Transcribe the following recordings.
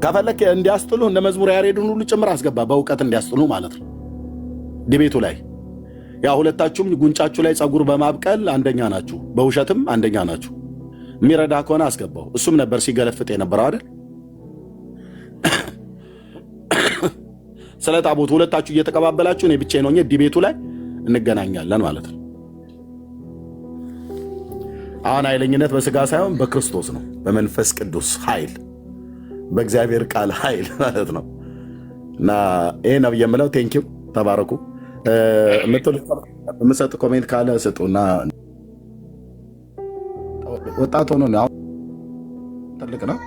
ከፈለክ እንዲያስጥሉ እነ መዝሙር ያሬድን ሁሉ ጭምር አስገባ፣ በእውቀት እንዲያስጥሉ ማለት ነው። ዲቤቱ ላይ ያ ሁለታችሁም ጉንጫችሁ ላይ ጸጉር በማብቀል አንደኛ ናችሁ፣ በውሸትም አንደኛ ናችሁ። የሚረዳ ከሆነ አስገባው። እሱም ነበር ሲገለፍጥ የነበረው አይደል? ስለ ታቦቱ ሁለታችሁ እየተቀባበላችሁ እኔ ብቻዬን ሆኜ ዲቤቱ ላይ እንገናኛለን ማለት ነው። አሁን ኃይለኝነት በስጋ ሳይሆን በክርስቶስ ነው፣ በመንፈስ ቅዱስ ኃይል፣ በእግዚአብሔር ቃል ኃይል ማለት ነው። እና ይሄ ነው የምለው። ቴንኪው፣ ተባረኩ። የምሰጥ ኮሜንት ካለ ስጡና ወጣት ሆኖ ነው ትልቅ ነው።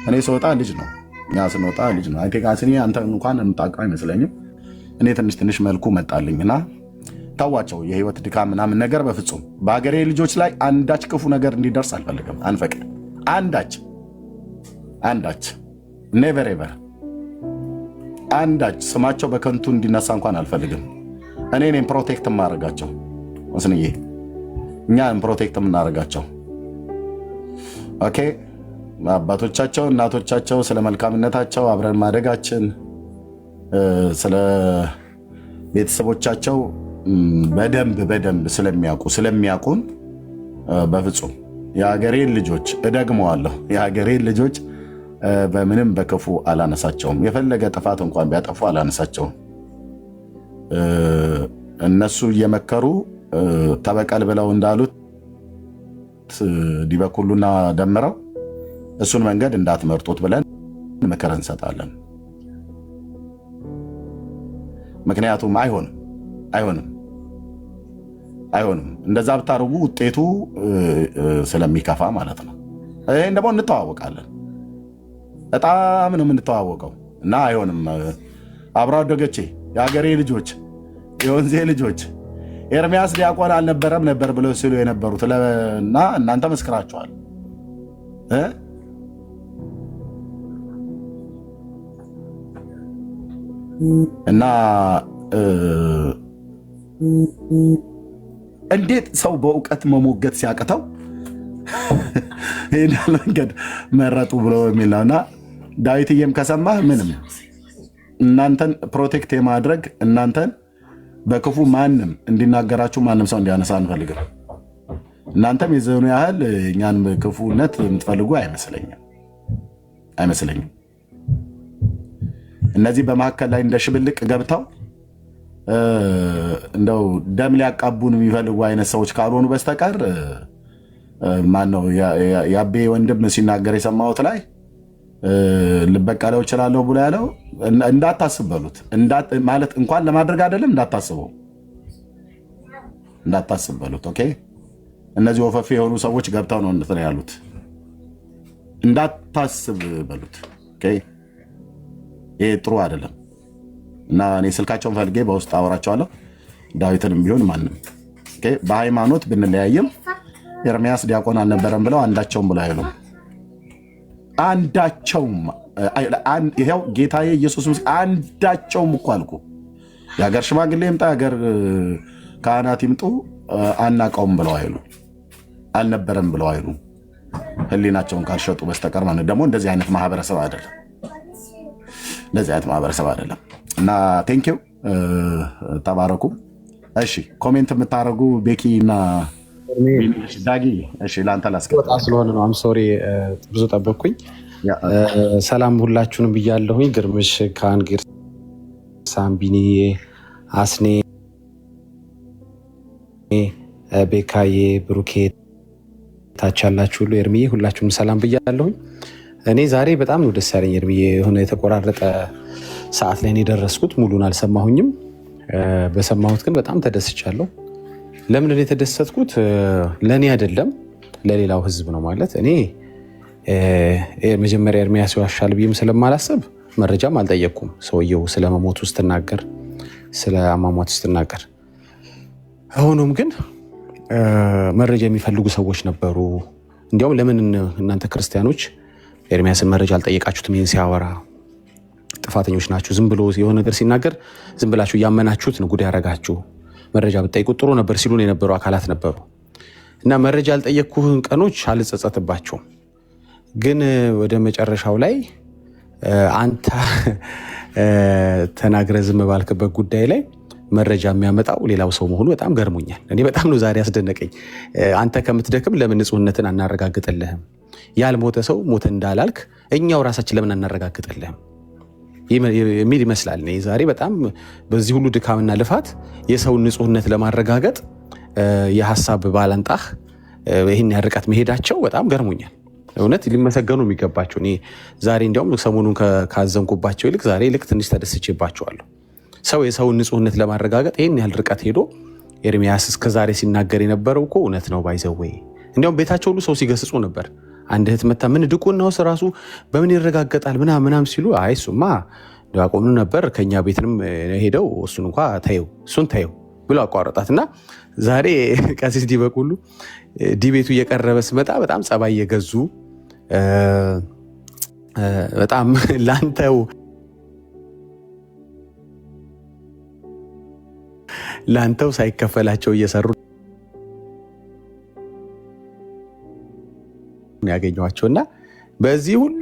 እኔ ስወጣ ልጅ ነው፣ እኛ ስንወጣ ልጅ ነው። አይቴጋስኒ አንተ እንኳን እንጣቀም አይመስለኝም። እኔ ትንሽ መልኩ መጣልኝና ታዋቸው የህይወት ድካም ምናምን ነገር በፍጹም በሀገሬ ልጆች ላይ አንዳች ክፉ ነገር እንዲደርስ አልፈልግም፣ አንፈቅድ። አንዳች ኔቨር ኤቨር አንዳች ስማቸው በከንቱ እንዲነሳ እንኳን አልፈልግም። እኔን ፕሮቴክት የማደርጋቸው ወስንዬ፣ እኛን ፕሮቴክት የምናደርጋቸው ኦኬ። አባቶቻቸው እናቶቻቸው ስለ መልካምነታቸው አብረን ማደጋችን ስለ ቤተሰቦቻቸው በደንብ ስለሚያውቁን በፍጹም የሀገሬን ልጆች እደግመዋለሁ፣ የሀገሬን ልጆች በምንም በክፉ አላነሳቸውም። የፈለገ ጥፋት እንኳን ቢያጠፉ አላነሳቸውም። እነሱ እየመከሩ ተበቀል ብለው እንዳሉት ዲበኩሉና ደምረው እሱን መንገድ እንዳትመርጡት ብለን ምክር እንሰጣለን። ምክንያቱም አይሆንም። እንደዛ ብታደርጉ ውጤቱ ስለሚከፋ ማለት ነው። ይህን ደግሞ እንተዋወቃለን፣ በጣም ነው የምንተዋወቀው እና አይሆንም። አብሮ አደጎቼ፣ የሀገሬ ልጆች፣ የወንዜ ልጆች ኤርሚያስ ዲያቆን አልነበረም ነበር ብለው ሲሉ የነበሩት እና እናንተ መስክራችኋል። እና እንዴት ሰው በእውቀት መሞገት ሲያቅተው ይህን መንገድ መረጡ ብሎ የሚል ነው። እና ዳዊትዬም ከሰማህ ምንም እናንተን ፕሮቴክት የማድረግ እናንተን በክፉ ማንም እንዲናገራችሁ ማንም ሰው እንዲያነሳ አንፈልግም። እናንተም የዘኑ ያህል እኛን ክፉነት የምትፈልጉ አይመስለኝም። እነዚህ በመካከል ላይ እንደ ሽብልቅ ገብተው እንደው ደም ሊያቃቡን የሚፈልጉ አይነት ሰዎች ካልሆኑ በስተቀር ማነው የአቤ ወንድም ሲናገር የሰማሁት ላይ ልበቀለው እችላለሁ ብሎ ያለው እንዳታስብ በሉት። ማለት እንኳን ለማድረግ አይደለም እንዳታስብ በሉት። ኦኬ፣ እነዚህ ወፈፌ የሆኑ ሰዎች ገብተው ነው እንትን ያሉት። እንዳታስብ በሉት። ኦኬ፣ ይሄ ጥሩ አይደለም። እና እኔ ስልካቸውን ፈልጌ በውስጥ አወራቸዋለሁ። ዳዊትንም ቢሆን ማንም በሃይማኖት ብንለያይም ኤርሚያስ ዲያቆን አልነበረም ብለው አንዳቸውም ብለው አይሉም። አንዳቸውም ይሄው ጌታዬ ኢየሱስ አንዳቸውም እኮ አልኩ። የሀገር ሽማግሌ ይምጣ፣ የሀገር ካህናት ይምጡ፣ አናውቀውም ብለው አይሉ፣ አልነበረም ብለው አይሉ፣ ህሊናቸውን ካልሸጡ በስተቀር ማለት ደግሞ እንደዚህ አይነት ማህበረሰብ አይደለም። እና ቴንኪው፣ ተባረኩ። እሺ፣ ኮሜንት የምታደርጉ ቤኪ እና ዳጊ፣ እሺ፣ ለአንተ ላስገባ ስለሆነ ነው። ሶሪ ብዙ ጠበቅኩኝ። ሰላም ሁላችሁንም ብያለሁኝ። ግርምሽ፣ ከአንጊር፣ ሳምቢኒ፣ አስኔ፣ ቤካዬ፣ ብሩኬ፣ ታች ያላችሁ ሁሉ ኤርሚዬ፣ ሁላችሁም ሰላም ብያለሁኝ። እኔ ዛሬ በጣም ነው ደስ ያለኝ ኤርሚዬ። የሆነ የተቆራረጠ ሰዓት ላይ የደረስኩት ሙሉን አልሰማሁኝም። በሰማሁት ግን በጣም ተደስቻለሁ። ለምንድን የተደሰትኩት? ለእኔ አይደለም ለሌላው ህዝብ ነው። ማለት እኔ መጀመሪያ ኤርሚያስ ይዋሻል ብዬም ስለማላሰብ መረጃም አልጠየቅኩም። ሰውየው ስለመሞቱ ስትናገር፣ ስለ አሟሟቱ ስትናገር፣ ሆኖም ግን መረጃ የሚፈልጉ ሰዎች ነበሩ። እንዲያውም ለምን እናንተ ክርስቲያኖች ኤርሚያስን መረጃ አልጠየቃችሁትም? ይህን ሲያወራ ጥፋተኞች ናችሁ። ዝም ብሎ የሆነ ነገር ሲናገር ዝም ብላችሁ እያመናችሁት ነው ጉድ ያረጋችሁ። መረጃ ብትጠይቁ ጥሩ ነበር ሲሉን የነበሩ አካላት ነበሩ። እና መረጃ ያልጠየቅኩህን ቀኖች አልጸጸትባቸውም። ግን ወደ መጨረሻው ላይ አንተ ተናግረ ዝም ባልክበት ጉዳይ ላይ መረጃ የሚያመጣው ሌላው ሰው መሆኑ በጣም ገርሞኛል። እኔ በጣም ነው ዛሬ ያስደነቀኝ። አንተ ከምትደክም ለምን ንጹህነትን አናረጋግጥልህም? ያልሞተ ሰው ሞተ እንዳላልክ እኛው ራሳችን ለምን አናረጋግጥልህም የሚል ይመስላል። እኔ ዛሬ በጣም በዚህ ሁሉ ድካምና ልፋት የሰውን ንጹህነት ለማረጋገጥ የሀሳብ ባላንጣህ ይህን ያርቀት መሄዳቸው በጣም ገርሞኛል። እውነት ሊመሰገኑ የሚገባቸው። እኔ ዛሬ እንዲያውም ሰሞኑን ካዘንኩባቸው ይልቅ ዛሬ ይልቅ ትንሽ ተደስቼባቸዋለሁ። ሰው የሰውን ንጹህነት ለማረጋገጥ ይህን ያህል ርቀት ሄዶ ኤርሚያስ እስከዛሬ ሲናገር የነበረው እኮ እውነት ነው። ባይዘወይ እንዲያውም ቤታቸው ሁሉ ሰው ሲገስጹ ነበር። አንድ እህት መታ ምን ድቁናው ራሱ በምን ይረጋገጣል ምናምን ሲሉ አይ እሱማ ዲያቆኑ ነበር ከኛ ቤትንም ሄደው እሱን እንኳ እሱን ታየው ብሎ አቋረጣት። እና ዛሬ ቀሲስ ዲበኩሉ ዲቤቱ እየቀረበ ስመጣ በጣም ጸባይ እየገዙ በጣም ላንተው ሳይከፈላቸው እየሰሩ ያገኘዋቸውና በዚህ ሁሉ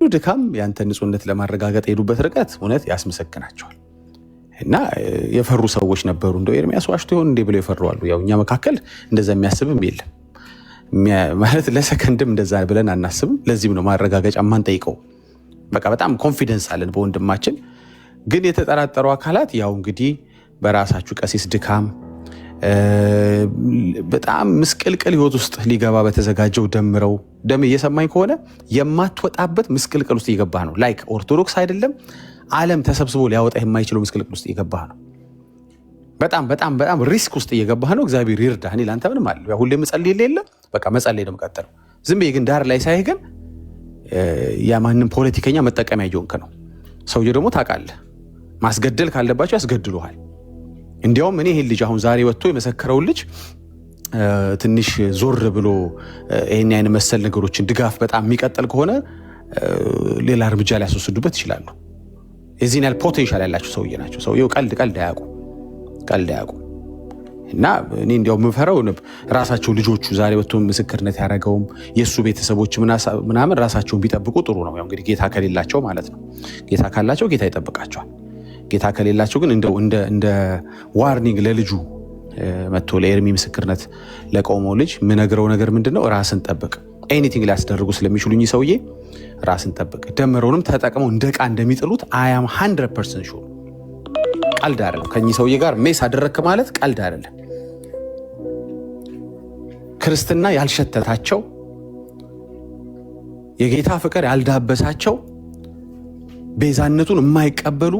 ድካም ያንተ ንጹህነት ለማረጋገጥ የሄዱበት ርቀት እውነት ያስመሰግናቸዋል። እና የፈሩ ሰዎች ነበሩ። እንደው ኤርሚያስ ዋሽቶ ይሆን እንዴ ብለው ይፈሩዋሉ። ያው እኛ መካከል እንደዛ የሚያስብም የለም ማለት ለሰከንድም እንደዛ ብለን አናስብም። ለዚህም ነው ማረጋገጫ ማንጠይቀው። በቃ በጣም ኮንፊደንስ አለን በወንድማችን። ግን የተጠራጠሩ አካላት ያው እንግዲህ በራሳችሁ ቀሲስ ድካም በጣም ምስቅልቅል ህይወት ውስጥ ሊገባ በተዘጋጀው ደም እየሰማኝ ከሆነ የማትወጣበት ምስቅልቅል ውስጥ እየገባ ነው። ላይክ ኦርቶዶክስ አይደለም ዓለም ተሰብስቦ ሊያወጣ የማይችለው ምስቅልቅል ውስጥ እየገባ ነው። በጣም በጣም በጣም ሪስክ ውስጥ እየገባ ነው። እግዚአብሔር ይርዳህ። እኔ ላንተ ምንም አለ ሁሌ መጸለይ የለ በቃ መጸለይ ነው የምቀጥለው። ዝም ብዬ ግን ዳር ላይ ሳይህ ግን ያማንም ፖለቲከኛ መጠቀሚያ እየሆንክ ነው። ሰውዬው ደግሞ ታውቃለህ ማስገደል ካለባቸው ያስገድሉሃል። እንዲያውም እኔ ይሄን ልጅ አሁን ዛሬ ወጥቶ የመሰከረውን ልጅ ትንሽ ዞር ብሎ ይሄን አይነት መሰል ነገሮችን ድጋፍ በጣም የሚቀጥል ከሆነ ሌላ እርምጃ ሊያስወስዱበት ይችላሉ። የዚህን ያህል ፖቴንሻል ያላቸው ሰውዬ ናቸው። ሰውዬው ቀልድ አያውቁም። እና እኔ እንዲያው የምፈራው ራሳቸው ልጆቹ ዛሬ ወጥቶ ምስክርነት ያደረገውም የእሱ ቤተሰቦች ምናምን ራሳቸውን ቢጠብቁ ጥሩ ነው። ያው እንግዲህ ጌታ ከሌላቸው ማለት ነው። ጌታ ካላቸው ጌታ ይጠብቃቸዋል። ጌታ ከሌላቸው ግን እንደ ዋርኒንግ ለልጁ መጥቶ ለኤርሚ ምስክርነት ለቆመው ልጅ ምነግረው ነገር ምንድነው? ራስን ጠብቅ። ኤኒቲንግ ሊያስደርጉ ስለሚችሉኝ ሰውዬ ራስን ጠብቅ። ደመረውንም ተጠቅመው እንደ ዕቃ እንደሚጥሉት አያም 100% ሹር። ቀልድ አይደለም። ከኚህ ሰውዬ ጋር ሜስ አደረክ ማለት ቀልድ አይደለም። ክርስትና ያልሸተታቸው የጌታ ፍቅር ያልዳበሳቸው ቤዛነቱን የማይቀበሉ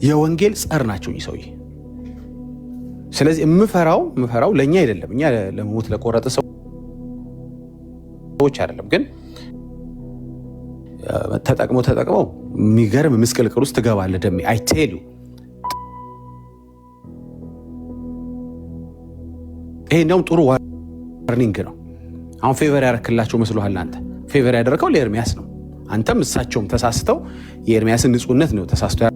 የወንጌል ጸር ናቸው ይህ ሰውዬ። ስለዚህ የምፈራው ለእኛ አይደለም፣ እኛ ለሞት ለቆረጠ ሰዎች አይደለም። ግን ተጠቅመው የሚገርም ምስቅልቅል ውስጥ ትገባለህ። ደሜ አይቴሉ ይሄ እንደውም ጥሩ ዋርኒንግ ነው። አሁን ፌቨር ያረክላቸው መስሎሃል። አንተ ፌቨር ያደረከው ለኤርሚያስ ነው። አንተም እሳቸውም ተሳስተው የኤርሚያስን ንጹህነት ነው ተሳስተው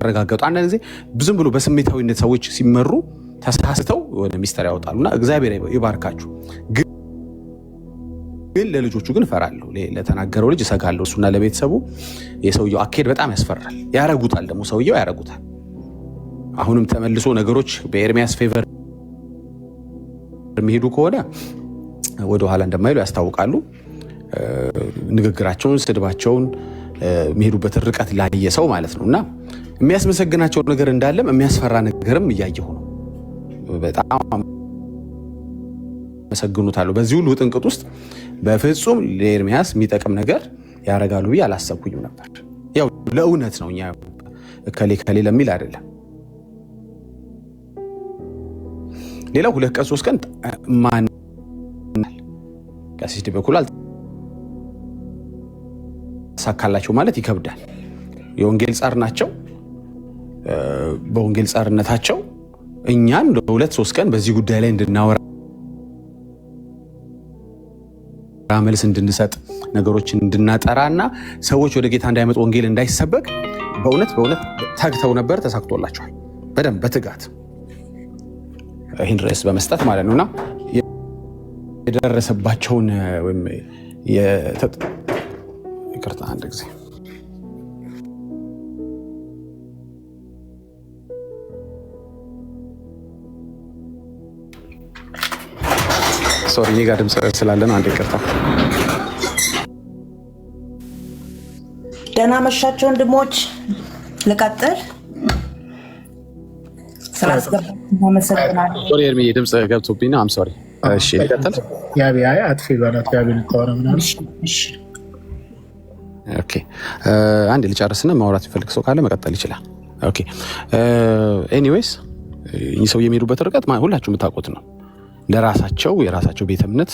ያረጋገጡ። አንዳንድ ጊዜ ብዙም ብሎ በስሜታዊነት ሰዎች ሲመሩ ተሳስተው ወደ ሚስጥር ያወጣሉና እግዚአብሔር ይባርካችሁ። ግን ለልጆቹ ግን እፈራለሁ። ለተናገረው ልጅ እሰጋለሁ። እሱና ለቤተሰቡ የሰውየው አካሄድ በጣም ያስፈራል። ያረጉታል ደግሞ ሰውየው ያረጉታል። አሁንም ተመልሶ ነገሮች በኤርሚያስ ፌቨር የሚሄዱ ከሆነ ወደ ኋላ እንደማይሉ ያስታውቃሉ። ንግግራቸውን፣ ስድባቸውን የሚሄዱበት ርቀት ላየ ሰው ማለት ነውና የሚያስመሰግናቸው ነገር እንዳለም የሚያስፈራ ነገርም እያየሁ ነው። በጣም መሰግኑታለሁ። በዚህ ሁሉ ጥንቅጥ ውስጥ በፍጹም ለኤርሚያስ የሚጠቅም ነገር ያረጋሉ ብዬ አላሰብኩኝም ነበር። ያው ለእውነት ነው፣ እኛ ከሌ ለሚል አይደለም። ሌላው 2 ቀን 3 ቀን ማን ቀሲስ ዲበኩሉ አልተሳካላቸው ማለት ይከብዳል። የወንጌል ጻር ናቸው። በወንጌል ጻርነታቸው እኛን ለ2-3 ቀን በዚህ ጉዳይ ላይ እንድናወራ መልስ እንድንሰጥ ነገሮችን እንድናጠራና ሰዎች ወደ ጌታ እንዳይመጡ ወንጌል እንዳይሰበክ በእውነት ታግተው ነበር። ተሳክቶላቸዋል በደንብ በትጋት ይህን ርዕስ በመስጠት ማለት ነውና የደረሰባቸውን ወይም ይቅርታ አንድ ጊዜ ሶሪ እኔ ጋር ድምፅ ስላለ ነው። አንድ ይቅርታ። ደህና መሻቸው ወንድሞች፣ ልቀጥል። ስላስገባችሁ አመሰግናለሁ። ሶሪ ኤርሚዬ ድምፅ ገብቶብኝ ነው። አም ሶሪ። እሺ ልቀጥል። ያቢያ አጥፊ ባላት ያቢ ልታወራ ምናምን። እሺ ኦኬ አንድ ልጨርስና ማውራት የሚፈልግ ሰው ካለ መቀጠል ይችላል። ኦኬ ኤኒዌይስ እኚህ ሰው የሚሄዱበት ርቀት ሁላችሁ የምታውቁት ነው። ለራሳቸው የራሳቸው ቤተ እምነት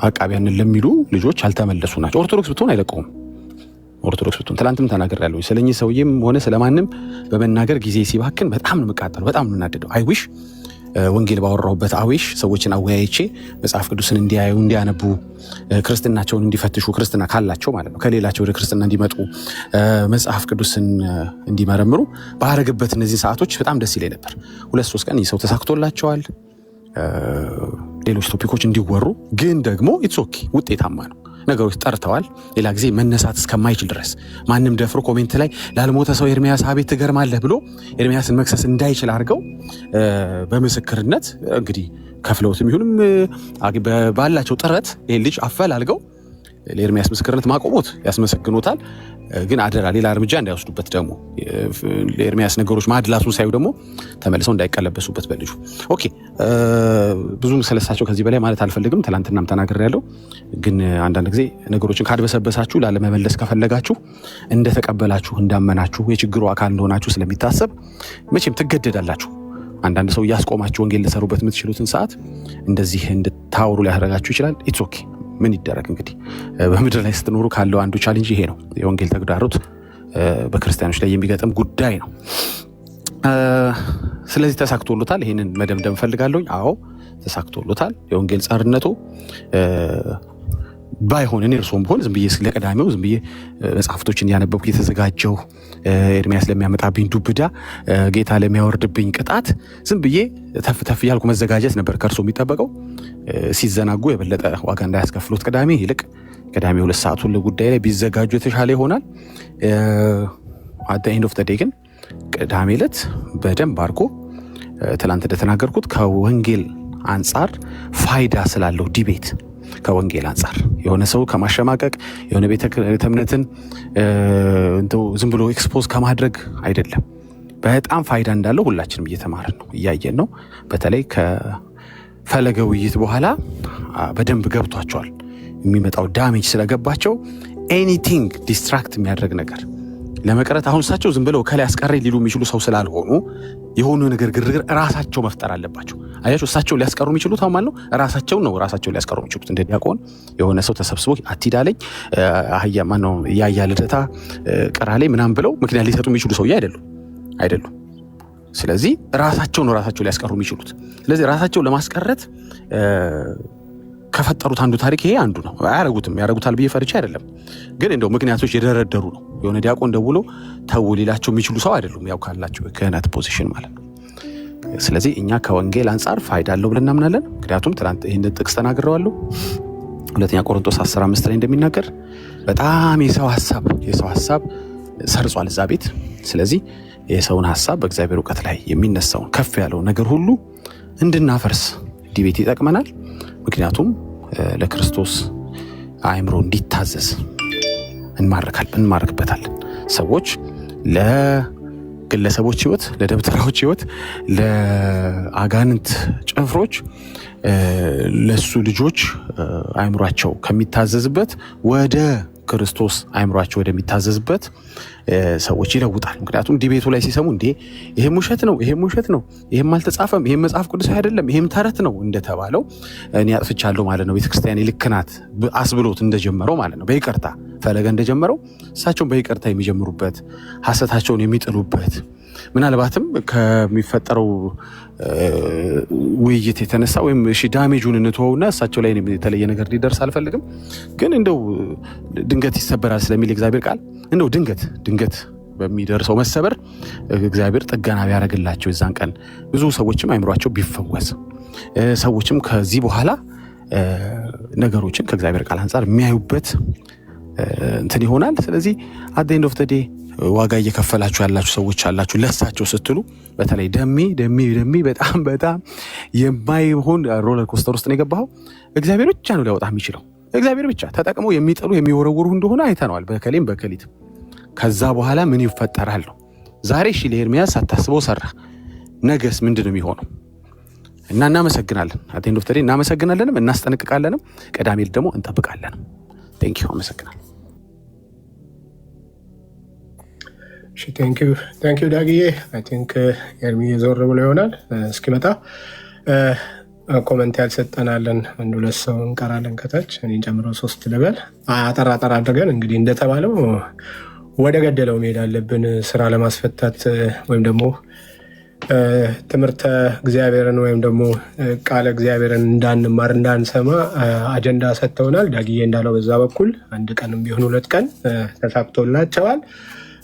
አቃቢያንን ለሚሉ ልጆች አልተመለሱ ናቸው። ኦርቶዶክስ ብትሆን አይለቀውም። ኦርቶዶክስ ብትሆን ትላንትም ተናግሬያለሁ። ስለኚህ ሰውዬም ሆነ ስለማንም በመናገር ጊዜ ሲባክን በጣም ነው የምቃጠለው፣ በጣም ነው የምናደደው። አይዊሽ ወንጌል ባወራሁበት አዊሽ ሰዎችን አወያይቼ መጽሐፍ ቅዱስን እንዲያዩ እንዲያነቡ፣ ክርስትናቸውን እንዲፈትሹ፣ ክርስትና ካላቸው ማለት ነው ከሌላቸው ወደ ክርስትና እንዲመጡ፣ መጽሐፍ ቅዱስን እንዲመረምሩ ባረግበት እነዚህ ሰዓቶች በጣም ደስ ይለኝ ነበር። 2-3 ቀን ይህ ሰው ተሳክቶላቸዋል። ሌሎች ቶፒኮች እንዲወሩ ግን ደግሞ ኢትስ ኦኬ ውጤታማ ነው። ነገሮች ጠርተዋል። ሌላ ጊዜ መነሳት እስከማይችል ድረስ ማንም ደፍሮ ኮሜንት ላይ ላልሞተ ሰው ኤርሚያስ አቤት ትገርማለህ ብሎ ኤርሚያስን መክሰስ እንዳይችል አድርገው በምስክርነት እንግዲህ ከፍለውትም ይሁንም ባላቸው ጥረት ይሄ ልጅ አፈላልገው ለኤርሚያስ ምስክርነት ማቆሞት ያስመሰግኖታል። ግን አደራ ሌላ እርምጃ እንዳይወስዱበት ደግሞ ለኤርሚያስ ነገሮች ማድላሱን ሳይው ደግሞ ተመልሰው እንዳይቀለበሱበት በልጁ። ኦኬ ብዙም ስለሳቸው ከዚህ በላይ ማለት አልፈልግም። ትላንትናም ተናግሬያለሁ። ግን አንዳንድ ጊዜ ነገሮችን ካድበሰበሳችሁ ላለመመለስ ከፈለጋችሁ እንደተቀበላችሁ እንዳመናችሁ የችግሩ አካል እንደሆናችሁ ስለሚታሰብ መቼም ትገደዳላችሁ። አንዳንድ ሰው እያስቆማችሁ ወንጌል ልሰሩበት የምትችሉትን ሰዓት እንደዚህ እንድታወሩ ሊያደርጋችሁ ይችላል። ኢትስ ኦኬ ምን ይደረግ እንግዲህ በምድር ላይ ስትኖሩ ካለው አንዱ ቻሌንጅ ይሄ ነው። የወንጌል ተግዳሮት በክርስቲያኖች ላይ የሚገጥም ጉዳይ ነው። ስለዚህ ተሳክቶሎታል። ይሄንን መደምደም ፈልጋለሁ። አዎ ተሳክቶሎታል። የወንጌል ጸርነቱ ባይሆን እኔ እርሶም ቢሆን ዝም ብዬ ለቀዳሚው ዝም ብዬ መጽሐፍቶችን ያነበብኩ የተዘጋጀው ኤርሚያስ ለሚያመጣብኝ ዱብዳ ጌታ ለሚያወርድብኝ ቅጣት ዝም ብዬ ተፍ ያልኩ መዘጋጀት ነበር ከእርሶ የሚጠበቀው። ሲዘናጉ የበለጠ ዋጋ እንዳያስከፍሉት ቅዳሜ ይልቅ ቅዳሜ 2 ሰዓት ሁሉ ጉዳይ ላይ ቢዘጋጁ የተሻለ ይሆናል። አት ኤንድ ኦፍ ዘ ዴይ ግን ቅዳሜ ዕለት በደንብ አድርጎ ትላንት እንደተናገርኩት ከወንጌል አንጻር ፋይዳ ስላለው ዲቤት ከወንጌል አንጻር የሆነ ሰው ከማሸማቀቅ የሆነ ቤተ እምነትን ዝም ብሎ ኤክስፖዝ ከማድረግ አይደለም። በጣም ፋይዳ እንዳለው ሁላችንም እየተማርን ነው፣ እያየን ነው። በተለይ ከፈለገ ውይይት በኋላ በደንብ ገብቷቸዋል። የሚመጣው ዳሜጅ ስለገባቸው ኤኒቲንግ ዲስትራክት የሚያደርግ ነገር ለመቅረት አሁን እሳቸው ዝም ብለው ከላይ አስቀረኝ ሊሉ የሚችሉ ሰው ስላልሆኑ የሆኑ ነገር ግርግር ራሳቸው መፍጠር አለባቸው። አያችሁ እሳቸው ሊያስቀሩ የሚችሉት አሁን ማለት ነው ራሳቸው ሊያስቀሩ የሚችሉት። እንደ ዲያቆን የሆነ ሰው ተሰብስቦ አትሂዳለኝ አህያ ማነው ያያ ልደታ ቀራሌ ምናምን ብለው ምክንያት ሊሰጡ የሚችሉ ሰውዬ አይደሉም። ስለዚህ ራሳቸው ሊያስቀሩ የሚችሉት። ስለዚህ ራሳቸው ለማስቀረት ከፈጠሩት አንዱ ታሪክ ይሄ አንዱ ነው። ያረጉታል ብዬ ፈርቼ አይደለም፣ ግን እንደው ምክንያቶች የደረደሩ ነው። የሆነ ዲያቆን ደውሎ ተው ሊላቸው የሚችሉ ሰው አይደሉም፣ ያው ካላቸው ክህነት ፖዚሽን ማለት ነው። ስለዚህ እኛ ከወንጌል አንጻር ፋይዳ አለው ብለን እናምናለን። ምክንያቱም ትናንት ይህን ጥቅስ ተናግሬዋለሁ። 2 ቆሮንቶስ 10:5 ላይ እንደሚናገር በጣም የሰው ሀሳብ ሰርጿል እዛ ቤት። ስለዚህ የሰውን ሀሳብ በእግዚአብሔር እውቀት ላይ የሚነሳውን ከፍ ያለው ነገር ሁሉ እንድናፈርስ ዲቤት ይጠቅመናል። ምክንያቱም ለክርስቶስ አእምሮ እንዲታዘዝ እንማረክበታለን። ሰዎች ለግለሰቦች ህይወት፣ ለደብተራዎች ህይወት፣ ለአጋንንት ጭፍሮች፣ ለሱ ልጆች አእምሯቸው ከሚታዘዝበት ወደ ክርስቶስ አእምሯቸው ወደሚታዘዝበት ሰዎች ይለውጣል። ምክንያቱም ዲቤቱ ላይ ሲሰሙ እንዴ ይሄም ውሸት ነው፣ ይሄም አልተጻፈም፣ ይሄም መጽሐፍ ቅዱስ አይደለም፣ ይሄም ተረት ነው እንደተባለው እኔ አጥፍቻለሁ ማለት ነው፣ ቤተክርስቲያን ልክናት አስብሎት እንደጀመረው ማለት ነው። በይቅርታ ፈለገ እንደጀመረው እሳቸውን በይቅርታ የሚጀምሩበት ሐሰታቸውን የሚጥሉበት ምናልባትም ከሚፈጠረው ውይይት የተነሳ ወይም ዳሜጁን እንተወውና እሳቸው ላይ የተለየ ነገር ሊደርስ አልፈልግም፣ ግን እንደው ድንገት ይሰበራል ስለሚል እግዚአብሔር ቃል እንደው ድንገት በሚደርሰው መሰበር እግዚአብሔር ጥገና ቢያደርግላቸው የዛን ቀን ብዙ ሰዎችም አይምሯቸው ቢፈወስ ሰዎችም ከዚህ በኋላ ነገሮችን ከእግዚአብሔር ቃል አንጻር የሚያዩበት እንትን ይሆናል። ስለዚህ አት ኤንድ ኦፍ ዘ ዴይ ዋጋ እየከፈላችሁ ያላችሁ ሰዎች አላችሁ ለሳቸው ስትሉ በተለይ ደሜ በጣም የማይሆን ሮለር ኮስተር ውስጥ ነው የገባኸው። እግዚአብሔር ብቻ ነው ሊያወጣ የሚችለው። እግዚአብሔር ብቻ ተጠቅመው የሚጥሉ የሚወረውሩ እንደሆነ አይተነዋል በከሊም። ከዛ በኋላ ምን ይፈጠራል ነው። ዛሬ እሺ ለኤርሚያስ ሳታስበው ሰራ፣ ነገስ ምንድን ነው የሚሆነው? እና እናመሰግናለን። አት ኤንድ ኦፍ ዘ ዴይ እናመሰግናለንም እናስጠነቅቃለንም፣ ቅዳሜ ደግሞ እንጠብቃለንም። ቴንክ ዩ አመሰግናለሁ። ቴንክ ዩ ዳግዬ። አይ ቲንክ ኤርሚ ዞር ብሎ ይሆናል እስኪመጣ። ኮመንት ያልሰጠናለን አንድ ሁለት ሰው እንቀራለን ከታች እኔን ጨምሮ 3 ልበል። አጠር አድርገን እንግዲህ እንደተባለው ወደ ገደለው መሄድ አለብን። ስራ ለማስፈታት ወይም ደግሞ ትምህርተ እግዚአብሔርን ወይም ደግሞ ቃለ እግዚአብሔርን እንዳንማር እንዳንሰማ አጀንዳ ሰጥተውናል። ዳግዬ እንዳለው በዛ በኩል 1 ቀንም ቢሆን 2 ቀን ተሳክቶላቸዋል።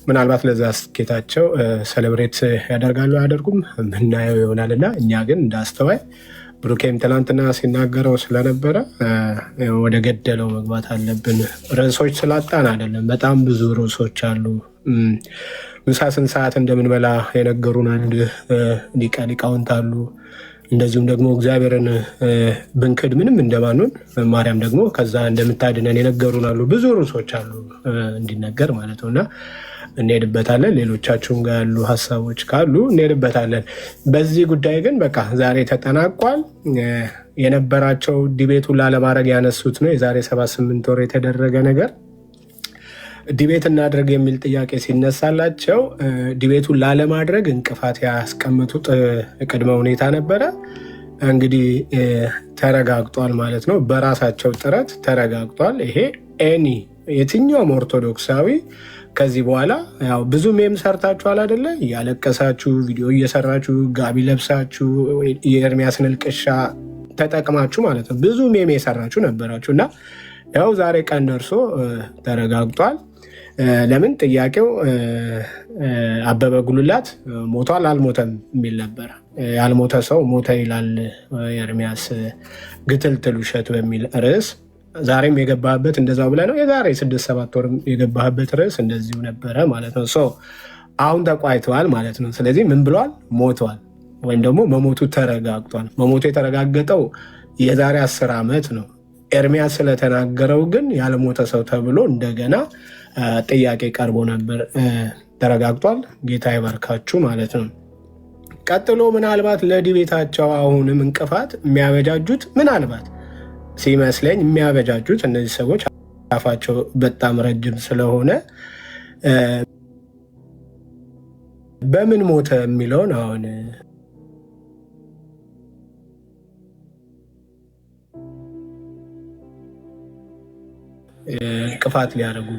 ምናልባት ለዛ ስኬታቸው ሴሌብሬት ያደርጋሉ አያደርጉም ምናየው ይሆናል እና እኛ ግን እንዳስተዋይ ብሩኬም ትናንትና ሲናገረው ስለነበረ ወደ ገደለው መግባት አለብን። ርዕሶች ስላጣን አይደለም፣ በጣም ብዙ ርዕሶች አሉ። ምሳ ስንት ሰዓት እንደምንበላ የነገሩን አንድ ሊቃውንት አሉ። እንደዚሁም ደግሞ እግዚአብሔርን ብንክድ ምንም እንደማንሆን ማርያም ደግሞ ከዛ እንደምታድነን የነገሩን አሉ። ብዙ ርዕሶች አሉ እንዲነገር ማለት ነው እና እንሄድበታለን። ሌሎቻችሁም ጋር ያሉ ሀሳቦች ካሉ እንሄድበታለን። በዚህ ጉዳይ ግን በቃ ዛሬ ተጠናቋል። የነበራቸው ዲቤቱን ላለማድረግ ያነሱት ነው። የዛሬ 78 ወር የተደረገ ነገር ዲቤት እናድርግ የሚል ጥያቄ ሲነሳላቸው ዲቤቱን ላለማድረግ እንቅፋት ያስቀምጡት ቅድመ ሁኔታ ነበረ። እንግዲህ ተረጋግጧል ማለት ነው። በራሳቸው ጥረት ተረጋግጧል። ይሄ የትኛውም ኦርቶዶክሳዊ ከዚህ በኋላ ያው ብዙ ሜም ሰርታችኋል አይደለ? እያለቀሳችሁ ቪዲዮ እየሰራችሁ ጋቢ ለብሳችሁ የኤርሚያስን እልቅሻ ተጠቅማችሁ ማለት ነው ብዙ ሜም የሰራችሁ ነበራችሁ እና ያው ዛሬ ቀን ደርሶ ተረጋግጧል። ለምን ጥያቄው አበበ ጉልላት ሞቷል አልሞተም የሚል ነበር። ያልሞተ ሰው ሞተ ይላል ኤርሚያስ ግትልትል ውሸት በሚል ርዕስ ዛሬም የገባህበት እንደዛው ብለህ ነው። የዛሬ 6-7 ወር የገባህበት ርዕስ እንደዚሁ ነበረ ማለት ነው። አሁን ተቋይተዋል ማለት ነው። ስለዚህ ምን ብሏል? ሞቷል ወይም ደግሞ መሞቱ ተረጋግጧል። መሞቱ የተረጋገጠው የዛሬ 10 ዓመት ነው። ኤርሚያስ ስለተናገረው ግን ያልሞተ ሰው ተብሎ እንደገና ጥያቄ ቀርቦ ነበር። ተረጋግጧል። ጌታ ይባርካችሁ ማለት ነው። ቀጥሎ ምናልባት ለዲቤታቸው አሁንም እንቅፋት የሚያበጃጁት ምናልባት ሲመስለኝ የሚያበጃጁት እነዚህ ሰዎች አፋቸው በጣም ረጅም ስለሆነ በምን ሞተ የሚለውን አሁን እንቅፋት ሊያደርጉ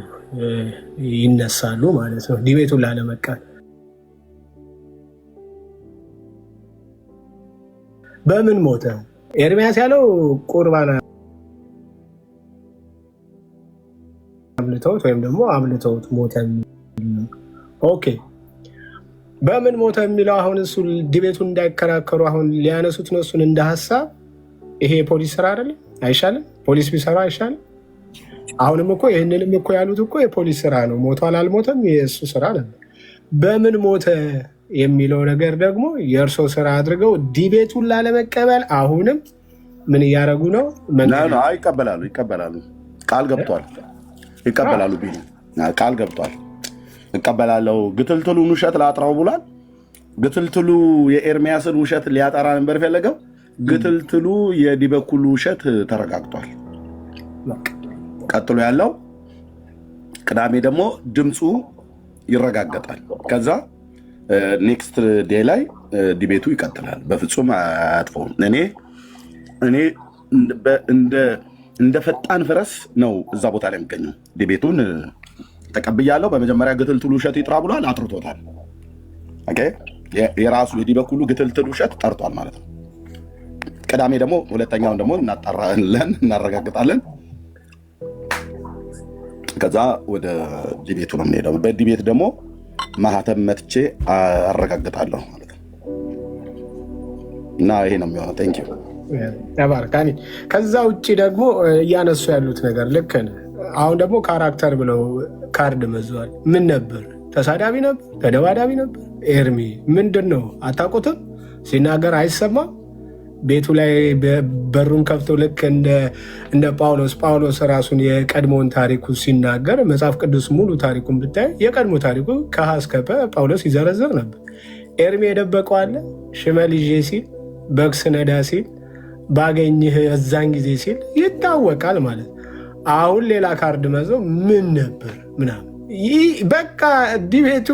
ይነሳሉ ማለት ነው። ዲቤቱን ላለመቃል በምን ሞተ ኤርሚያስ ያለው ቁርባን አምልተውት ወይም ደግሞ አምልተውት ሞተ። ኦኬ በምን ሞተ የሚለው አሁን እሱ ዲቤቱን እንዳይከራከሩ አሁን ሊያነሱት ነው እሱን እንደ ሀሳብ። ይሄ የፖሊስ ስራ አይደለም? አይሻልም? ፖሊስ ቢሰራ አይሻልም? አሁንም እኮ ይህንንም እኮ ያሉት እኮ የፖሊስ ስራ ነው። ሞቷል አልሞተም የእሱ ስራ ነበር። በምን ሞተ የሚለው ነገር ደግሞ የእርሶ ስራ አድርገው ዲቤቱን ላለመቀበል አሁንም ምን እያደረጉ ነው? ይቀበላሉ። ቃል ገብቷል። ይቀበላሉ። ቃል ገብቷል። እቀበላለሁ። ግትልትሉን ውሸት ላጥራው ብሏል። ግትልትሉ የኤርሚያስን ውሸት ሊያጠራ ነበር የፈለገው። ግትልትሉ የዲበኩሉ ውሸት ተረጋግጧል። ቀጥሎ ያለው ቅዳሜ ደግሞ ድምፁ ይረጋገጣል። ከዛ ኔክስት ዴይ ላይ ዲቤቱ ይቀጥላል። በፍጹም አያጥፈውም። እኔ እንደ ፈጣን ፈረስ ነው እዛ ቦታ ላይ የሚገኘው። ዲቤቱን ተቀብያለሁ። በመጀመሪያ ግትልትሉ ውሸት ይጥራ ብሏል፣ አጥርቶታል። የራሱ የዲበኩሉ ግትልትል ውሸት ጠርቷል ማለት ነው። ቅዳሜ ደግሞ ሁለተኛውን ደግሞ እናጣራለን፣ እናረጋግጣለን። ከዛ ወደ ዲቤቱ ነው የምንሄደው። በዲቤት ደግሞ ማህተም መትቼ አረጋግጣለሁ ማለት ነው። እና ይሄ ነው የሚሆነው። ቴንክ ዩ ተባርካኒ። ከዛ ውጭ ደግሞ እያነሱ ያሉት ነገር ልክ ነህ። አሁን ደግሞ ካራክተር ብለው ካርድ መዘዋል። ምን ነበር? ተሳዳቢ ነበር? ተደባዳቢ ነበር? ኤርሚ ምንድን ነው? አታውቁትም? ሲናገር አይሰማም? ቤቱ ላይ በሩን ከፍቶ ልክ እንደ ጳውሎስ ራሱን የቀድሞውን ታሪኩ ሲናገር መጽሐፍ ቅዱስ ሙሉ ታሪኩን ብታይ የቀድሞ ታሪኩ ከሀ እስከ ፐ ጳውሎስ ይዘረዝር ነበር። ኤርሚ የደበቀው አለ? ሽመል ይዤ ሲል፣ በግ ስነዳ ሲል፣ ባገኝህ እዛን ጊዜ ሲል ይታወቃል ማለት። አሁን ሌላ ካርድ መዘው ምን ነበር ምናምን። በቃ ዲቤቱ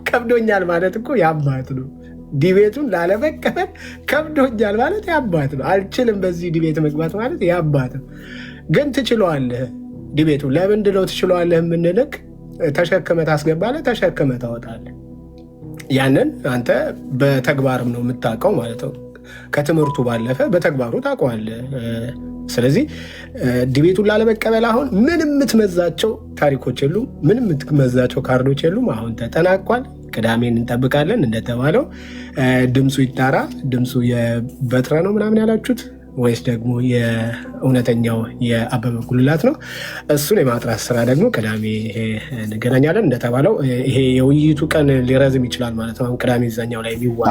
ከብዶኛል ማለት እኮ ያባት ነው። ዲቤቱን ላለመቀበል ከብዶኛል ማለት ያባት ነው። አልችልም በዚህ ዲቤት መግባት ማለት ያባት ነው። ግን ትችለዋለህ። ዲቤቱ ለምንድን ነው ትችለዋለህ የምንልክ? ተሸክመ ታስገባለህ፣ ተሸክመ ታወጣለህ። ያንን አንተ በተግባርም ነው የምታውቀው ማለት ነው። ከትምህርቱ ባለፈ በተግባሩ ታውቀዋለህ። ስለዚህ ዲቤቱን ላለመቀበል አሁን ምንም የምትመዛቸው ታሪኮች የሉም፣ ምንም የምትመዛቸው ካርዶች የሉም። አሁን ተጠናቋል። ቅዳሜን እንጠብቃለን። እንደተባለው ድምፁ ይጣራ። ድምፁ የበትረ ነው ምናምን ያላችሁት ወይስ ደግሞ የእውነተኛው የአበበ ጉልላት ነው? እሱን የማጥራት ስራ ደግሞ ቅዳሜ እንገናኛለን። እንደተባለው ይሄ የውይይቱ ቀን ሊረዝም ይችላል ማለት ነው። አሁን ቅዳሜ እዛኛው ላይ የሚዋ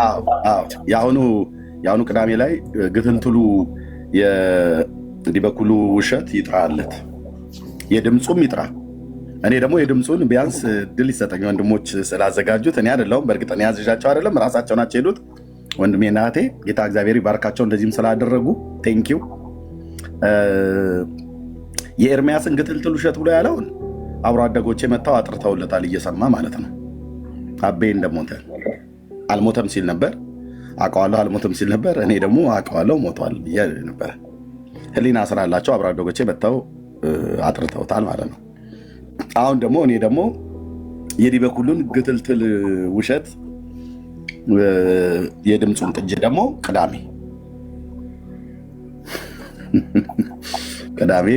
የአሁኑ ቅዳሜ ላይ ግትልትሉ የዲበኩሉ ውሸት ይጥራለት፣ የድምፁም ይጥራ። እኔ ደግሞ የድምፁን ቢያንስ ድል ይሰጠኝ ወንድሞች ስላዘጋጁት። እኔ አይደለሁም፣ በእርግጥ እኔ ያዘዣቸው አይደለም፣ ራሳቸው ናቸው ሄዱት። ወንድሜና እህቴ ጌታ እግዚአብሔር ይባርካቸው እንደዚህም ስላደረጉ ቴንኪው። የኤርሚያስን ግትልትል ውሸት ብሎ ያለውን አብሮ አደጎቼ መጥተው አጥርተውለታል፣ እየሰማ ማለት ነው። አቤ እንደሞተ አልሞተም ሲል ነበር፣ አውቀዋለሁ አልሞተም ሲል ነበር። እኔ ደግሞ አውቀዋለሁ ሞቷል ብዬ ነበረ። ህሊና ስላላቸው አብሮ አደጎቼ መጥተው አጥርተውታል ማለት ነው። አሁን ደግሞ እኔ ደግሞ የዲበኩሉን ግትልትል ውሸት የድምፁን ቅጅ ደግሞ ቅዳሜ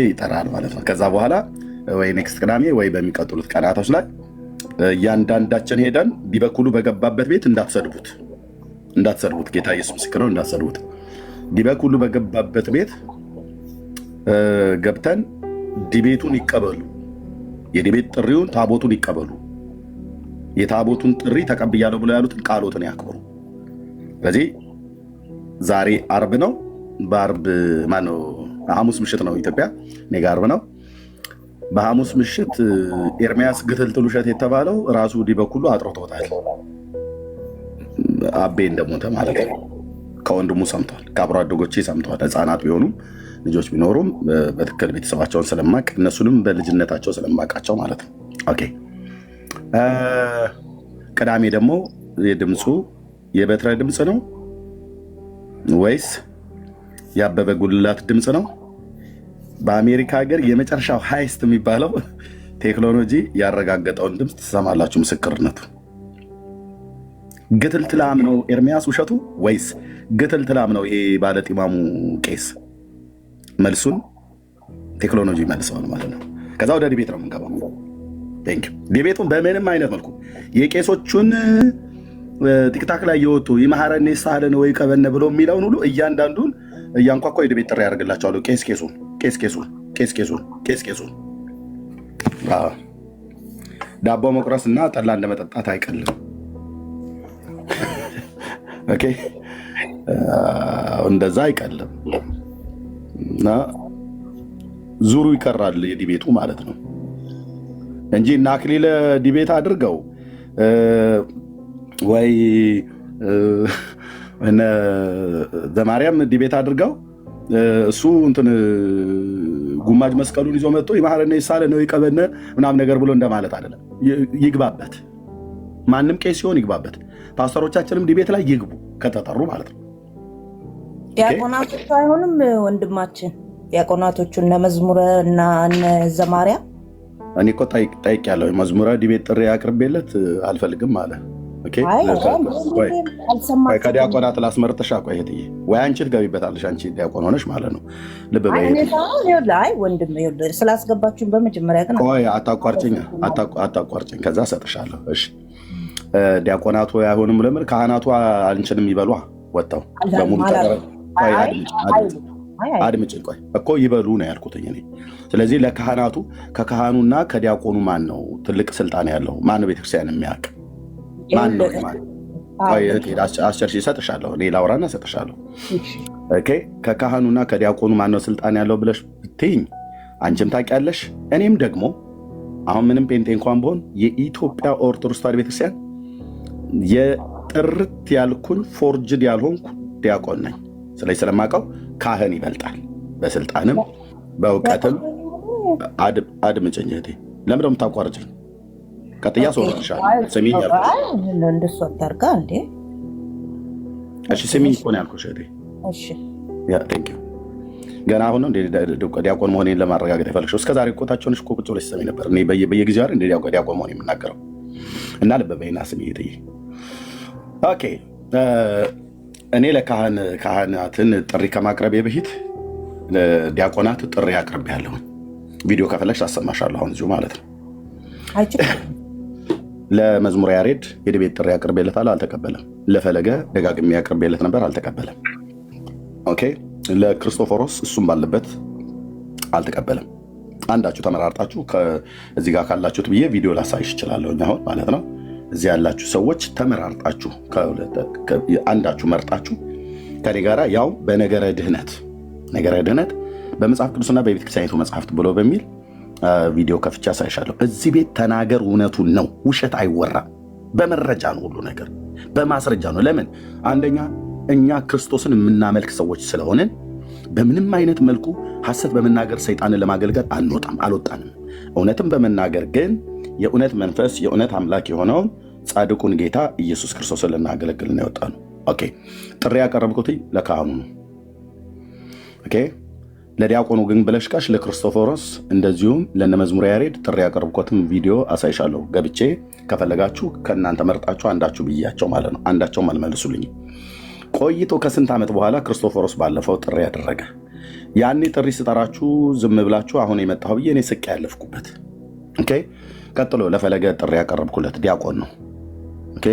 ይጠራል ማለት ነው። ከዛ በኋላ ወይ ኔክስት ቅዳሜ ወይ በሚቀጥሉት ቀናቶች ላይ እያንዳንዳችን ሄደን ዲበኩሉ በገባበት ቤት እንዳትሰድቡት፣ ጌታ ኢየሱስ ምስክር ነው፣ እንዳትሰድቡት። ዲበኩሉ በገባበት ቤት ገብተን ዲቤቱን ይቀበሉ፣ የዲቤት ጥሪውን ታቦቱን ይቀበሉ፣ የታቦቱን ጥሪ ተቀብያለሁ ብሎ ያሉትን ቃሎትን ያክብሩ። ስለዚህ ዛሬ አርብ ነው። በአርብ ማነው ሐሙስ ምሽት ነው ኢትዮጵያ፣ እኔ ጋር አርብ ነው። በሐሙስ ምሽት ኤርሚያስ ግትልትል ውሸት የተባለው ራሱ ዲበኩሉ አጥርቶታል። አቤ እንደሞተ ማለት ነው። ከወንድሙ ሰምቷል፣ ከአብሮ አደጎቼ ሰምተዋል። ህፃናት ቢሆኑም ልጆች ቢኖሩም በትክክል ቤተሰባቸውን ስለማቅ እነሱንም በልጅነታቸው ስለማቃቸው ማለት ነው። ኦኬ ቅዳሜ ደግሞ የድምፁ የበትረ ድምፅ ነው ወይስ የአበበ ጉልላት ድምፅ ነው? በአሜሪካ ሀገር የመጨረሻው ሃይስት የሚባለው ቴክኖሎጂ ያረጋገጠውን ድምፅ ትሰማላችሁ። ምስክርነቱ ግትልትላም ነው ኤርሚያስ ውሸቱ ወይስ ግትልትላም ነው ይሄ ባለጢማሙ ቄስ? መልሱን ቴክኖሎጂ መልሰዋል ማለት ነው። ከዛ ወደ ዲቤት ነው የምንገባው። ዲቤቱን በምንም አይነት መልኩ የቄሶቹን ቲክታክ ላይ የወጡ ይመሐረኔ ሳህለን ወይ ቀበነ ብሎ የሚለውን ሁሉ እያንዳንዱን እያንኳኳ የዲቤት ጥሪ ያደርግላቸዋለሁ። ቄስ ዳቦ መቁረስ እና ጠላ እንደመጠጣት አይቀልም። ኦኬ እንደዛ አይቀልም እና ዙሩ ይቀራል የዲቤቱ ማለት ነው እንጂ እና አክሊለ ዲቤት አድርገው ወይ ዘማርያም ዲቤት አድርገው እሱ እንትን ጉማጅ መስቀሉን ይዞ መጥቶ ይመሐረነ ይሳለ ነው ይቀበነ ምናምን ነገር ብሎ እንደማለት አይደለም። ይግባበት፣ ማንም ቄስ ሲሆን ይግባበት። ፓስተሮቻችንም ዲቤት ላይ ይግቡ ከተጠሩ ማለት ነው። ዲያቆናቶቹ አይሆንም ወንድማችን፣ ዲያቆናቶቹ እነ መዝሙረ እና እነ ዘማርያ እኔ እኮ ጠይቄያለሁ። መዝሙረ ዲቤት ጥሪ አቅርቤለት አልፈልግም አለ። ከዲያቆናት ላስመርጥሻ። ቆይ እህትዬ፣ ወይ አንቺ ትገቢበታለሽ፣ አንቺ ዲያቆን ሆነሽ ማለት ነው። ልብ በይ ወንድም፣ ስላስገባችሁን በመጀመሪያ ግን ቆይ አታቋርጭኝ፣ ከዛ እሰጥሻለሁ። እሺ ዲያቆናቱ አይሆንም ለምን ካህናቱ አንቺንም ይበሏ ወጥተው አድምጭ ቆይ እኮ ይበሉ ነው ያልኩት እኔ። ስለዚህ ለካህናቱ ከካህኑና ከዲያቆኑ ማን ነው ትልቅ ስልጣን ያለው? ማን ነው ቤተክርስቲያን የሚያውቅ ማን ነው? አስቸርሽ እሰጥሻለሁ፣ እኔ ላውራና እሰጥሻለሁ። ኦኬ ከካህኑና ከዲያቆኑ ማን ነው ስልጣን ያለው ብለሽ ብትይኝ አንቺም ታውቂያለሽ፣ እኔም ደግሞ አሁን ምንም ጴንጤ እንኳን ብሆን የኢትዮጵያ ኦርቶዶክስ ተዋሕዶ ቤተክርስቲያን የጥርት ያልኩኝ ፎርጅድ ያልሆንኩ ዲያቆን ነኝ። ስለዚህ ስለማውቀው ካህን ይበልጣል በስልጣንም በእውቀትም። አድምጭኝ እህቴ፣ ለምን ደሞ ታቋርጭኝ? ቀጥያ ሶርሻለሁ። ስሚኝ ያልኩሽ እንደሱ አታርጋ እንዴ። እሺ ስሚኝ እኮ ነው ያልኩሽ እህቴ። እሺ ያ ቴንክ ዩ። ገና አሁን ነው እንደ ዲያቆን መሆኔን ለማረጋገጥ የፈለግሽው? እስከዛሬ እኮ ታችሁንሽ እኮ ቁጭ ብለሽ ትሰሚ ነበር። እኔ በየጊዜው አይደል እንደ ዲያቆን መሆኔን የምናገረው። እና ልብ በይና ስሚኝ እህቴ። ኦኬ እኔ ለካህናትን ጥሪ ከማቅረቤ በፊት ዲያቆናት ጥሪ አቅርቤያለሁ። ቪዲዮ ከፈለግሽ አሰማሻለሁ አሁን እዚሁ ማለት ነው። ለመዝሙረ ያሬድ የቤት ጥሪ አቅርቤለታለሁ፣ አልተቀበለም። ለፈለገ ደጋግሜ አቅርቤለት ነበር፣ አልተቀበለም። ኦኬ ለክርስቶፎሮስ እሱም ባለበት አልተቀበለም። አንዳችሁ ተመራርጣችሁ እዚህ ጋር ካላችሁት ብዬ ቪዲዮ ላሳይሽ እችላለሁ አሁን ማለት ነው። እዚህ ያላችሁ ሰዎች ተመራርጣችሁ አንዳችሁ መርጣችሁ ከኔ ጋራ ያው በነገረ ድህነት በመጽሐፍ ቅዱስና በቤተክርስቲያኒቱ መጽሐፍት ብሎ በሚል ቪዲዮ ከፍቻ ሳይሻለሁ። እዚህ ቤት ተናገር፣ እውነቱን ነው፣ ውሸት አይወራም። በመረጃ ነው፣ ሁሉ ነገር በማስረጃ ነው። ለምን? አንደኛ እኛ ክርስቶስን የምናመልክ ሰዎች ስለሆንን በምንም አይነት መልኩ ሐሰት በመናገር ሰይጣንን ለማገልገል አልወጣንም። እውነትም በመናገር ግን የእውነት መንፈስ የእውነት አምላክ የሆነውን ጻድቁን ጌታ ኢየሱስ ክርስቶስን ልናገለግል ነው የወጣ ነው። ኦኬ ጥሪ ያቀረብኩት ለካህኑ ነው። ኦኬ ለዲያቆኑ ግን ብለሽካሽ ለክርስቶፎሮስ እንደዚሁም ለነመዝሙረ ያሬድ ጥሪ ያቀረብኩትም ቪዲዮ አሳይሻለሁ። ገብቼ ከፈለጋችሁ ከእናንተ መርጣችሁ አንዳችሁ ብያቸው ማለት ነው። አንዳቸውም አልመልሱልኝም። ቆይቶ ከስንት ዓመት በኋላ ክርስቶፎሮስ ባለፈው ጥሪ ያደረገ። ያኔ ጥሪ ስጠራችሁ ዝም ብላችሁ አሁን የመጣሁ ብዬ እኔ ስቅ ያለፍኩበት። ኦኬ ቀጥሎ ለፈለገ ጥሪ ያቀረብኩለት ዲያቆን ነው። ኦኬ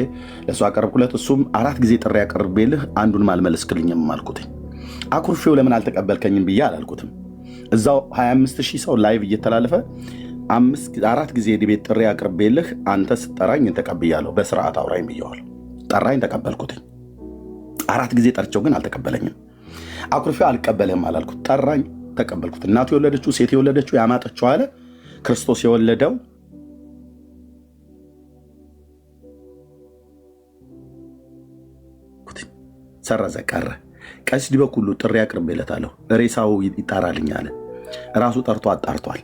ለሱ ያቀረብኩለት እሱም 4 ጊዜ ጥሪ ያቀርቤልህ አንዱንም አልመለስክልኝም አልኩትኝ። አኩርፌው ለምን አልተቀበልከኝም ብዬ አላልኩትም። እዛው 25000 ሰው ላይቭ እየተላለፈ 4 ጊዜ ዲቤት ጥሪ ያቀርቤልህ አንተ ስጠራኝ ተቀብያለሁ፣ በስርዓት አውራኝ ብየዋለሁ። ጠራኝ፣ ተቀበልኩትኝ። 4 ጊዜ ጠርቸው ግን አልተቀበለኝም። አኩርፌው አልቀበልህም አላልኩት። ጠራኝ፣ ተቀበልኩት። እናቱ የወለደችው ሴት የወለደችው ያማጠችው አለ ክርስቶስ የወለደው ሰረዘ ቀረ። ቀሲስ ዲበኩሉ ጥሪ አቅርቤለታለሁ፣ ሬሳው ይጣራልኝ አለ። ራሱ ጠርቶ አጣርቷል።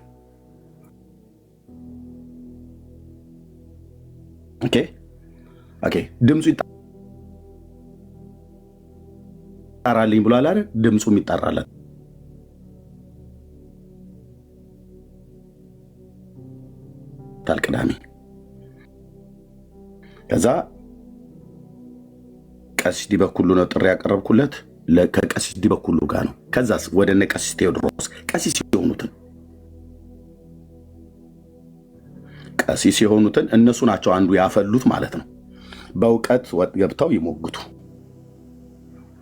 ኦኬ ድምፁ ይጣራልኝ ብሏል አይደል? ድምፁም ይጣራላል። ቅዳሜ ከዛ ቀሲስ ዲበኩሉ ነው ጥሪ ያቀረብኩለት። ከቀሲስ ዲበኩሉ ጋር ነው። ከዛስ ወደ እነ ቀሲስ ቴዎድሮስ ቀሲስ የሆኑትን እነሱ ናቸው አንዱ ያፈሉት ማለት ነው። በእውቀት ገብተው ይሞግቱ።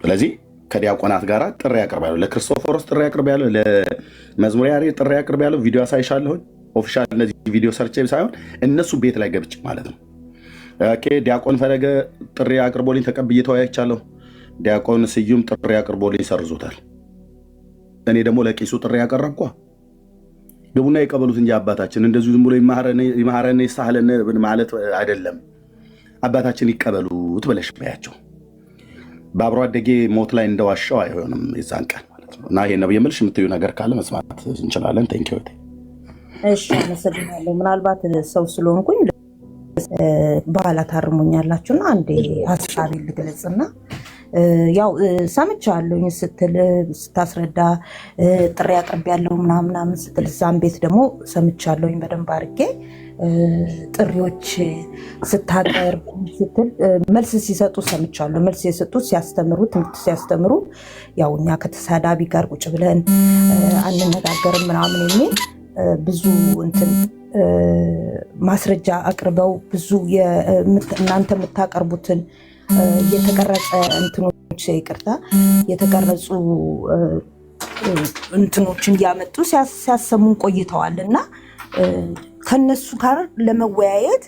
ስለዚህ ከዲያቆናት ጋር ጥሪ ያቀርባለሁ። ለክርስቶፎሮስ ጥሪ ያቀርባለሁ። ለመዝሙረ ያሬድ ጥሪ ያቀርባለሁ። ቪዲዮ አሳይሻለሁ። ኦፊሻል እነዚህ ቪዲዮ ሰርቼ ሳይሆን እነሱ ቤት ላይ ገብቼ ማለት ነው። ኦኬ ዲያቆን ፈለገ ጥሪ አቅርቦልኝ ተቀብዬ ተወያይቻለሁ። ዲያቆን ስዩም ጥሪ አቅርቦልኝ ሰርዞታል። እኔ ደግሞ ለቄሱ ጥሪ ያቀረብኳ ግቡና የቀበሉት እንጂ አባታችን እንደዚሁ ዝም ብሎ ይማረነ ይሳህለነ ማለት አይደለም። አባታችን ይቀበሉት ብለሽ በያቸው። በአብሮ አደጌ ሞት ላይ እንደዋሻው አይሆንም የዛን ቀን ማለት ነው። እና ይሄ ነው የምልሽ። የምትዩ ነገር ካለ መስማት እንችላለን። ቴንኪው። እሺ አመሰግናለሁ። ምናልባት ሰው ስለሆንኩኝ በኋላ ታርሙኛላችሁና አንዴ ሀሳቤን ልግለጽና ያው ሰምቻለሁኝ ስትል ስታስረዳ ጥሪ አቅርቤያለሁ ምናምን ስትል እዛም ቤት ደግሞ ሰምቻለሁኝ በደንብ አድርጌ ጥሪዎች ስታቀርብ ስትል መልስ ሲሰጡ ሰምቻለሁ። መልስ የሰጡት ሲያስተምሩ ትምህርት ሲያስተምሩ ያው እኛ ከተሳዳቢ ጋር ቁጭ ብለን አንነጋገርም ምናምን የሚል ብዙ እንትን ማስረጃ አቅርበው ብዙ እናንተ የምታቀርቡትን የተቀረጸ እንትኖች ይቅርታ የተቀረጹ እንትኖችን እያመጡ ሲያሰሙን ቆይተዋል እና ከነሱ ጋር ለመወያየት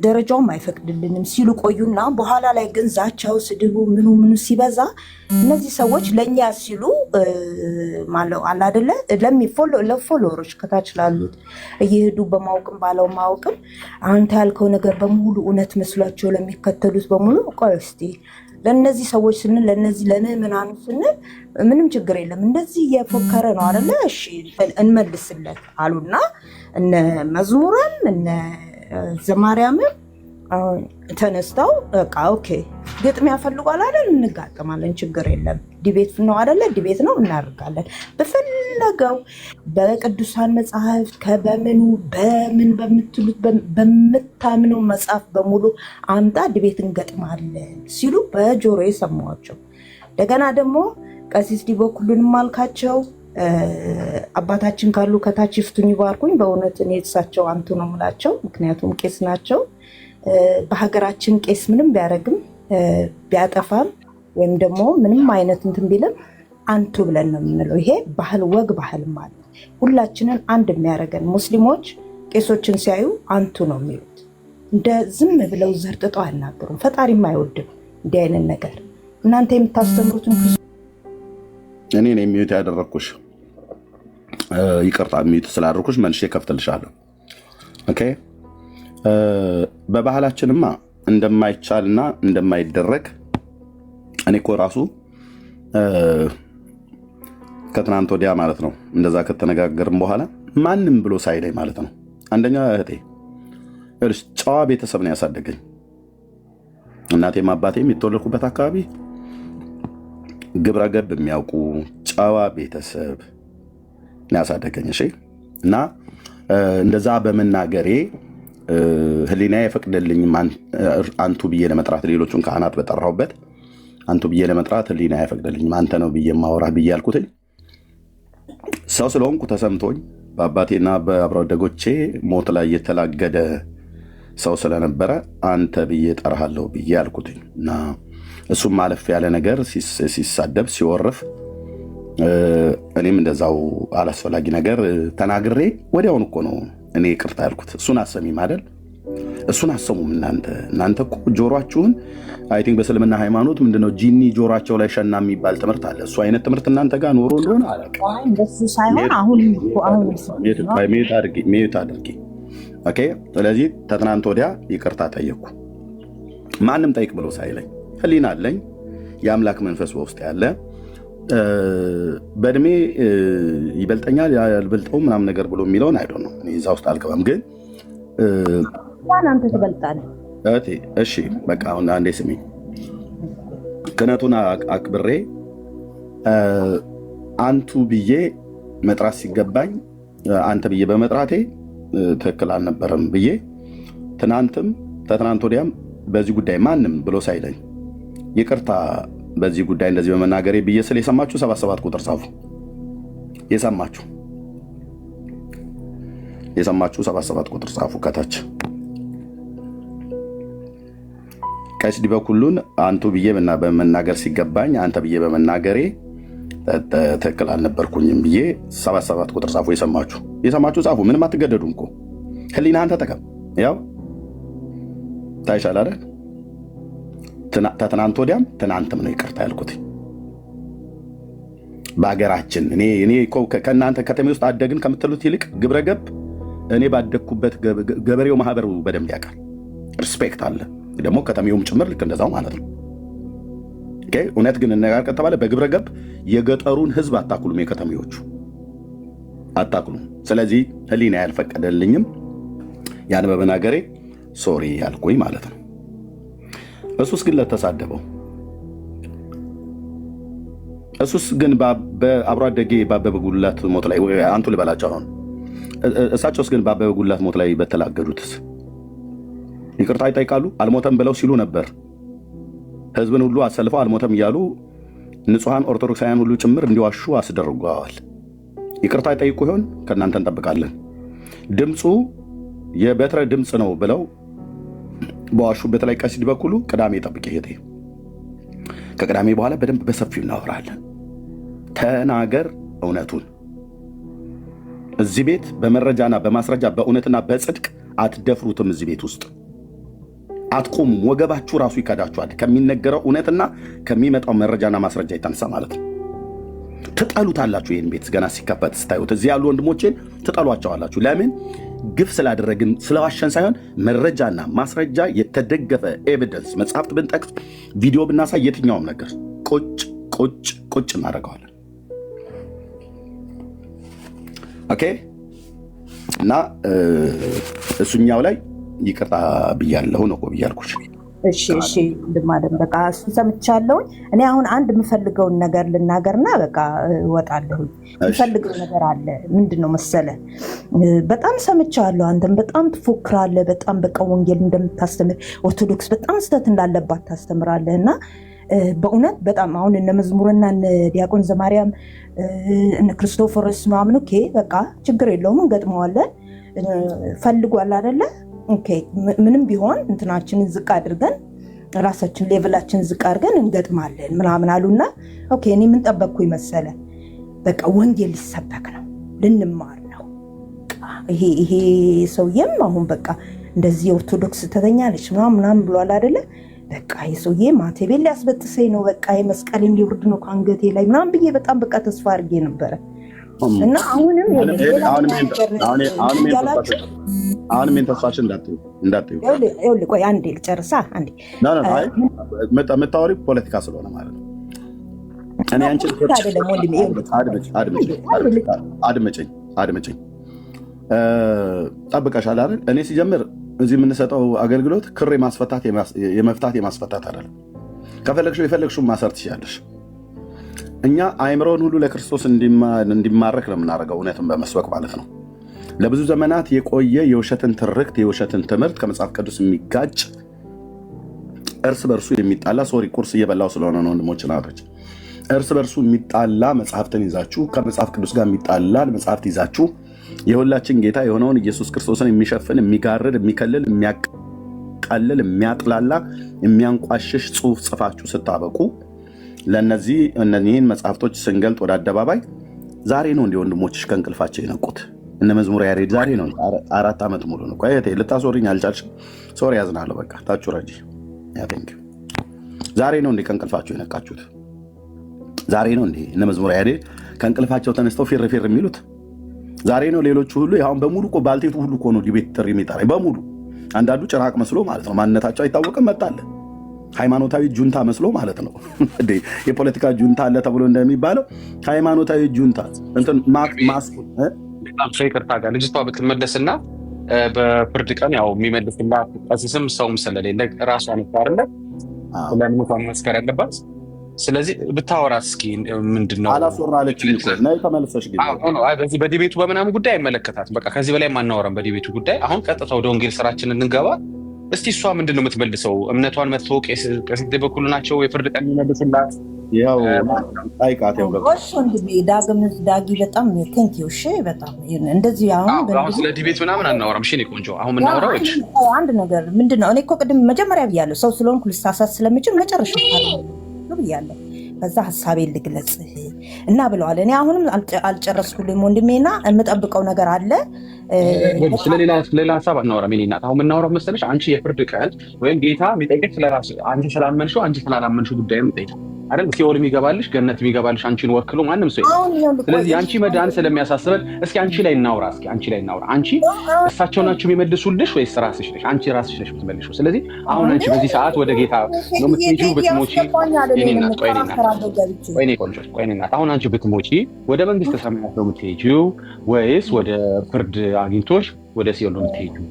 ደረጃውም አይፈቅድልንም ሲሉ ቆዩና በኋላ ላይ ግን ዛቻው፣ ስድቡ፣ ምኑ ሲበዛ እነዚህ ሰዎች ለእኛ ሲሉ አላደለ ለፎሎወሮች ከታች ላሉት እየሄዱ በማወቅም ባለው ማወቅም አንተ ያልከው ነገር በሙሉ እውነት መስሏቸው ለሚከተሉት በሙሉ ቆይ እስቲ ለእነዚህ ሰዎች ስንል ለእነዚህ ለምዕመናኑ ስንል ምንም ችግር የለም እንደዚህ እየፎከረ ነው አይደለ? እሺ እንመልስለት አሉና እነ መዝሙርም እነ ዘማርያምም ተነስተው በቃ ኦኬ ግጥም ያፈልጓል አይደል? እንጋጠማለን፣ ችግር የለም። ዲቤት ነው አይደለ? ዲቤት ነው እናደርጋለን። በፈለገው በቅዱሳን መጽሐፍት ከበምኑ በምን በምትሉት በምታምነው መጽሐፍ በሙሉ አምጣ ዲቤት እንገጥማለን ሲሉ በጆሮ የሰማኋቸው። እንደገና ደግሞ ቀሲስ ዲበኩሉንም አልካቸው አባታችን ካሉ ከታች ይፍቱኝ ይባርኩኝ። በእውነት እኔ እሳቸው አንቱ ነው የምላቸው፣ ምክንያቱም ቄስ ናቸው። በሀገራችን ቄስ ምንም ቢያደርግም ቢያጠፋም ወይም ደግሞ ምንም አይነት እንትን ቢልም አንቱ ብለን ነው የምንለው። ይሄ ባህል ወግ ባህልም አለ። ሁላችንን አንድ የሚያደርገን ሙስሊሞች ቄሶችን ሲያዩ አንቱ ነው የሚሉት። እንደ ዝም ብለው ዘርጥጠው አናገሩም። ፈጣሪም አይወድም እንዲህ አይነት ነገር። እናንተ የምታስተምሩትን እኔ ነው የሚዩት ያደረግኩሽ። ይቅርታ የሚዩት ስላደረግኩሽ መልሼ ከፍትልሻለሁ። ኦኬ በባህላችንማ እንደማይቻልና እንደማይደረግ እኔ እኮ ራሱ ከትናንት ወዲያ ማለት ነው እንደዛ ከተነጋገርም በኋላ ማንም ብሎ ሳይለኝ ማለት ነው። አንደኛ እህቴ ጨዋ ቤተሰብ ነው ያሳደገኝ። እናቴም አባቴም የተወለድኩበት አካባቢ ግብረ ገብ የሚያውቁ ጨዋ ቤተሰብ ነው ያሳደገኝ። እሺ እና እንደዛ በመናገሬ ህሊና አይፈቅድልኝም አንቱ ብዬ ለመጥራት፣ ሌሎቹን ካህናት በጠራሁበት አንቱ ብዬ ለመጥራት ህሊና አይፈቅድልኝም። አንተ ነው ብዬ ማወራ ብዬ ያልኩትኝ ሰው ስለሆንኩ ተሰምቶኝ በአባቴና በአብሮ አደጎቼ ሞት ላይ የተላገደ ሰው ስለነበረ አንተ ብዬ ጠራሃለሁ ብዬ ያልኩትኝ እና እሱም ማለፍ ያለ ነገር ሲሳደብ ሲወርፍ እኔም እንደዛው አላስፈላጊ ነገር ተናግሬ ወዲያውን እኮ ነው እኔ ይቅርታ ያልኩት። እሱን አሰሚም አይደል? እሱን አሰሙም እናንተ እኮ ጆሮአችሁን አይ ቲንክ በእስልምና ሃይማኖት ምንድነው ጂኒ ጆሮአቸው ላይ ሸና የሚባል ትምህርት አለ። እሱ አይነት ትምህርት እናንተ ጋር ኖሮ እንደሆነ ሚዩት አድርጊ። ኦኬ። ስለዚህ ተትናንት ወዲያ ይቅርታ ጠየቅኩ። ማንም ጠይቅ ብሎ ሳይለኝ ህሊና አለኝ፣ የአምላክ መንፈስ በውስጥ ያለ በእድሜ ይበልጠኛል ያልበልጠው ምናምን ነገር ብሎ የሚለውን አይዶ ነው እዛ ውስጥ አልገባም። ግን አንተ ትበልጣለህ። እሺ በቃ አሁን አንዴ ስሚ። ክህነቱን አክብሬ አንቱ ብዬ መጥራት ሲገባኝ አንተ ብዬ በመጥራቴ ትክክል አልነበረም ብዬ ትናንትም ተትናንት ወዲያም በዚህ ጉዳይ ማንም ብሎ ሳይለኝ ይቅርታ በዚህ ጉዳይ እንደዚህ በመናገሬ ብዬ ስለ የሰማችሁ 77 ቁጥር ጻፉ። የሰማችሁ 77 ቁጥር ጻፉ ከታች። ቀሲስ ዲበኩሉን አንቱ ብዬ በመናገር ሲገባኝ አንተ ብዬ በመናገሬ ትክክል አልነበርኩኝም ብዬ 77 ቁጥር ጻፉ። የሰማችሁ ጻፉ። ምንም አትገደዱም እኮ ህሊናህን ተጠቀም። ያው ታይሻል አይደል? ትናንት ወዲያም ትናንትም ነው ይቅርታ ያልኩት። በሀገራችን እኔ ከእናንተ ከተሜ ውስጥ አደግን ከምትሉት ይልቅ ግብረ ገብ እኔ ባደግኩበት ገበሬው ማህበሩ በደንብ ያውቃል። ሪስፔክት አለ ደግሞ ከተሜውም ጭምር ልክ እንደዛው ማለት ነው። እውነት ግን እነጋር ከተባለ በግብረ ገብ የገጠሩን ህዝብ አታክሉም፣ የከተሜዎቹ አታክሉም። ስለዚህ ህሊና ያልፈቀደልኝም ያን በመናገሬ ሶሪ ያልኩኝ ማለት ነው። እሱስ ግን ለተሳደበው እሱስ ግን በአብሮ አደጌ በአበበ ጉላት ሞት ላይ አንቱ ልበላቸው አሁን እሳቸውስ ግን በአበበ ጉላት ሞት ላይ በተላገዱትስ ይቅርታ ይጠይቃሉ? አልሞተም ብለው ሲሉ ነበር። ህዝብን ሁሉ አሰልፈው አልሞተም እያሉ ንጹሐን ኦርቶዶክሳውያን ሁሉ ጭምር እንዲዋሹ አስደርገዋል። ይቅርታ ይጠይቁ ይሆን? ከእናንተ እንጠብቃለን። ድምፁ የበትረ ድምፅ ነው ብለው በዋሹበት ላይ ቀሲስ ዲበኩሉ ቅዳሜ ጠብቂ ሄቴ ከቅዳሜ በኋላ በደንብ በሰፊው እናወራለን። ተናገር እውነቱን። እዚህ ቤት በመረጃና በማስረጃ በእውነትና በጽድቅ አትደፍሩትም። እዚህ ቤት ውስጥ አትቆሙም። ወገባችሁ ራሱ ይከዳችኋል ከሚነገረው እውነትና ከሚመጣው መረጃና ማስረጃ የተነሳ ማለት ነው። ትጠሉታላችሁ። ይህን ቤት ገና ሲከፈት ስታዩት እዚህ ያሉ ወንድሞቼን ትጠሏቸዋላችሁ። ለምን? ግፍ ስላደረግን ስለዋሸን ሳይሆን መረጃና ማስረጃ የተደገፈ ኤቪደንስ መጽሐፍት ብንጠቅስ ቪዲዮ ብናሳይ የትኛውም ነገር ቁጭ እናደርገዋለን። ኦኬ። እና እሱኛው ላይ ይቅርታ ብያለሁ ነው ብያልኩሽ። እሺ ልማደም በቃ እሱ ሰምቻለሁ። እኔ አሁን አንድ የምፈልገውን ነገር ልናገርና በቃ እወጣለሁ። የምፈልገው ነገር አለ። ምንድነው መሰለ? በጣም ሰምቻለሁ። አንተም በጣም ትፎክራለህ። በጣም በቃ ወንጌል እንደምታስተምር ኦርቶዶክስ በጣም ስህተት እንዳለባት ታስተምራለህ እና በእውነት በጣም አሁን እነ መዝሙርና እነ ዲያቆን ዘማርያም እነ ክርስቶፎርስ ምናምን ኦኬ በቃ ችግር የለውም እንገጥመዋለን። ፈልጓል አይደለ? ኦኬ ምንም ቢሆን እንትናችንን ዝቅ አድርገን ራሳችን ሌቭላችን ዝቅ አድርገን እንገጥማለን ምናምን አሉና ኦኬ እኔ ምን ጠበቅኩ መሰለ? በቃ ወንጌል ሊሰበክ ነው፣ ልንማር ነው። ይሄ ሰውዬም አሁን በቃ እንደዚህ ኦርቶዶክስ ተተኛለች ምናምን ብሏል አይደለ? በቃ የሰውዬ ማቴቤል ሊያስበጥሰኝ ነው፣ በቃ የመስቀሌን ሊወርድ ነው ከአንገቴ ላይ ምናምን ብዬ በጣም በቃ ተስፋ አድርጌ ነበረ እና አሁንም ተስፋችን እንዳትዩ። ቆይ አንዴ ልጨርሳ። አንዴ የምታወሪ ፖለቲካ ስለሆነ ማለት ነው። እኔ አንቺን አድምጪኝ። ጠብቀሻል አይደል? እኔ ሲጀምር እዚህ የምንሰጠው አገልግሎት ክር የማስፈታት አይደለም። ከፈለግሽው የፈለግሽውን ማሰር ትችላለሽ። እኛ አእምሮን ሁሉ ለክርስቶስ እንዲማረክ ነው የምናደርገው፣ እውነትን በመስበክ ማለት ነው። ለብዙ ዘመናት የቆየ የውሸትን ትርክት የውሸትን ትምህርት ከመጽሐፍ ቅዱስ የሚጋጭ እርስ በርሱ የሚጣላ ቁርስ እየበላው ስለሆነ ነው ወንድሞች ናቶች፣ እርስ በርሱ የሚጣላ መጽሐፍትን ይዛችሁ ከመጽሐፍ ቅዱስ ጋር የሚጣላ መጽሐፍት ይዛችሁ የሁላችን ጌታ የሆነውን ኢየሱስ ክርስቶስን የሚሸፍን የሚጋርድ የሚከልል የሚያቃልል የሚያጥላላ የሚያንቋሽሽ ጽሑፍ ጽፋችሁ ስታበቁ እነዚህን መጽሐፍቶች ስንገልጥ ወደ አደባባይ ዛሬ ነው እንዲ ወንድሞችሽ ከእንቅልፋቸው የነቁት። እነ መዝሙር ያሬድ ዛሬ ነው 4 ዓመት ሙሉ ነው። ቆይ ልታስወሪኝ አልቻልሽም። ሶሪ ያዝናለሁ። በቃ ታችሁ ረጂ ዛሬ ነው እንዲ ከእንቅልፋቸው የነቃችሁት። ዛሬ ነው እንዲ እነ መዝሙር ያሬድ ከእንቅልፋቸው ተነስተው ፊር የሚሉት ዛሬ ነው። ሌሎቹ ሁሉ አሁን በሙሉ እኮ ባልቴቱ ሁሉ እኮ ነው ዲቤት ጥሪ የሚጠራኝ በሙሉ። አንዳንዱ ጭራቅ መስሎ ማለት ነው፣ ማንነታቸው አይታወቅም መጣለ። ሃይማኖታዊ ጁንታ መስሎ ማለት ነው። የፖለቲካ ጁንታ አለ ተብሎ እንደሚባለው ሃይማኖታዊ ጁንታ እንትን ይቅርታ ጋር ልጅቷ ብትመለስና በፍርድ ቀን ያው የሚመልስላት ቀሲስም ሰውም ስለሌለ ራሷ ነባርለ ለምቷ መስከር ያለባት። ስለዚህ ብታወራ እስኪ ምንድነው አላስወራለችኝ እኮ ነይ ተመልሰሽ ግን በዚህ በዲቤቱ በምናምን ጉዳይ አይመለከታትም። በቃ ከዚህ በላይ ማናወራም በዲቤቱ ጉዳይ። አሁን ቀጥታ ወደ ወንጌል ስራችን እንገባ። እስቲ እሷ ምንድነው የምትመልሰው? እምነቷን መጥቶ ቀሲስ በኩል ናቸው የፍርድ ቀን የሚመልስላት ያው አይቃት ያው ዳጊ በጣም ቴንኪው። እሺ በጣም እንደዚህ አሁን ስለ ዲቤት ምናምን አናወራም። እሺ ቆንጆ አሁን የምናወራው አንድ ነገር ምንድነው? እኔ እኮ ቅድም መጀመሪያ ብያለሁ ሰው ስለሆንኩ ልሳሳት ስለምችል መጨረሻ ብያለሁ። በዛ ሀሳቤን ልግለጽ እና ብለዋል። እኔ አሁንም አልጨረስኩልም ወንድሜና የምጠብቀው ነገር አለ። ስለሌላ ሀሳብ አናወራም። እኔ እናት አሁን የምናወራው መሰለሽ አንቺ የፍርድ ቀን ወይም ጌታ የሚጠይቅሽ ስለራስሽ አንቺ ስላመንሽው አንቺ ስላላመንሽው ጉዳይ ነው የሚጠይቅ አይደል? ሲኦል የሚገባልሽ ገነት የሚገባልሽ አንቺን ወክሎ ማንም ሰው። ስለዚህ አንቺ መዳን ስለሚያሳስበን እስኪ አንቺ ላይ እናውራ። አንቺ እሳቸው ናቸው የሚመልሱልሽ ወይስ ራስሽ ነሽ? አንቺ ራስሽ ነሽ የምትመልሺው። ስለዚህ አሁን አንቺ በዚህ ሰዓት ወደ ጌታ ነው የምትሄጂው ብትሞቺ። የኔ እናት አሁን አንቺ ብትሞቺ ወደ መንግስተ ሰማያት ነው የምትሄጂው ወይስ ወደ ፍርድ አግኝቶሽ ወደ ሲኦል ነው የምትሄጂው?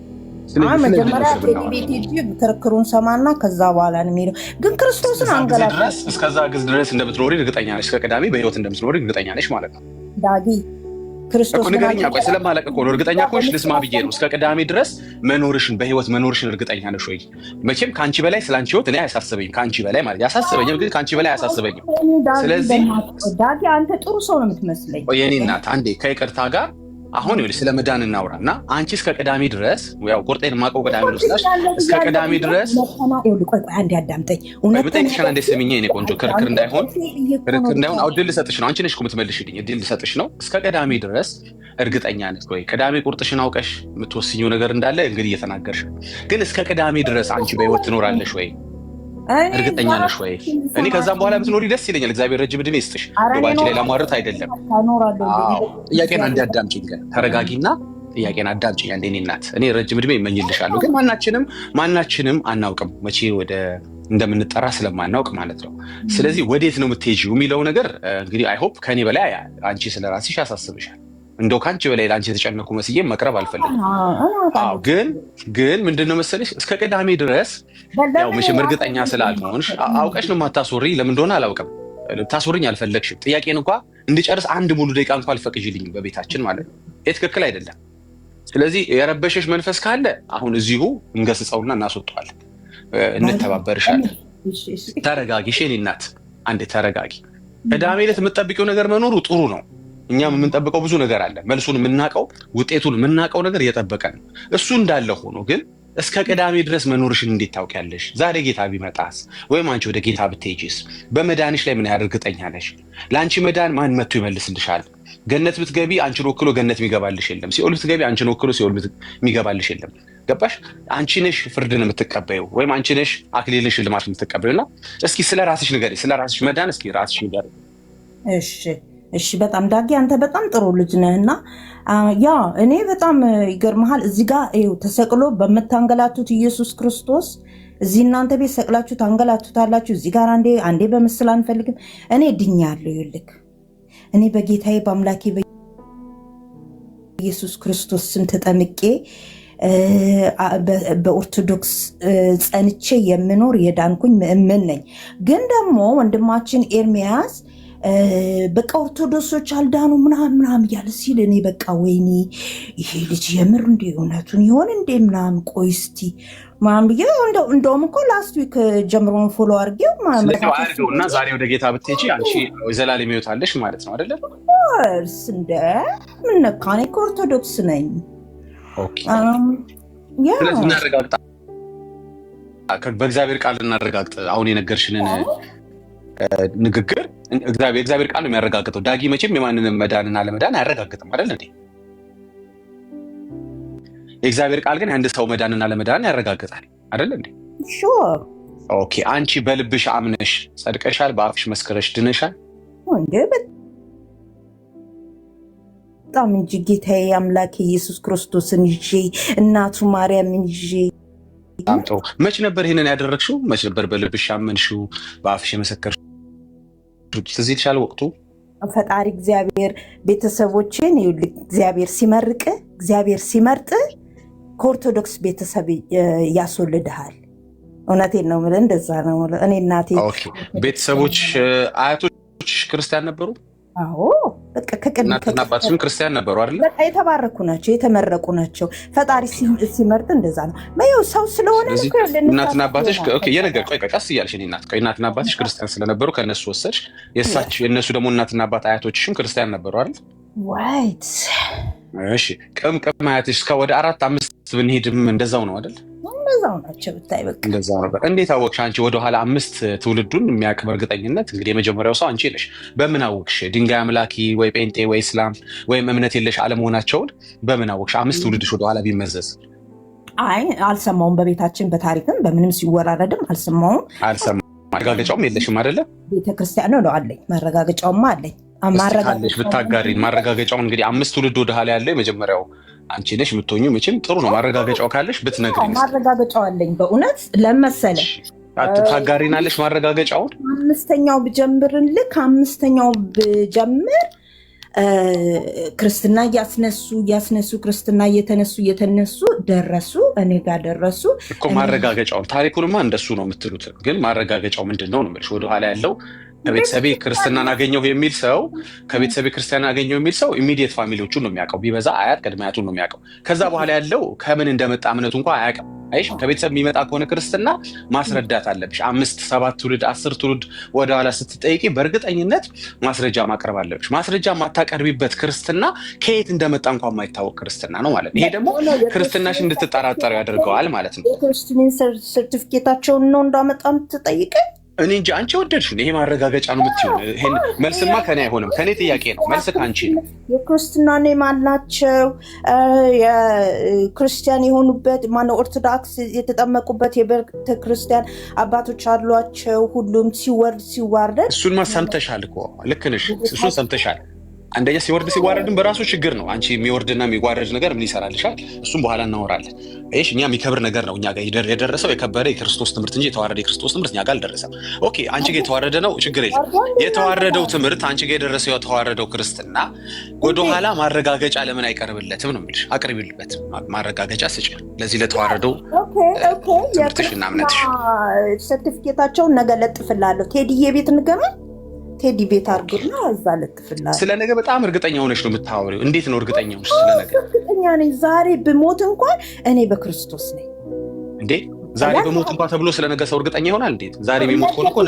መጀመሪያ ቤት ሄጂ ክርክሩን ሰማና ከዛ በኋላ ነው የሚሄደው። ግን ክርስቶስን አንገላታ እስከዛ ግዝ ድረስ እንደምትኖሪ እርግጠኛ ነሽ? ከቅዳሜ በህይወት እንደምትኖሪ እርግጠኛ ነሽ ማለት ነው? ዳጊ ክርስቶስ ንገረኛ። ቆይ ስለማለቅ እኮ ነው። እርግጠኛ ከሆንሽ ልስማ ብዬ ነው። እስከ ቅዳሜ ድረስ በህይወት መኖርሽን እርግጠኛ ነሽ ወይ? መቼም ከአንቺ በላይ ስለ አንቺ ህይወት እኔ አያሳስበኝም። ከአንቺ በላይ ማለት ያሳስበኝም፣ ግን ከአንቺ በላይ አያሳስበኝም። ስለዚህ ዳጊ አንተ ጥሩ ሰው ነው የምትመስለኝ። የኔ እናት አንዴ ከይቅርታ ጋር አሁን ይኸውልሽ ስለ መዳን እናውራና አንቺ እስከ ቅዳሜ ድረስ ያው ቁርጤን ማቀው ቅዳሜ ነው ስላሽ እስከ ቅዳሜ ድረስ ቆይ አንዴ አዳምጠኝ። በጠይቅሽና እንደ ሰሚኝ እኔ ቆንጆ ክርክር እንዳይሆን አው ድል ልሰጥሽ ነው። አንቺ ነሽ እኮ የምትመልሽልኝ። ድል ልሰጥሽ ነው። እስከ ቅዳሜ ድረስ እርግጠኛ ነሽ ወይ? ቅዳሜ ቁርጥሽን አውቀሽ የምትወስኚው ነገር እንዳለ እንግዲህ እየተናገርሽ ግን እስከ ቅዳሜ ድረስ አንቺ በህይወት ትኖራለሽ ወይ? እርግጠኛ ነሽ ወይ? እኔ ከዛም በኋላ ብትኖሪ ደስ ይለኛል። እግዚአብሔር ረጅም ዕድሜ ይስጥሽ። ባንቺ ላይ ለማውራት አይደለም። ጥያቄን አንዴ አዳምጪኝ፣ ግን ተረጋጊና ጥያቄን አዳምጪኝ አንዴ። እኔ እናት እኔ ረጅም ዕድሜ እመኝልሻለሁ፣ ግን ማናችንም አናውቅም መቼ ወደ እንደምንጠራ ስለማናውቅ ማለት ነው። ስለዚህ ወዴት ነው የምትሄጂው የሚለው ነገር እንግዲህ አይ ሆፕ ከኔ በላይ አንቺ ስለራስሽ ያሳስብሻል። እንደው ካንቺ በላይ ለአንቺ የተጨነኩ መስዬ መቅረብ አልፈልግም። አዎ ግን ምንድነው መሰለሽ እስከ ቅዳሜ ድረስ ያው መቼም እርግጠኛ ስላልሆንሽ አውቀሽ ነው የማታስወሪኝ። ለምን እንደሆነ አላውቅም። ታስወሪኝ አልፈለግሽም። ጥያቄን እንኳን እንድጨርስ አንድ ሙሉ ደቂቃ እንኳን አልፈቅጂልኝ በቤታችን ማለት ነው። ይሄ ትክክል አይደለም። ስለዚህ የረበሸሽ መንፈስ ካለ አሁን እዚሁ እንገስጸውና እናስወጣዋለን። እንተባበርሻለን። ተረጋጊ የኔ እናት፣ አንዴ ተረጋጊ። ቅዳሜ ዕለት የምትጠብቂው ነገር መኖሩ ጥሩ ነው። እኛም የምንጠብቀው ብዙ ነገር አለ። መልሱን የምናውቀው ውጤቱን የምናውቀው ነገር እየጠበቀ ነው። እሱ እንዳለ ሆኖ ግን እስከ ቅዳሜ ድረስ መኖርሽን እንዴት ታውቂያለሽ? ዛሬ ጌታ ቢመጣስ ወይም አንቺ ወደ ጌታ ብትሄጂስ በመዳንሽ ላይ ምን ያህል እርግጠኛ ነሽ? ለአንቺ መዳን ማን መጥቶ ይመልስልሻል? ገነት ብትገቢ አንቺን ወክሎ ገነት የሚገባልሽ የለም። ሲኦል ብትገቢ አንቺን ወክሎ ሲኦል የሚገባልሽ የለም። ገባሽ? አንቺ ነሽ ፍርድን የምትቀበዩ ወይም አንቺ ነሽ አክሊልን ሽልማት የምትቀበዩና እስኪ ስለ ራስሽ ንገሪ። ስለ ራስሽ መዳን እስኪ ራስሽ ንገሪ። እሺ በጣም ዳጊ አንተ በጣም ጥሩ ልጅ ነህና ያ እኔ በጣም ይገርምሃል። እዚህ ጋር ተሰቅሎ በምታንገላቱት ኢየሱስ ክርስቶስ እዚህ እናንተ ቤት ሰቅላችሁ ታንገላቱታላችሁ። እዚህ ጋር አንዴ በምስል አንፈልግም። እኔ ድኛለሁ። ይልክ እኔ በጌታዬ በአምላኬ በኢየሱስ ክርስቶስ ስም ተጠምቄ በኦርቶዶክስ ጸንቼ የምኖር የዳንኩኝ ምእመን ነኝ። ግን ደግሞ ወንድማችን ኤርሚያስ በቃ ኦርቶዶክሶች አልዳኑ ምናምን እያለ ሲል እኔ በቃ ወይኔ ይሄ ልጅ የምር እንደ እውነቱን ይሆን እንደ ምናምን ቆይ እስቲ ምናምን ብዬ እንደውም እኮ ላስት ዊክ ጀምሮን ፎሎ አድርጌው እና ዛሬ ወደ ጌታ ብትሄጂ አንቺ ዘላለም ሕይወት አለሽ ማለት ነው አይደለም? እርስ እንደ ምን ነካ? እኔ ኦርቶዶክስ ነኝ። ስለዚህ እናረጋግጣ፣ በእግዚአብሔር ቃል እናረጋግጥ። አሁን የነገርሽንን ንግግር እግዚአብሔር ቃል ነው የሚያረጋግጠው። ዳጊ መቼም የማንንም መዳንና አለመዳን አያረጋግጥም አይደል እንዴ? የእግዚአብሔር ቃል ግን አንድ ሰው መዳንና አለመዳን ያረጋግጣል አይደል እንዴ? ኦኬ። አንቺ በልብሽ አምነሽ ጸድቀሻል፣ በአፍሽ መስከረሽ ድነሻል። በጣም እንጂ ጌታዬ አምላኬ ኢየሱስ ክርስቶስን ይዤ እናቱ ማርያምን ይዤ ታምጦ መች ነበር ይሄንን ያደረግሽው? መች ነበር በልብሽ አመንሽው በአፍሽ የመሰከርሽው? ትዝ ይልሻል ወቅቱ? ፈጣሪ እግዚአብሔር ቤተሰቦችን እግዚአብሔር ሲመርጥ ከኦርቶዶክስ ቤተሰብ ያስወልድሃል። እውነቴን ነው የምልህ፣ እንደዛ ነው። እኔ እናቴ ቤተሰቦች አያቶች ክርስቲያን ነበሩ? አዎ በቃ እናትና አባትሽም ክርስቲያን ነበሩ አይደል? በቃ የተባረኩ ናቸው፣ የተመረቁ ናቸው። ፈጣሪ ሲመርጥ እንደዛ ነው። ማየው ሰው ስለሆነ ነው። እናትና አባትሽ የነገር ቆይ ቀስ እያልሽ እናትና አባትሽ ክርስቲያን ስለነበሩ ከነሱ ወሰድሽ። የነሱ ደግሞ እናትና አባት አያቶችሽም ክርስቲያን ነበሩ አይደል? ዋይት እሺ። ቅም አያትሽ እስከ ወደ 4-5 ብንሄድም እንደዛው ነው አይደል? እንደዛው ናቸው። ብታይ በቃ እንደዛው ነበር። እንዴት አወቅሽ አንቺ ወደኋላ 5 ትውልዱን የሚያውቅ በእርግጠኝነት? እንግዲህ የመጀመሪያው ሰው አንቺ ነሽ። በምን አወቅሽ? ድንጋይ አምላኪ ወይ ጴንጤ ወይ እስላም ወይም እምነት የለሽ አለመሆናቸውን በምን አወቅሽ? 5 ትውልድሽ ወደኋላ ቢመዘዝ? አይ አልሰማውም። በቤታችን በታሪክም በምንም ሲወራረድም አልሰማውም። ማረጋገጫውም የለሽም አይደለ? ቤተክርስቲያን ነው አለኝ። ማረጋገጫውም አለኝ። ማረጋገጫሽ ብታጋሪን ማረጋገጫውን እንግዲህ 5 ትውልድ ወደኋላ ያለው የመጀመሪያው አንቺ ነሽ የምትሆኚው። መቼም ጥሩ ነው ማረጋገጫው ካለሽ ብትነግሪኝ። ማረጋገጫው አለኝ በእውነት ለመሰለ ታጋሪናለሽ ማረጋገጫውን። 5ኛው ብጀምርልክ 5ኛው ብጀምር ክርስትና እያስነሱ ክርስትና እየተነሱ ደረሱ፣ እኔ ጋር ደረሱ እኮ። ማረጋገጫውን ታሪኩንማ እንደሱ ነው የምትሉት፣ ግን ማረጋገጫው ምንድን ነው ነው የምልሽ። ወደኋላ ያለው ከቤተሰቤ ክርስትናን አገኘሁ የሚል ሰው ኢሚዲየት ፋሚሊዎቹን ነው የሚያውቀው። ቢበዛ አያት ቅድመ አያቱን ነው የሚያውቀው። ከዛ በኋላ ያለው ከምን እንደመጣ እምነቱ እንኳን አያውቅም። አይሽ ከቤተሰብ የሚመጣ ከሆነ ክርስትና ማስረዳት አለብሽ። 5 7 ትውልድ 10 ትውልድ ወደኋላ ስትጠይቂ በእርግጠኝነት ማስረጃ ማቅረብ አለብሽ። ማስረጃ ማታቀርቢበት ክርስትና ከየት እንደመጣ እንኳን የማይታወቅ ክርስትና ነው ማለት ነው። ይሄ ደግሞ ክርስትናሽ እንድትጠራጠሩ ያደርገዋል ማለት ነው። የክርስቲያን ሰርቲፊኬታቸውን ነው እንዳመጣ የምትጠይቀኝ? እኔ እንጂ አንቺ ወደድሽ ይሄ ማረጋገጫ ነው የምትይው። ይሄን መልስማ ከኔ አይሆንም፣ ከኔ ጥያቄ ነው። መልስ ካንቺ ነው። የክርስትና ኔም አላቸው፣ የክርስቲያን የሆኑበት ማነው ኦርቶዶክስ የተጠመቁበት የቤተ ክርስቲያን አባቶች አሏቸው። ሁሉም ሲወርድ ሲዋረድ እሱን ሰምተሻል እኮ ልክ ነሽ። እሱን ሰምተሻል። አንደኛ ሲወርድ ሲዋረድን በራሱ ችግር ነው። አንቺ የሚወርድና የሚዋረድ ነገር ምን ይሰራልሻል? እሱም በኋላ እናወራለን። እሺ እኛ የሚከብር ነገር ነው እኛ ጋር የደረሰው የከበረ የክርስቶስ ትምህርት እንጂ የተዋረደ የክርስቶስ ትምህርት እኛ ጋር አልደረሰም። ኦኬ አንቺ ጋር የተዋረደ ነው ችግር የለም። የተዋረደው ትምህርት አንቺ ጋር የደረሰው የተዋረደው ክርስትና ወደኋላ ማረጋገጫ ለምን አይቀርብለትም ነው የምልሽ። አቅርቢልበት፣ ማረጋገጫ ስጪ ለዚህ ለተዋረደው ትምህርትሽና እምነትሽ። ሰርቲፊኬታቸውን ነገ ለጥፍላለሁ። ቴዲዬ ቤት እንገናኝ። ቴዲ ቤት አድርግና እዛ ለጥፍላለሁ። ስለ ነገ በጣም እርግጠኛ ሆነሽ ነው የምታወሪው። እንዴት ነው እርግጠኛ ሆነሽ ስለ ነገ? እርግጠኛ ነኝ። ዛሬ ብሞት እንኳን እኔ በክርስቶስ ነኝ። እንዴ ዛሬ በሞት እንኳን ተብሎ ስለ ነገ ሰው እርግጠኛ ይሆናል? እንዴት ዛሬ ቢሞት ከሆነ እኮ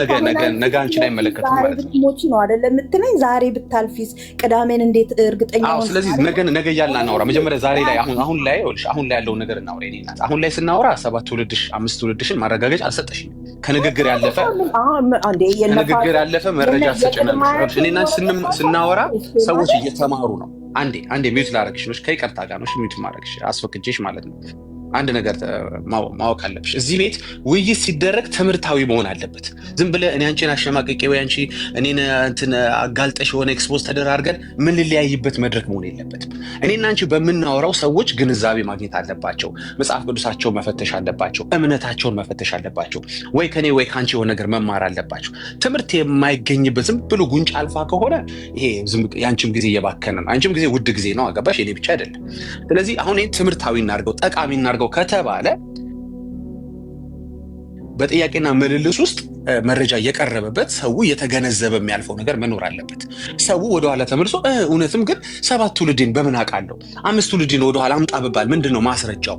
ነገ አንቺን አይመለከትም ማለት ነው። ሞት ነው አይደለ የምትለኝ? ዛሬ ብታልፊስ ቅዳሜን እንዴት እርግጠኛ ሆነ? ስለዚህ ነገ እያልን አናወራ። መጀመሪያ ዛሬ ላይ አሁን ላይ ያለውን ነገር እናውራ። እኔ እናት አሁን ላይ ስናወራ 7 ትውልድሽ 5 ትውልድሽን ማረጋገጫ አልሰጠሽም። ከንግግር ያለፈ መረጃ ሰጨናል። እኔና ስናወራ ሰዎች እየተማሩ ነው። አንዴ ሚዩት ላረግሽ ነው ከይቅርታ ጋር ነው ሚዩት ማረግሽ አስፈቅጄሽ ማለት ነው። አንድ ነገር ማወቅ አለብሽ። እዚህ ቤት ውይይት ሲደረግ ትምህርታዊ መሆን አለበት። ዝም ብለህ እኔ አንቺን አሸማቀቄ ወይ አንቺ እኔን እንትን አጋልጠሽ የሆነ ኤክስፖዝ ተደራርገን ምን ልለያይበት መድረክ መሆን የለበትም። እኔና አንቺ በምናወራው ሰዎች ግንዛቤ ማግኘት አለባቸው። መጽሐፍ ቅዱሳቸውን መፈተሽ አለባቸው። እምነታቸውን መፈተሽ አለባቸው። ወይ ከኔ ወይ ከአንቺ የሆነ ነገር መማር አለባቸው። ትምህርት የማይገኝበት ዝም ብሎ ጉንጭ አልፋ ከሆነ ይሄ የአንቺም ጊዜ እየባከነ ነው። አንቺም ጊዜ ውድ ጊዜ ነው። አገባሽ? እኔ ብቻ አይደለም። ስለዚህ አሁን ይህን ትምህርታዊ እናድርገው፣ ጠቃሚ እናድርገው ከተባለ በጥያቄና ምልልስ ውስጥ መረጃ እየቀረበበት ሰው የተገነዘበ የሚያልፈው ነገር መኖር አለበት። ሰው ወደኋላ ተመልሶ እውነትም ግን 7 ትውልድን በምን አውቃለሁ 5 ትውልድን ወደኋላ አምጣ ብባል ምንድነው ማስረጃው?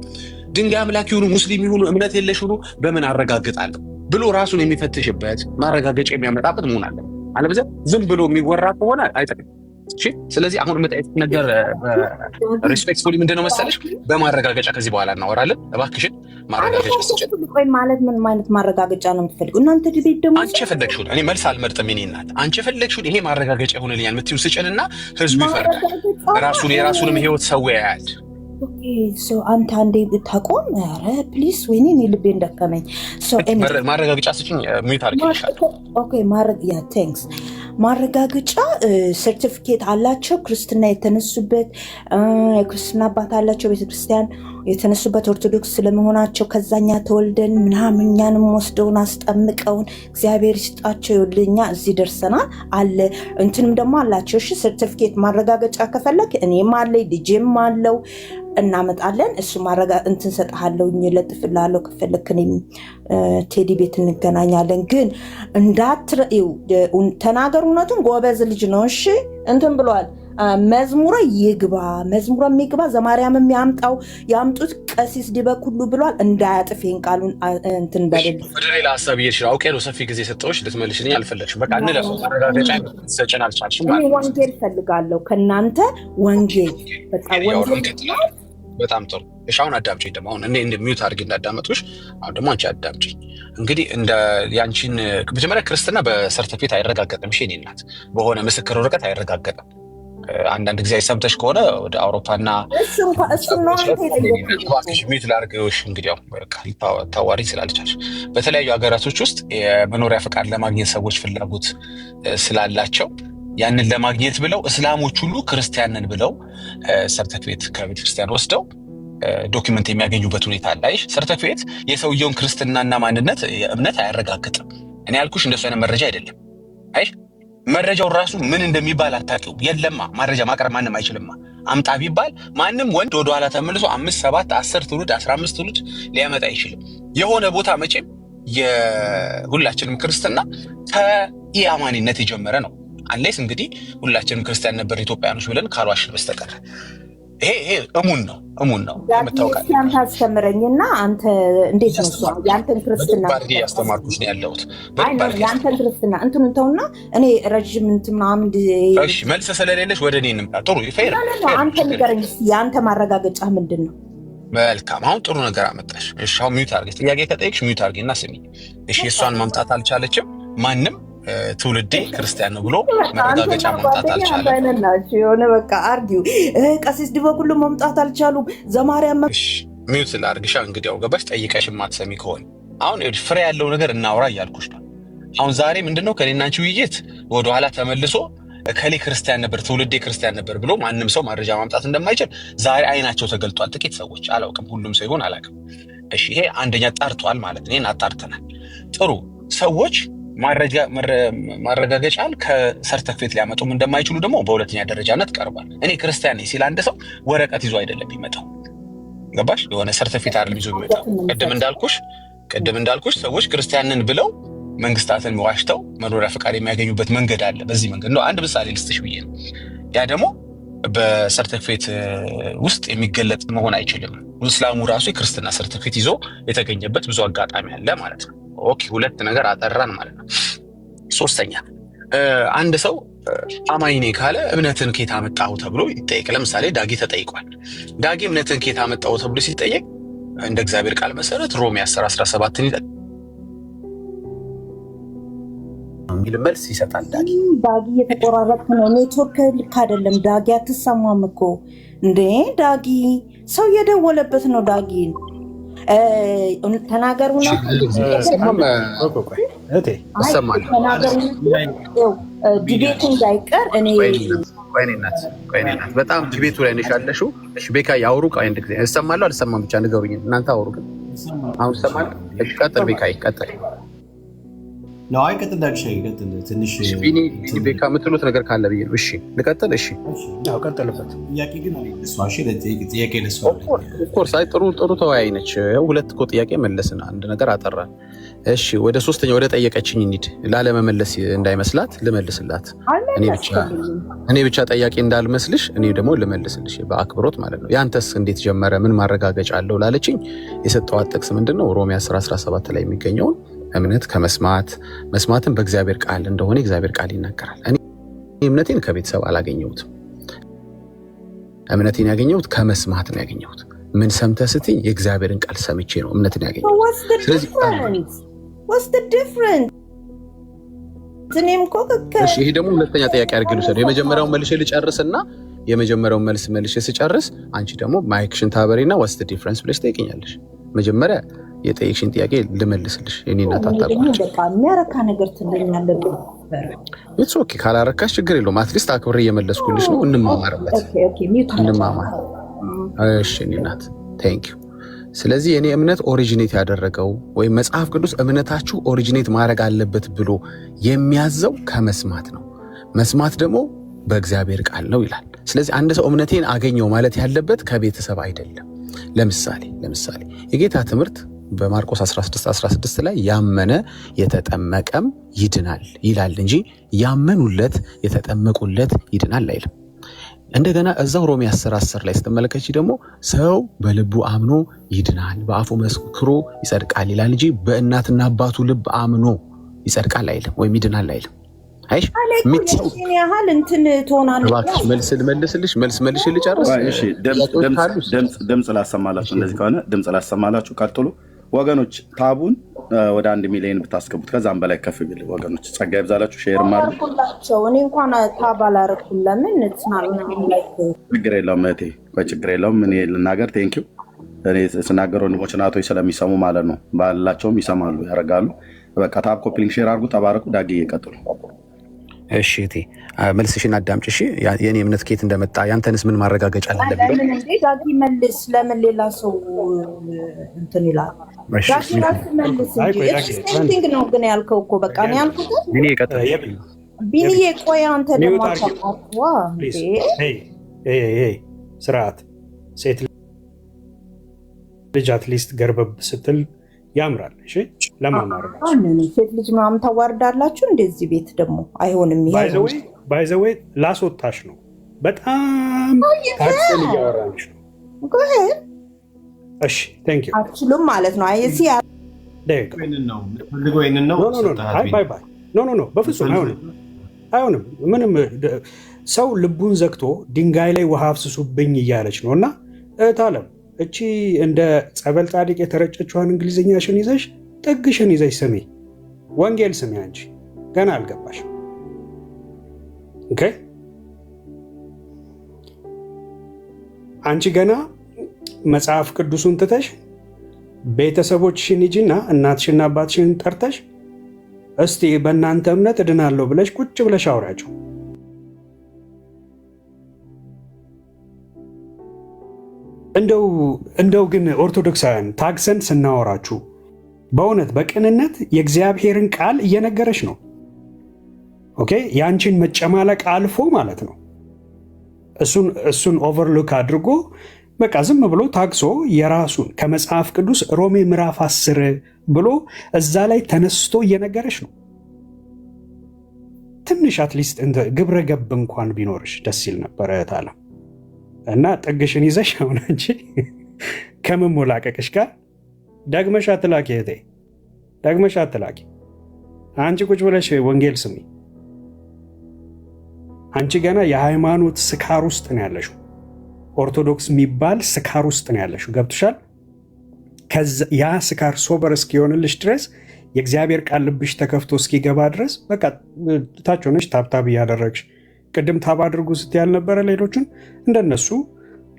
ድንጋይ አምላክ ይሁኑ ሙስሊም ይሁኑ እምነት የለሽ ይሁኑ በምን አረጋግጣለሁ ብሎ ራሱን የሚፈትሽበት ማረጋገጫ የሚያመጣበት መሆን አለበት። አለበለዚያ ዝም ብሎ የሚወራ ከሆነ አይጠቅም። ስለዚህ አሁን የምጠይቅ ነገር ሪስፔክትፉሊ ምንድነው መሰለሽ፣ በማረጋገጫ ከዚህ በኋላ እናወራለን። እባክሽን ማረጋገጫ ስጭን። ማለት ምን አይነት ማረጋገጫ ነው የምትፈልጉ እናንተ? ዲቤት ደግሞ አንቺ የፈለግሽውን እኔ መልስ አልመርጥም። እኔ እናት አንቺ የፈለግሽውን ይሄ ማረጋገጫ ይሆንልኛል የምትይው ስጭንና ህዝቡ ይፈርዳል። የራሱንም ህይወት ሰው ያያል። አንተ አንዴ ብታቆም ኧረ ፕሊስ። ወይኔ እኔ ልቤ እንደከመኝ። ማረጋገጫ ስጭኝ። ሚዩት አድርጌልሻለሁ። ቴንክስ። ማረጋገጫ ሰርቲፊኬት አላቸው። ክርስትና የተነሱበት የክርስትና አባት አላቸው። ቤተክርስቲያን የተነሱበት ኦርቶዶክስ ስለመሆናቸው ከዛኛ ተወልደን ምናምን እኛንም ወስደውን አስጠምቀውን እግዚአብሔር ይስጣቸው። ይኸውልህ እኛ እዚህ ደርሰናል አለ። እንትንም ደግሞ አላቸው። እሺ ሰርቲፊኬት ማረጋገጫ ከፈለክ እኔም አለኝ ልጄም አለው እናመጣለን። እሱ እንትን ሰጥሃለሁ ለጥፍላለሁ። ከፈለክ እኔም ቴዲ ቤት እንገናኛለን። ግን ተናገር እውነቱን። ጎበዝ ልጅ ነው። እሺ እንትን ብሏል። መዝሙረ የሚግባ ዘማርያም ያምጡት ቀሲስ ዲበክ ሁሉ ብሏል። እንዳያጥፍ ይሄን ቃሉን እንትን በደል ወደ ሌላ ሀሳብ ይርሽ አውቄ ነው ሰፊ ጊዜ ሰጠሁሽ ልትመልሽልኝ አልፈለግሽም። በቃ እንለፍ። ማረጋገጫ ሰጨን አልቻልሽም ማለት ነው። ወንጌል ፈልጋለሁ ከእናንተ ወንጌል። በቃ ወንጌል በጣም ጥሩ። እሺ አሁን አዳምጪኝ። ደግሞ አሁን እኔ ሚዩት አድርጌ እንዳዳመጥኩሽ አሁን ደግሞ አንቺ አዳምጪኝ። እንግዲህ እንደ ያንቺን መጀመሪያ ክርስትና በሰርቲፊኬት አይረጋገጥም። እሺ እኔ እናት በሆነ ምስክር ወረቀት አይረጋገጥም። አንዳንድ ጊዜ ሰምተሽ ከሆነ ወደ አውሮፓና ሚዩት ላድርግሽ። እንግዲህ ያው ታዋሪ ስላልቻልሽ በተለያዩ ሀገራቶች ውስጥ የመኖሪያ ፈቃድ ለማግኘት ሰዎች ፍላጎት ስላላቸው ያንን ለማግኘት ብለው እስላሞች ሁሉ ክርስቲያንን ብለው ሰርቲፊኬት ከቤተክርስቲያን ወስደው ዶክመንት የሚያገኙበት ሁኔታ አለ። አይሽ ሰርቲፊኬት የሰውየውን ክርስትናና ማንነት እምነት አያረጋግጥም። እኔ ያልኩሽ እንደሱ አይነት መረጃ አይደለም። አይሽ መረጃው ራሱ ምን እንደሚባል አታውቂውም። የለማ መረጃ ማቅረብ ማንም አይችልማ። አምጣ ቢባል ማንም ወንድ ወደኋላ ተመልሶ 5 7 10 ትውልድ 15 ትውልድ ሊያመጣ አይችልም። የሆነ ቦታ መቼም የሁላችንም ክርስትና ከኢአማኒነት የጀመረ ነው። አንሌስ እንግዲህ ሁላችንም ክርስቲያን ነበር ኢትዮጵያኖች ብለን ካልዋሽን በስተቀር ይሄ እሙን ነው የምታውቃለህ። አንተ አስተምረኝና አንተ እንዴት ነው እሱ ያንተን ክርስትና ባርዲ ያስተማርኩሽ ነው ያለሁት። ያንተን ክርስትና እንትኑን ተውና እኔ ረጅም እንትን ምናምን እሺ መልስ ስለሌለሽ ወደ እኔ እንምጣ። ጥሩ ይፈይራ አንተ ንገረኝ ያንተ ማረጋገጫ ምንድን ነው? መልካም አሁን ጥሩ ነገር አመጣሽ። እሺ አሁን ሚዩት አድርጊ። ጥያቄ ከጠየቅሽ ሚዩት አድርጊና ስሚ። እሺ እሷን ማምጣት አልቻለችም። ማንም ትውልዴ ክርስቲያን ነው ብሎ መረጋገጫ ማምጣት አልቻለም። የሆነ በቃ አርጊው ቀሲስ ዲበኩሉ ማምጣት አልቻሉም። ዘማርያም ሚዩት ላድርግሻ። እንግዲህ ያው ገባሽ። ጠይቀሽ የማትሰሚ ከሆነ አሁን ፍሬ ያለው ነገር እናውራ እያልኩሽ ነው። አሁን ዛሬ ምንድነው ከኔና አንቺ ውይይት ወደኋላ ተመልሶ ከሌ ክርስቲያን ነበር ትውልዴ ክርስቲያን ነበር ብሎ ማንም ሰው መረጃ ማምጣት እንደማይችል ዛሬ አይናቸው ተገልጧል። ጥቂት ሰዎች አላውቅም፣ ሁሉም ሰው ይሆን አላውቅም። እሺ ይሄ አንደኛ ጠርቷል ማለት ነው። አጣርተናል። ጥሩ ሰዎች ማረጋገጫን ከሰርተፊኬት ሊያመጡም እንደማይችሉ ደግሞ በሁለተኛ ደረጃነት ቀርቧል። እኔ ክርስቲያን ነኝ ሲል አንድ ሰው ወረቀት ይዞ አይደለም የሚመጣው። ገባሽ? የሆነ ሰርተፊኬት አይደለም ይዞ የሚመጣው። ቅድም እንዳልኩሽ ሰዎች ክርስቲያንን ብለው መንግስታትን ዋሽተው መኖሪያ ፈቃድ የሚያገኙበት መንገድ አለ። በዚህ መንገድ ነው። አንድ ምሳሌ ልስጥሽ ብዬ ነው። ያ ደግሞ በሰርተፊኬት ውስጥ የሚገለጥ መሆን አይችልም። እስላሙ ራሱ የክርስትና ሰርተፊኬት ይዞ የተገኘበት ብዙ አጋጣሚ አለ ማለት ነው። ኦኬ ሁለት ነገር አጠራን ማለት ነው። ሶስተኛ አንድ ሰው አማኝ ነኝ ካለ እምነትን ከየት አመጣው ተብሎ ይጠየቅ። ለምሳሌ ዳጊ ተጠይቋል። ዳጊ እምነትን ከየት አመጣው ተብሎ ሲጠየቅ እንደ እግዚአብሔር ቃል መሰረት ሮሜ 10:17 የሚል መልስ ይሰጣል። ዳጊ እየተቆራረጥክ ነው። ኔትወርክ ልክ አይደለም። ዳጊ አትሰማም እኮ እንዴ። ዳጊ ሰው እየደወለበት ነው። ዳጊ ተናገሩ ነው ዲቤቱ እንዳይቀር እኔ በጣም ዲቤቱ ላይ ነሽ ያለሽው። እሺ ቤካ ያውሩ አንድ ጊዜ እሰማለሁ አልሰማም ብቻ ንገሩኝ እናንተ አውሩ። ግን አሁን እሰማለሁ። እሺ ቀጥል ቤካ ይቀጥል ነው። አይቀጥል ዳግሻ ይቀጥል። ትንሽ ቤካ የምትሉት ነገር ካለ ብዬ ነው። እሺ ልቀጥል። እሺ ያው ቀጥልበት። ጥያቄ ግን ጥያቄ ኦፍኮርስ አይ ጥሩ ተወያይ ነች። ሁለት እኮ ጥያቄ መለስን፣ አንድ ነገር አጠራን። እሺ ወደ ሶስተኛ ወደ ጠየቀችኝ እንሂድ። ላለመመለስ እንዳይመስላት ልመልስላት። እኔ ብቻ ጠያቄ እንዳልመስልሽ እኔ ደግሞ ልመልስልሽ በአክብሮት ማለት ነው። ያንተስ እንዴት ጀመረ? ምን ማረጋገጫ አለው ላለችኝ የሰጠዋት ጥቅስ ምንድነው? ሮሜ 10:17 ላይ የሚገኘውን እምነት መስማትን በእግዚአብሔር ቃል እንደሆነ እግዚአብሔር ቃል ይናገራል። እኔ እምነቴን ከቤተሰብ አላገኘሁትም። እምነቴን ያገኘሁት ከመስማት ነው ያገኘሁት። ምን ሰምተህ ስትይ የእግዚአብሔርን ቃል ሰምቼ ነው እምነትን ያገኘሁት። ስለዚህ ይሄ ደግሞ ሁለተኛ ጥያቄ አድርጌ ልውሰደው። የመጀመሪያውን መልሼ ልጨርስና የመጀመሪያውን መልስ መልሼ ስጨርስ አንቺ ደግሞ ማይክሽን ታበሪና ዋትስ ዘ ዲፍረንስ ብለሽ ትጠይቂኛለሽ። መጀመሪያ የጠየቅሽን ጥያቄ ልመልስልሽ። የኔና ታጣቋቸው የሚያረካ ነገር ትለኛለህ። ኢትስ ኦኬ ካላረካሽ ችግር የለውም። አትሊስት አክብሬ እየመለስኩልሽ ነው። እንማማርበት እንማማር። እሺ እኔ ናት ቴንክ ዩ። ስለዚህ የኔ እምነት ኦሪጂኔት ያደረገው ወይም መጽሐፍ ቅዱስ እምነታችሁ ኦሪጂኔት ማድረግ አለበት ብሎ የሚያዘው ከመስማት ነው። መስማት ደግሞ በእግዚአብሔር ቃል ነው ይላል። ስለዚህ አንድ ሰው እምነቴን አገኘው ማለት ያለበት ከቤተሰብ አይደለም። ለምሳሌ የጌታ ትምህርት በማርቆስ 16:16 ላይ ያመነ የተጠመቀም ይድናል ይላል እንጂ ያመኑለት የተጠመቁለት ይድናል አይልም። እንደገና እዛው ሮሜ 10:10 ላይ ስትመለከቺ ደግሞ ሰው በልቡ አምኖ ይድናል በአፉ መስክሮ ይጸድቃል ይላል እንጂ በእናትና አባቱ ልብ አምኖ ይጸድቃል አይልም ወይም ይድናል አይልም። አይሽ ያህል እንትን ትሆናለች። መልስ መልሽ ልጨርስ። እሺ ድምፅ ላሰማላችሁ። እንደዚህ ከሆነ ድምፅ ላሰማላችሁ። ቀጥሉ ወገኖች። ታቡን ወደ 1 ሚሊዮን ብታስገቡት ከዛም በላይ ከፍ ቢል ወገኖች ጸጋ ይብዛላችሁ። ሼር ማድረጉላቸው እኔ እንኳን ታብ አላረኩም። ለምን ችግር የለውም እህቴ፣ ችግር የለውም። እኔ ልናገር ቴንኪው። እኔ ስናገር ወንድሞች እናቶች ስለሚሰሙ ማለት ነው። ባላቸውም ይሰማሉ ያደርጋሉ። በቃ ታብ ኮፕሊንግ ሼር አድርጉ። ተባረኩ። ዳጊ ይቀጥሉ። እሺ እቴ መልስሽን አዳምጪ። እሺ የኔ እምነት ከየት እንደመጣ ያንተንስ ምን ማረጋገጫ አለ? ለምን እንዴ ዳጊ መልስ። ለምን ሌላ ሰው እንትን ይላል? ዳጊ ራስ መልስ እንጂ ኤክስቴንዲንግ ነው ግን ያልከው እኮ በቃ ነው ያልኩት። ቢኒ ይቀጥል። ቢኒዬ ቆይ አንተ ደግሞ አታቋዋ ስርዓት ሴት ልጅ አትሊስት ገርበብ ስትል ያምራል። እሺ ለማማር ሴት ልጅ ምናምን ታዋርዳላችሁ እንደዚህ ቤት ደግሞ አይሆንም። ይሄ ባይ ዘ ዌይ ላስወጣሽ ነው በጣም ታክሰን እያወራች ነው። እሺ ቴንክ ዩ አትችሉም ማለት ነው። አይ እዚህ ኖ በፍጹም አይሆንም። ምንም ሰው ልቡን ዘግቶ ድንጋይ ላይ ውሃ አፍስሱብኝ እያለች ነው። እና እህት ዓለም እቺ እንደ ጸበል ጻድቅ የተረጨችዋን እንግሊዝኛሽን ይዘሽ ጥግሽን ይዘሽ ስሚ፣ ወንጌል ስሚ። አንቺ ገና አልገባሽ። ኦኬ አንቺ ገና መጽሐፍ ቅዱሱን ትተሽ ቤተሰቦችሽን ሂጂና እናትሽና አባትሽን ጠርተሽ እስቲ በእናንተ እምነት እድናለሁ ብለሽ ቁጭ ብለሽ አውሪያቸው። እንደው ግን ኦርቶዶክሳውያን ታግሰን ስናወራችሁ በእውነት በቅንነት የእግዚአብሔርን ቃል እየነገረች ነው። ኦኬ ያንቺን መጨማለቅ አልፎ ማለት ነው። እሱን ኦቨርሉክ አድርጎ በቃ ዝም ብሎ ታግሶ የራሱን ከመጽሐፍ ቅዱስ ሮሜ ምዕራፍ 10 ብሎ እዛ ላይ ተነስቶ እየነገረች ነው። ትንሽ አትሊስት ግብረ ገብ እንኳን ቢኖርሽ ደስ ይል ነበረ እህት ዓለም። እና ጥግሽን ይዘሽ አሁን አንቺ ከመሞላቀቅሽ ጋር ደግመሽ አትላኪ እህቴ፣ ደግመሽ አትላኪ። አንቺ ቁጭ ብለሽ ወንጌል ስሚ። አንቺ ገና የሃይማኖት ስካር ውስጥ ነው ያለሽው። ኦርቶዶክስ የሚባል ስካር ውስጥ ነው ያለሽው። ገብቶሻል? ያ ስካር ሶበር እስኪሆንልሽ ድረስ የእግዚአብሔር ቃል ልብሽ ተከፍቶ እስኪገባ ድረስ በቃ ታች ሆነሽ ታብታብ እያደረግሽ፣ ቅድም ታብ አድርጉ ስትይ ያልነበረ ሌሎችን እንደነሱ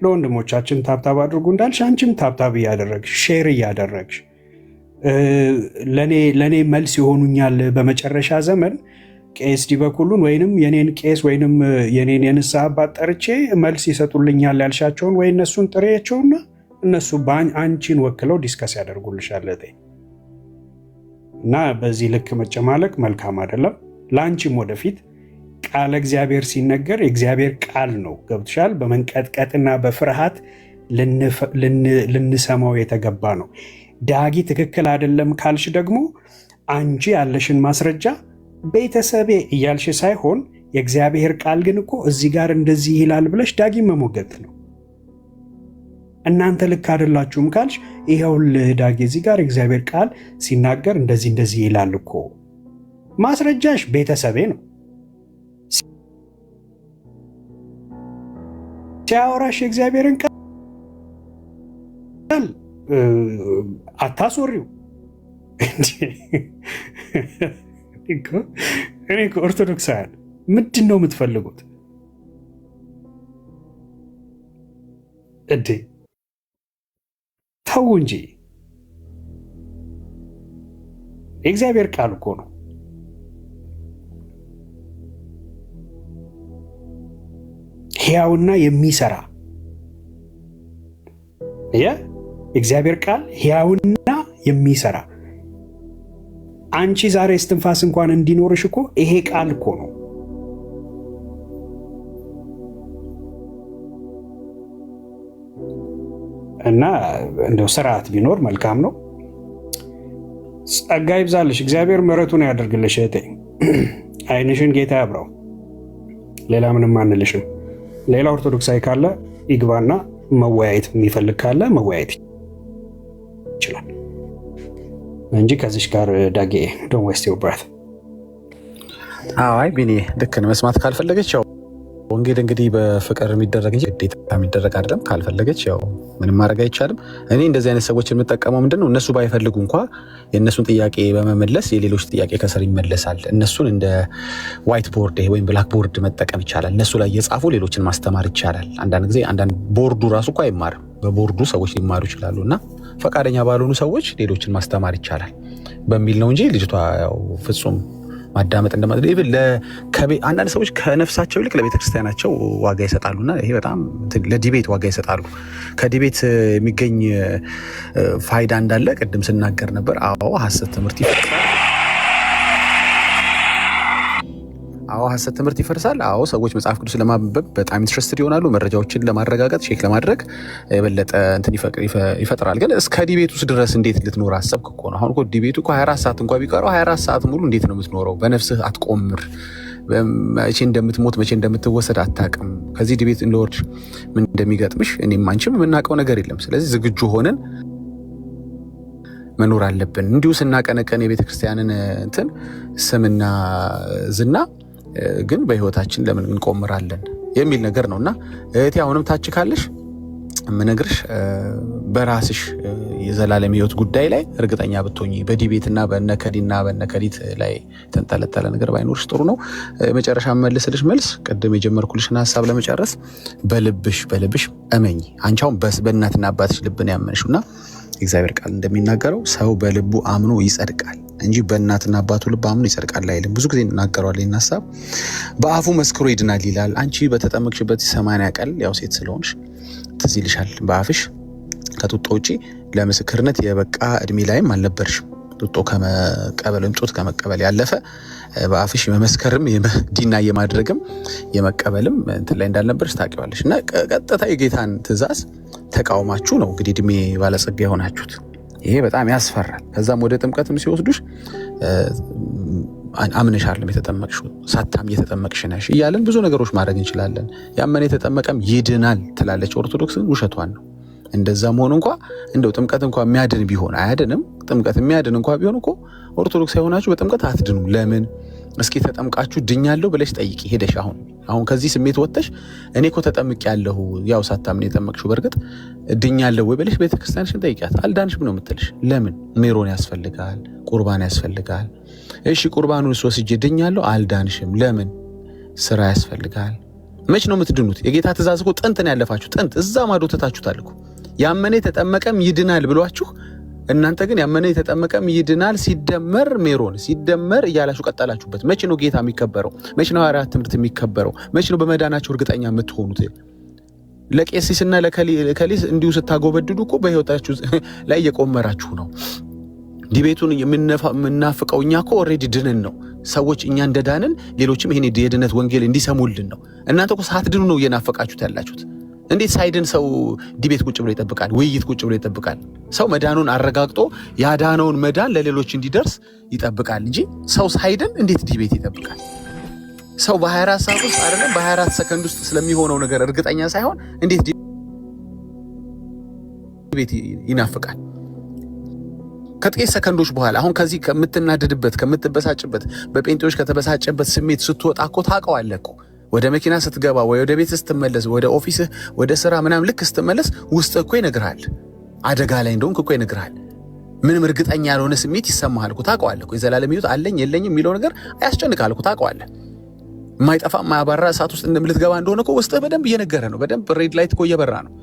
ለወንድሞቻችን ታብታብ አድርጉ እንዳልሽ አንቺም ታብታብ እያደረግሽ ሼር እያደረግሽ ለእኔ መልስ ይሆኑኛል በመጨረሻ ዘመን ቄስ ዲበኩሉን ወይንም የኔን ቄስ ወይንም የኔን የንስሐ አባት ጠርቼ መልስ ይሰጡልኛል ያልሻቸውን ወይ እነሱን ጥሬያቸውና እነሱ አንቺን ወክለው ዲስከስ ያደርጉልሻል። እና በዚህ ልክ መጨማለቅ መልካም አይደለም። ለአንቺም ወደፊት ቃለ እግዚአብሔር ሲነገር የእግዚአብሔር ቃል ነው። ገብትሻል? በመንቀጥቀጥና በፍርሃት ልንሰማው የተገባ ነው። ዳጊ ትክክል አይደለም ካልሽ ደግሞ አንቺ ያለሽን ማስረጃ ቤተሰቤ እያልሽ ሳይሆን የእግዚአብሔር ቃል ግን እኮ እዚህ ጋር እንደዚህ ይላል ብለሽ ዳጊ መሞገት ነው። እናንተ ልክ አይደላችሁም ካልሽ ይኸውልህ ዳጊ እዚህ ጋር የእግዚአብሔር ቃል ሲናገር እንደዚህ ይላል እኮ። ማስረጃሽ ቤተሰቤ ነው። ሲያወራሽ የእግዚአብሔርን ቃል አታስወሪው። እኔ ኦርቶዶክሳውያን ምንድን ነው የምትፈልጉት እንዴ? ተው እንጂ። የእግዚአብሔር ቃል እኮ ነው። ሕያውና የሚሰራ የእግዚአብሔር ቃል ሕያውና የሚሰራ አንቺ ዛሬ እስትንፋስ እንኳን እንዲኖርሽ እኮ ይሄ ቃል እኮ ነው። እና እንደው ስርዓት ቢኖር መልካም ነው። ጸጋ ይብዛልሽ፣ እግዚአብሔር ምሕረቱን ያደርግልሽ እህቴ። ዓይንሽን ጌታ ያብራው። ሌላ ምንም አንልሽም። ሌላ ኦርቶዶክሳዊ ካለ ይግባና መወያየት የሚፈልግ ካለ መወያየት ይችላል እንጂ ከዚሽ ጋር ዳጌ ዶንት ዌስት ዮር ብሬት። አይ ቢኒ ልክ ነው። መስማት ካልፈለገች ያው ወንጌል እንግዲህ በፍቅር የሚደረግ እንጂ ግዴታ የሚደረግ አይደለም። ካልፈለገች ያው ምንም ማድረግ አይቻልም። እኔ እንደዚህ አይነት ሰዎች የምጠቀመው ምንድነው እነሱ ባይፈልጉ እንኳ የእነሱን ጥያቄ በመመለስ የሌሎች ጥያቄ ከስር ይመለሳል። እነሱን እንደ ዋይት ቦርድ ወይም ብላክ ቦርድ መጠቀም ይቻላል። እነሱ ላይ የጻፉ ሌሎችን ማስተማር ይቻላል። አንዳንድ ጊዜ አንዳንድ ቦርዱ ራሱ እኮ አይማርም። በቦርዱ ሰዎች ሊማሩ ይችላሉ እና ፈቃደኛ ባልሆኑ ሰዎች ሌሎችን ማስተማር ይቻላል በሚል ነው እንጂ ልጅቷ ያው ፍጹም ማዳመጥ እንደማለት አንዳንድ ሰዎች ከነፍሳቸው ይልቅ ለቤተክርስቲያናቸው ዋጋ ይሰጣሉና ይሄ በጣም ለዲቤት ዋጋ ይሰጣሉ። ከዲቤት የሚገኝ ፋይዳ እንዳለ ቅድም ስናገር ነበር። አዎ ሐሰት ትምህርት ይፈርሳል። አዎ ሐሰት ትምህርት ይፈርሳል። አዎ ሰዎች መጽሐፍ ቅዱስ ለማንበብ በጣም ኢንትረስትድ ይሆናሉ። መረጃዎችን ለማረጋገጥ ቼክ ለማድረግ የበለጠ እንትን ይፈጥራል። ግን እስከ ዲቤት ውስጥ ድረስ እንዴት ልትኖር አሰብክ እኮ ነው። አሁን እኮ ዲቤቱ እኮ 24 ሰዓት እንኳን ቢቀረው 24 ሰዓት ሙሉ እንዴት ነው የምትኖረው? በነፍስህ አትቆምር። መቼ እንደምትሞት መቼ እንደምትወሰድ አታውቅም። ከዚህ ዲቤት እንለወርድ ምን እንደሚገጥምሽ እኔም አንቺም የምናውቀው ነገር የለም። ስለዚህ ዝግጁ ሆነን መኖር አለብን። እንዲሁ ስናቀነቀን የቤተክርስቲያንን እንትን ስምና ዝና ግን በህይወታችን ለምን እንቆምራለን የሚል ነገር ነውና እህቴ አሁንም ታች ካለሽ ምነግርሽ በራስሽ የዘላለም ህይወት ጉዳይ ላይ እርግጠኛ ብትሆኚ በዲቤትና በነከዲት ላይ ተንጠለጠለ ነገር ባይኖርሽ ጥሩ ነው። መጨረሻ መልስልሽ መልስ ቀደም የጀመርኩልሽን ሐሳብ ለመጨረስ በልብሽ እመኚ። አንቺ አሁን በእናትና አባትሽ ልብ ነው ያመንሽውና እግዚአብሔር ቃል እንደሚናገረው ሰው በልቡ አምኖ ይጸድቃል እንጂ በእናትና አባቱ ልብ አምኖ ይጸድቃል አይልም። ብዙ ጊዜ እናገረዋለን ሐሳብ በአፉ መስክሮ ይድናል ይላል። አንቺ በተጠመቅሽበት 80 ቀን ያው ሴት ስለሆንሽ ትዝ ይልሻል በአፍሽ ከጡጦ ውጪ ለምስክርነት የበቃ እድሜ ላይም አልነበርሽም። ጡጦ ከመቀበል ወይም ጡት ከመቀበል ያለፈ በአፍሽ የመመስከርም ዲና የማድረግም የመቀበልም እንትን ላይ እንዳልነበርሽ ታውቂዋለሽ። እና ቀጥታ የጌታን ትእዛዝ ተቃውማችሁ ነው እንግዲህ እድሜ ባለጸጋ የሆናችሁት። ይሄ በጣም ያስፈራል። ከዛም ወደ ጥምቀትም ሲወስዱሽ አምነሻለም የተጠመቅሽው ሳታም የተጠመቅሽ ነሽ እያለን ብዙ ነገሮች ማድረግ እንችላለን። ያመነ የተጠመቀም ይድናል ትላለች ኦርቶዶክስ፣ ግን ውሸቷን ነው። እንደዛም ሆኖ እንኳን እንደው ጥምቀት እንኳን የሚያድን ቢሆን አያድንም። ጥምቀት የሚያድን እንኳን ቢሆን እኮ ኦርቶዶክስ አይሆናችሁ በጥምቀት አትድኑ። ለምን? እስኪ ተጠምቃችሁ ድኛለሁ ብለሽ ጠይቂ ሄደሽ። አሁን ከዚህ ስሜት ወጥተሽ እኔ እኮ ተጠምቄያለሁ ያው ሳታምን የተጠመቅሽው በርግጥ ድኛለሁ ወይ ብለሽ ቤተክርስቲያንሽን ጠይቂያት። አልዳንሽም ነው የምትልሽ። ለምን? ሜሮን ያስፈልጋል፣ ቁርባን ያስፈልጋል። እሺ ቁርባኑን ወስጄ ድኛለሁ አልዳንሽም። ለምን? ስራ ያስፈልጋል። መች ነው የምትድኑት? የጌታ ትእዛዝ እኮ ጥንት ነው ያለፋችሁ። ጥንት እዛ ማዶ ተታችሁታል እኮ። ያመነ የተጠመቀም ይድናል ብሏችሁ እናንተ ግን ያመነ የተጠመቀም ይድናል ሲደመር ሜሮን ሲደመር እያላችሁ ቀጠላችሁበት። መች ነው ጌታ የሚከበረው? መች ነው ሐዋርያት ትምህርት የሚከበረው? መች ነው በመዳናችሁ እርግጠኛ የምትሆኑት? ለቄሲስና ለከሊስ እንዲሁ ስታጎበድዱ እኮ በህይወታችሁ ላይ እየቆመራችሁ ነው። ዲቤቱን የምናፍቀው እኛ እኮ ኦልሬዲ ድንን ነው። ሰዎች እኛ እንደዳንን ሌሎችም ይሄን የድነት ወንጌል እንዲሰሙልን ነው። እናንተ እኮ ሳትድኑ ነው እየናፈቃችሁት ያላችሁት። እንዴት ሳይድን ሰው ዲቤት ቁጭ ብሎ ይጠብቃል? ውይይት ቁጭ ብሎ ይጠብቃል? ሰው መዳኑን አረጋግጦ ያዳነውን መዳን ለሌሎች እንዲደርስ ይጠብቃል እንጂ ሰው ሳይድን እንዴት ዲቤት ይጠብቃል? ሰው በ24 ሰዓት ውስጥ አይደለም በ24 ሰከንድ ውስጥ ስለሚሆነው ነገር እርግጠኛ ሳይሆን እንዴት ዲቤት ይናፍቃል? ከጥቂት ሰከንዶች በኋላ አሁን ከዚህ ከምትናደድበት ከምትበሳጭበት በጴንጤዎች ከተበሳጨበት ስሜት ስትወጣ እኮ ታውቀዋለህ እኮ። ወደ መኪና ስትገባ ወይ ወደ ቤት ስትመለስ ወደ ኦፊስህ ወደ ስራ ምናምን ልክ ስትመለስ ውስጥ እኮ ይነግርሃል። አደጋ ላይ እንደሆንክ እኮ ይነግርሃል። ምንም እርግጠኛ ያልሆነ ስሜት ይሰማሃል እኮ ታውቀዋለህ እኮ። የዘላለም ሕይወት አለኝ የለኝም የሚለው ነገር ያስጨንቃል እኮ ታውቀዋለህ። የማይጠፋ የማያባራ እሳት ውስጥ እንደምትገባ እንደሆነ እኮ ውስጥህ በደንብ እየነገረ ነው። በደንብ ሬድ ላይት እኮ እየበራ ነው።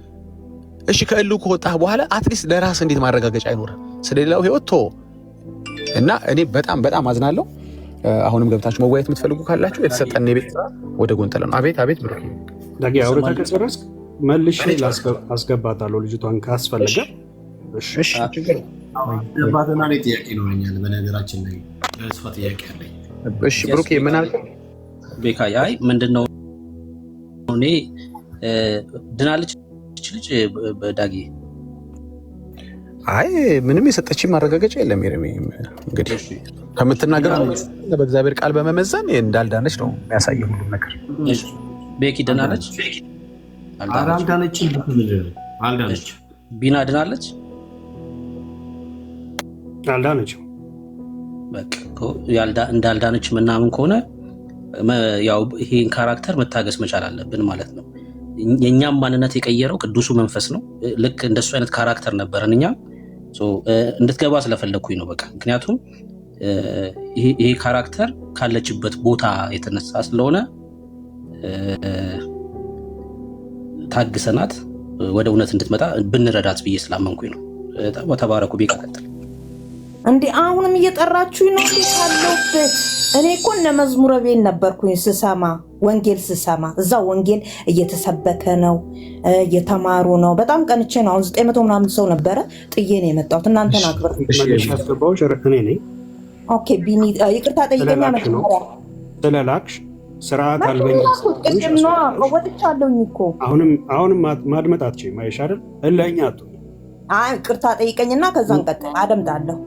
እሺ ከእልሁ ከወጣህ በኋላ አትሊስት ለራስህ እንዴት ማረጋገጫ አይኖርም? ስለሌላው ሕይወት ቶ እና እኔ በጣም በጣም አዝናለሁ። አሁንም ገብታችሁ መወያየት የምትፈልጉ ካላችሁ የተሰጠን የቤት ስራ ወደ ጎን ጥለን። አቤት ብሩክ ዳጊ አውርታ ከጨረስክ መልሼ አስገባታለሁ ልጅቷን ካስፈለገ። እሺ ባተና ላይ ጥያቄ ይኖረኛል። በነገራችን ላይ ለእሷ ጥያቄ አለኝ። እሺ ብሩክ ምን አልክ? ቤካይ አይ ምንድነው እኔ ድናለች ልጅ በዳጊ አይ ምንም የሰጠች ማረጋገጫ የለም። ይርሚ እንግዲህ ከምትናገር በእግዚአብሔር ቃል በመመዘን እንዳልዳነች ነው የሚያሳየው ሁሉ ነገር። ቤኪ ድናለች አልዳነች። ቢና ድናለች አልዳነችም። በቃ እንዳልዳነች ምናምን ከሆነ ያው ይሄን ካራክተር መታገስ መቻል አለብን ማለት ነው። የኛም ማንነት የቀየረው ቅዱሱ መንፈስ ነው። ልክ እንደሱ አይነት ካራክተር ነበረን እኛም እንድትገባ ስለፈለግኩኝ ነው በቃ። ምክንያቱም ይሄ ካራክተር ካለችበት ቦታ የተነሳ ስለሆነ ታግሰናት ወደ እውነት እንድትመጣ ብንረዳት ብዬ ስላመንኩኝ ነው። ተባረኩ። ቤቃ ቀጥል። እንዴ አሁንም እየጠራችሁኝ ነው ካለሁበት። እኔ እኮ እነ መዝሙረ ቤት ነበርኩኝ ስሰማ ወንጌል ስሰማ እዛ ወንጌል እየተሰበከ ነው እየተማሩ ነው። በጣም ቀንቼ ነው። አሁን 900 ምናምን ሰው ነበረ ጥዬ ነው የመጣሁት። እናንተን አክብር። ኦኬ ቢኒ ይቅርታ ጠይቀኛ መጀመሪያ ስለላክሽ ስርዓት አልበኝ ቅድም ነው ወጥቻለሁኝ እኮ አሁንም ማድመጥ አትችይም። አይሽ አይደል እለኛ አቱ አይ ይቅርታ ጠይቀኝና ከዛን ቀጥል አደምጣለሁ።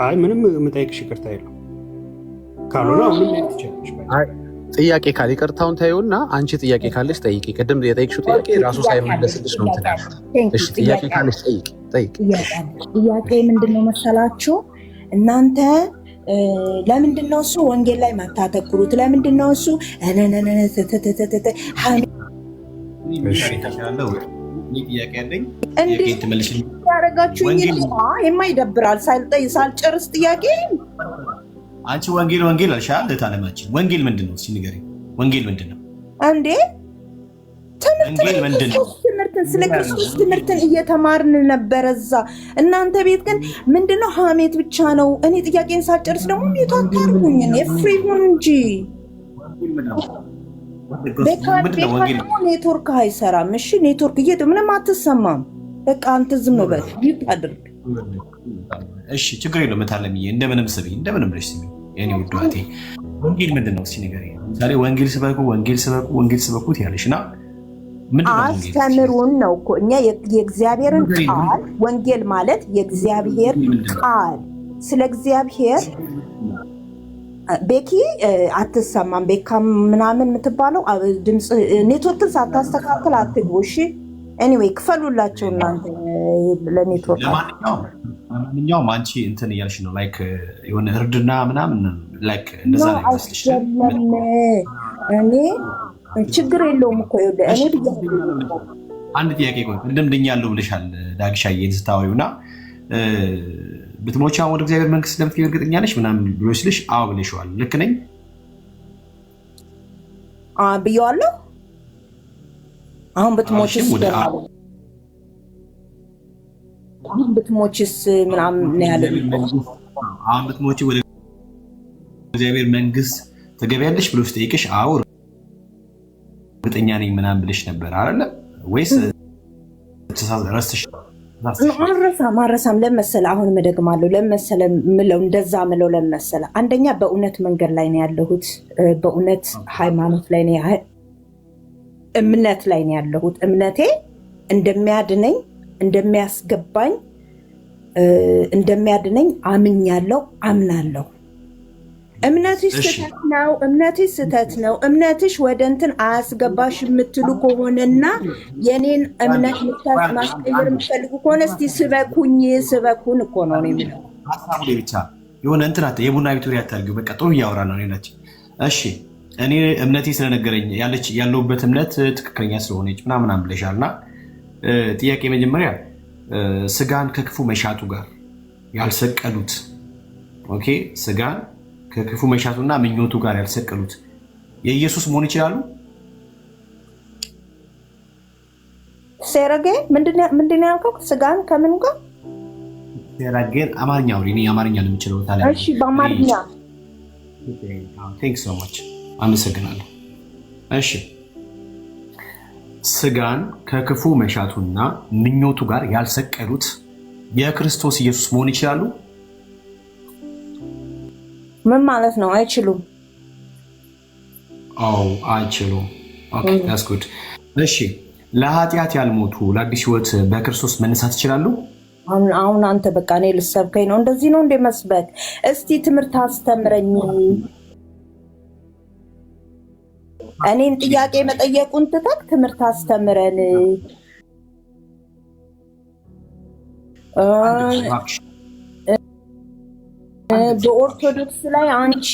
አይ ምንም የምጠይቅሽ ይቅርታ የለው። ካልሆነ አሁንም ሄድ ትችላለች። ጥያቄ ካለ ይቅርታውን ታዩና አንቺ ጥያቄ ካለሽ ጠይቂ። ቅድም የጠየቅሽው ጥያቄ ራሱ ሳይመለስልሽ ነው እንትን ያልኩት። እሺ ጥያቄ ካለሽ ጠይቂ። ጥያቄ ምንድነው መሰላችሁ እናንተ ለምንድን ነው እሱ ወንጌል ላይ ማታተኩሩት? ለምንድን ነው እሱ ያረጋችሁ? የማይደብራል ሳልጨርስ ጥያቄ አንቺ ወንጌል አልሻል። ለታለማችን ወንጌል ምንድን ነው? እስኪ ንገሪኝ። ወንጌል ምንድን ነው እንዴ? ትምህርትን ስለ ክርስቶስ ትምህርትን እየተማርን ነበረ እዛ። እናንተ ቤት ግን ምንድነው ሀሜት ብቻ ነው። እኔ ጥያቄን ሳልጨርስ ደግሞ ቤቱ አታርጉኝ። ፍሪ ሁን እንጂ ኔትወርክ አይሰራም። እሺ ኔትወርክ ምንም አትሰማም። በቃ አንተ ዝም በል ይት አድርግ። እሺ ችግር የለውም። መታለምዬ እንደምንም ስቢ፣ እንደምንም ብለሽ ስቢ። የኔ ውድ እህቴ ወንጌል ምንድን ነው? እስኪ ንገሪኝ። ለምሳሌ ወንጌል ስበኩት ያለሽ እና አስተምሩን ነው እኮ እኛ የእግዚአብሔርን ቃል ወንጌል ማለት የእግዚአብሔር ቃል ስለ እግዚአብሔር ቤኪ አትሰማም። ቤካ ምናምን የምትባለው ድምፅ ኔትወርክን ሳታስተካክል አትግቡ። እሺ ኤኒዌይ ክፈሉላቸው እናንተ ለኔትወርክ። ለማንኛውም አንቺ እንትን እያልሽ ነው ላይክ የሆነ እርድና ምናምን ላይክ እንደዛ ነው ይመስልሽ? እኔ ችግር የለውም እኮ እኔ አንድ ጥያቄ ቆይ እንደምድኛለሁ ብለሻል ዳግሻዬን ስታወሪው እና ብትሞቻ ወደ እግዚአብሔር መንግስት ለምትገቢ እርግጠኛ ነሽ ምናምን ብሎ ሲልሽ አዎ ብለሽዋል። ልክ ነኝ ብየዋለሁ። አሁን ብትሞችስ ምናምን ያለ አሁን ብትሞቺ ወደ እግዚአብሔር መንግስት ትገቢያለሽ ብሎ ሲጠይቅሽ አዎ እርግጠኛ ነኝ ምናምን ብለሽ ነበር አይደለ? ወይስ ረስተሽ? ማረሳም ለመሰለ አሁን እደግማለሁ ለመሰለ ምለው እንደዛ ምለው ለመሰለ አንደኛ በእውነት መንገድ ላይ ነው ያለሁት። በእውነት ሃይማኖት ላይ ነው እምነት ላይ ነው ያለሁት። እምነቴ እንደሚያድነኝ እንደሚያድነኝ አምኛለሁ፣ አምናለሁ። እምነትሽ ስህተት ነው፣ እምነትሽ ወደ እንትን አያስገባሽ የምትሉ ከሆነና የኔን እምነት ማስቀየር የምትፈልጉ ከሆነ እስቲ ስበኩን እኮ ነው የሚለው። ሀሳቡ ላይ ብቻ የሆነ እንትን የቡና ቤት ወሬ አታርጊው። በቃ ጥሩ እያወራ ነው ሌላችን። እሺ እኔ እምነቴ ስለነገረኝ ያለሁበት እምነት ትክክለኛ ስለሆነች ምናምን ብለሻል። እና ጥያቄ መጀመሪያ ስጋን ከክፉ መሻቱ ጋር ያልሰቀሉት ኦኬ፣ ስጋን ከክፉ መሻቱና ምኞቱ ጋር ያልሰቀሉት የኢየሱስ መሆን ይችላሉ? ሴረጌ ምንድን ያልከው? ስጋን ከምን ጋር? ሴረጌን አማርኛ አውሪ። እኔ አማርኛ ነው የምችለው። እሺ በአማርኛ ቴንክስ ሶ ማች አመሰግናለሁ። እሺ ስጋን ከክፉ መሻቱና ምኞቱ ጋር ያልሰቀሉት የክርስቶስ ኢየሱስ መሆን ይችላሉ? ምን ማለት ነው? አይችሉም። አይችሉም። ኦኬ that's good። እሺ ለኃጢአት ያልሞቱ ለአዲስ ህይወት በክርስቶስ መነሳት ይችላሉ? አሁን አንተ በቃ እኔ ልሰብከኝ ነው? እንደዚህ ነው እንደ መስበክ። እስቲ ትምህርት አስተምረኝ። እኔን ጥያቄ መጠየቁን ትተክ ትምህርት አስተምረን። በኦርቶዶክስ ላይ አንቺ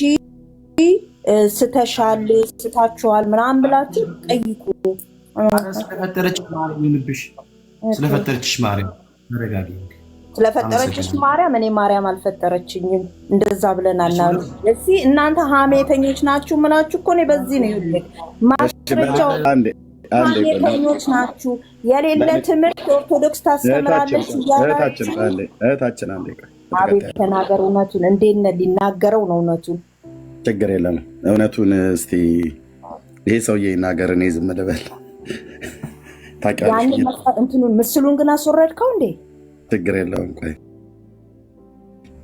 ስታችኋል ምናምን ብላችሁ ጠይቁ። ስለፈጠረችሽ ማርያም ተረጋጊ። ስለፈጠረችሽ ማርያም እኔ ማርያም አልፈጠረችኝም እንደዛ ብለን አናሉ። እዚህ እናንተ ሀሜተኞች ናችሁ ምላችሁ እኮ እኔ በዚህ ነው ይልክ ማስረጃው። ሀሜተኞች ናችሁ። የሌለ ትምህርት ኦርቶዶክስ ታስተምራለች እያላችሁ እህታችን አንዴ አቤት ተናገር። እውነቱን እንዴት ነው ሊናገረው ነው? እውነቱን ችግር የለም። እውነቱን እስቲ ይሄ ሰውዬ ይናገር፣ እኔ ዝም ልበል። ታውቂያለሽ እንትኑን ምስሉን ግን አስወረድከው እንዴ? ችግር የለውም። ቆይ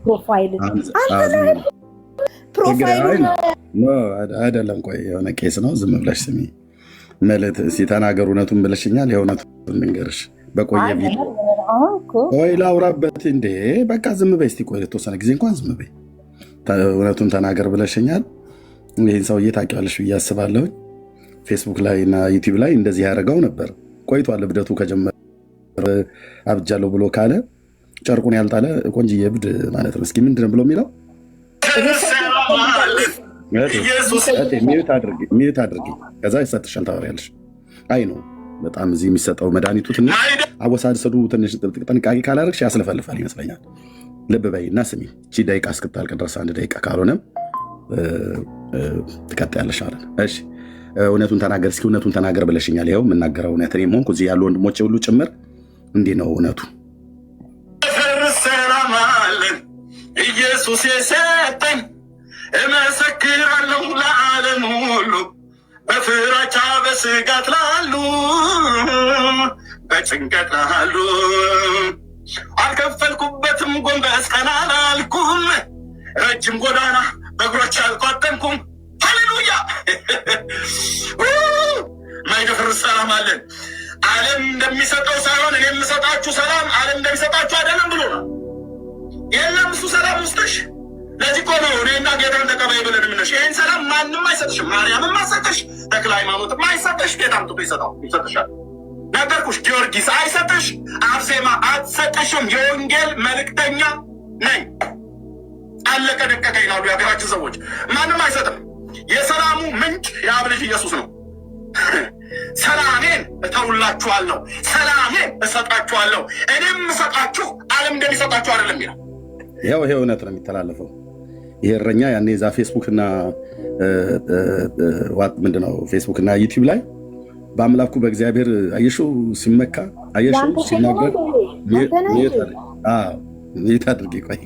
ፕሮፋይል አይደለም። ቆይ የሆነ ቄስ ነው። ዝም ብለሽ ስሚ ማለት እስቲ ተናገር። እውነቱን ብለሽኛል። የእውነቱን ልንገርሽ በቆየ ቪዲዮ ቆይ ላውራበት እንዴ። በቃ ዝም በይ እስቲ። ቆይ ለተወሰነ ጊዜ እንኳን ዝም በይ። እውነቱን ተናገር ብለሽኛል። ይህን ሰውዬ ታውቂዋለሽ ብዬ አስባለሁ። ፌስቡክ ላይ እና ዩቲዩብ ላይ እንደዚህ ያደረገው ነበር ቆይቷል። እብደቱ ከጀመረ አብጃለሁ ብሎ ካለ ጨርቁን ያልጣለ ቆንጅዬ እብድ ማለት ነው። እስኪ ምንድን ነው ብሎ የሚለው? ሚዩት አድርጊ፣ ከዛ ይሰጥሻል፣ ታወሪያለሽ። አይ ነው በጣም እዚህ የሚሰጠው መድኃኒቱ ትንሽ አወሳሰዱ ትንሽ ጥንቃቄ ካላደረግሽ ያስለፈልፋል ይመስለኛል። ልብ በይ እና ስሚ። እቺ ደቂቃ እስክታልቅ ድረስ 1 ደቂቃ ካልሆነም ትቀጥያለሽ ማለት ነው። እሺ እውነቱን ተናገር እስኪ። እውነቱን ተናገር ብለሽኛል። ይኸው የምናገረው እውነት እኔም ሆንኩ እዚህ ያሉ ወንድሞቼ ሁሉ ጭምር እንዲህ ነው እውነቱ። ኢየሱስ የሰጠኝ እመሰክራለሁ ለዓለም ሁሉ፣ በፍራቻ በስጋት ላሉ፣ በጭንቀት ላሉ አልከፈልኩበትም፣ ጎንበስ ቀና አላልኩም፣ ረጅም ጎዳና በእግሮች አልቋጠንኩም። ሃሌሉያ! ማይደፍርስ ሰላም አለን። ዓለም እንደሚሰጠው ሳይሆን እኔ የምሰጣችሁ ሰላም ዓለም እንደሚሰጣችሁ አይደለም ብሎ ነው። የለም እሱ ሰላም ውስጥሽ። ለዚህ እኮ ነው እኔና ጌታን ተቀበይ ብለን የምንልሽ። ይህን ሰላም ማንም አይሰጥሽም። ማርያምም አትሰጥሽ፣ ተክለ ሃይማኖትም አይሰጥሽ፣ ጌታም ጥቶ ይሰጥሻል። ነገርኩሽ። ጊዮርጊስ አይሰጥሽ፣ አርሴማ አትሰጥሽም። የወንጌል መልእክተኛ ነኝ። አለቀ ደቀቀ ይላሉ የሀገራችን ሰዎች። ማንም አይሰጥም። የሰላሙ ምንጭ የአብ ልጅ ኢየሱስ ነው። ሰላሜን እተውላችኋለሁ፣ ሰላሜን እሰጣችኋለሁ። እኔም እሰጣችሁ ዓለም እንደሚሰጣችሁ አይደለም ይላል። ይሄ እውነት ነው የሚተላለፈው። ይሄ እረኛ ያኔ ዛ ፌስቡክ እና ምንድነው ፌስቡክ እና ዩቲዩብ ላይ በአምላኩ በእግዚአብሔር አየሽው ሲመካ አየሽው ሲናገር ሚዩት አድርጊ። ቆይ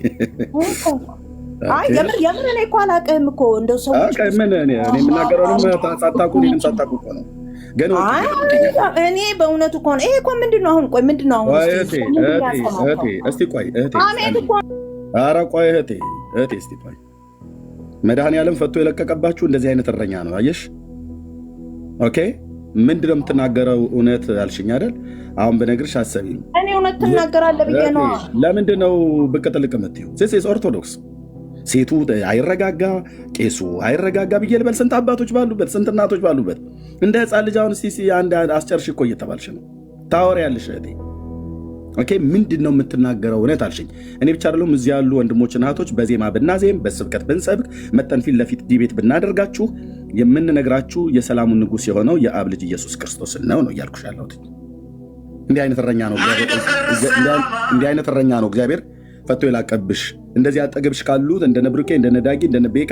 የምር እኔ እኮ አላውቅም እኮ እንደው ሰዎች ምን እኔ የምናገረውንም ሳታውቁ እኔንም ሳታውቁ እኮ ነው። ግን እኔ በእውነቱ እኮ ነው። ይሄ እኮ ምንድን ነው አሁን? ቆይ ምንድን ነው አሁን? እስቲ ቆይ እህቴ፣ ኧረ ቆይ እህቴ እስቲ ቆይ። መድኃኒዓለም ፈቶ የለቀቀባችሁ እንደዚህ አይነት እረኛ ነው። አየሽ? ኦኬ ምንድን ነው የምትናገረው? እውነት አልሽኝ አይደል? አሁን በነግርሽ አሰቢም እኔ እውነት ትናገራለህ ብዬ ነው። ለምንድን ነው ብቅ ጥልቅ የምትይው? ሴስ ኦርቶዶክስ ሴቱ አይረጋጋ፣ ቄሱ አይረጋጋ ብዬ ልበል? ስንት አባቶች ባሉበት፣ ስንት እናቶች ባሉበት እንደ ሕፃን ልጅ አሁን እስቲ አንድ አስጨርሽ እኮ እየተባልሽ ነው ታወሪያለሽ እህቴ። ኦኬ ምንድን ነው የምትናገረው? እውነት አልሽኝ። እኔ ብቻ አይደለሁም እዚህ ያሉ ወንድሞችና እህቶች በዜማ ብናዜም፣ በስብከት ብንሰብክ፣ መጠን ፊት ለፊት ዲቤት ብናደርጋችሁ የምንነግራችሁ የሰላሙን ንጉሥ የሆነው የአብ ልጅ ኢየሱስ ክርስቶስን ነው እያልኩሽ ያለሁት። እንዲህ አይነት እረኛ ነው እግዚአብሔር ፈቶ የላቀብሽ። እንደዚህ አጠገብሽ ካሉት እንደነ ብሩኬ፣ እንደነ ዳጊ፣ እንደነ ቤቃ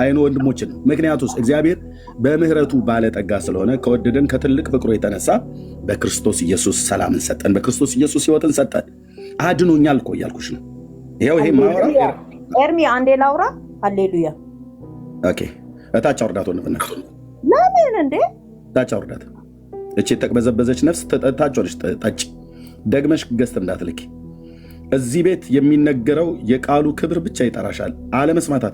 አይኑ ወንድሞችን ነው። ምክንያቱስ እግዚአብሔር በምህረቱ ባለጠጋ ስለሆነ ከወደደን ከትልቅ ፍቅሩ የተነሳ በክርስቶስ ኢየሱስ ሰላምን ሰጠን፣ በክርስቶስ ኢየሱስ ሕይወትን ሰጠን። አድኖኛል እኮ እያልኩሽ ነው። ይኸው ይሄ ማውራ ኤርሚ አንዴ ላውራ። ሃሌሉያ። ኦኬ እታች አውርዳት ወንድምና ለምን እንዴ እታች አውርዳት። እቺ የተቅበዘበዘች ነፍስ ተጠጣቸዋለች። ጠጭ ደግመሽ ገዝት እንዳትልኪ። እዚህ ቤት የሚነገረው የቃሉ ክብር ብቻ ይጠራሻል። አለመስማት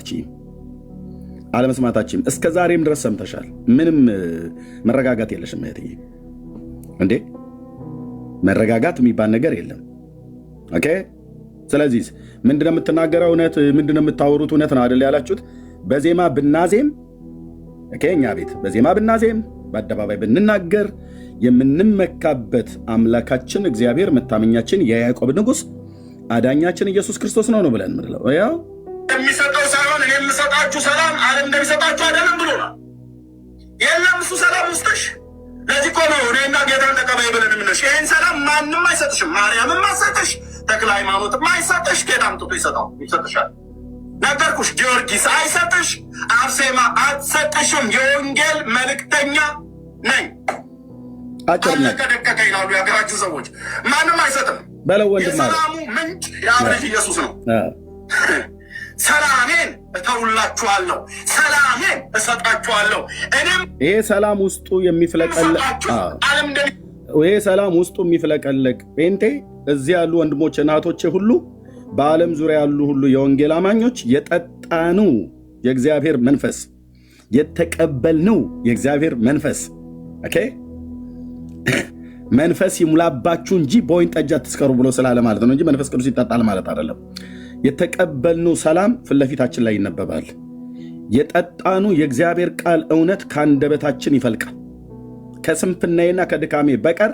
አትችይም። እስከ ዛሬም ድረስ ሰምተሻል። ምንም መረጋጋት የለሽም እህትዬ። እንዴ መረጋጋት የሚባል ነገር የለም። ኦኬ ስለዚህ ምንድነው የምትናገረው? እውነት ምንድነው የምታወሩት? እውነት ነው አይደል ያላችሁት? በዜማ ብናዜም እኛ ቤት በዜማ ብናዜም በአደባባይ ብንናገር የምንመካበት አምላካችን እግዚአብሔር መታመኛችን የያዕቆብ ንጉሥ አዳኛችን ኢየሱስ ክርስቶስ ነው ብለን ምንለው ያው የሚሰጠው ሳይሆን እኔ የምሰጣችሁ ሰላም ዓለም እንደሚሰጣችሁ አይደለም ብሎ ነው። የለም እሱ ሰላም ውስጥሽ። ለዚህ እኮ ነው እኔና ጌታን ተቀበይ ብለን የምንልሽ። ይህን ሰላም ማንም አይሰጥሽም። ማርያምም አትሰጥሽ፣ ተክለ ሃይማኖትም አይሰጥሽ፣ ጌታም ጥቶ ይሰጥሻል። ነገርኩሽ። ጊዮርጊስ አይሰጥሽ፣ አርሴማ አትሰጥሽም። የወንጌል መልእክተኛ ነኝ። አለቀ ደቀቀ ይላሉ የሀገራችን ሰዎች። ማንም አይሰጥም። የሰላሙ ምንጭ የአብ ልጅ ኢየሱስ ነው። ሰላሜን እተውላችኋለሁ፣ ሰላሜን እሰጣችኋለሁ። እኔም ይሄ ሰላም ውስጡ የሚፍለቀለቅ ጴንጤ እዚህ ያሉ ወንድሞች እናቶቼ ሁሉ በዓለም ዙሪያ ያሉ ሁሉ የወንጌል አማኞች የጠጣኑ የእግዚአብሔር መንፈስ የተቀበልነው የእግዚአብሔር መንፈስ ኦኬ መንፈስ ይሙላባችሁ እንጂ በወይን ጠጅ አትስከሩ ብሎ ስላለ ማለት ነው እንጂ መንፈስ ቅዱስ ይጠጣል ማለት አይደለም። የተቀበልነው ሰላም ፊት ለፊታችን ላይ ይነበባል። የጠጣኑ የእግዚአብሔር ቃል እውነት ከአንደበታችን ይፈልቃል። ከስንፍናዬና ከድካሜ በቀር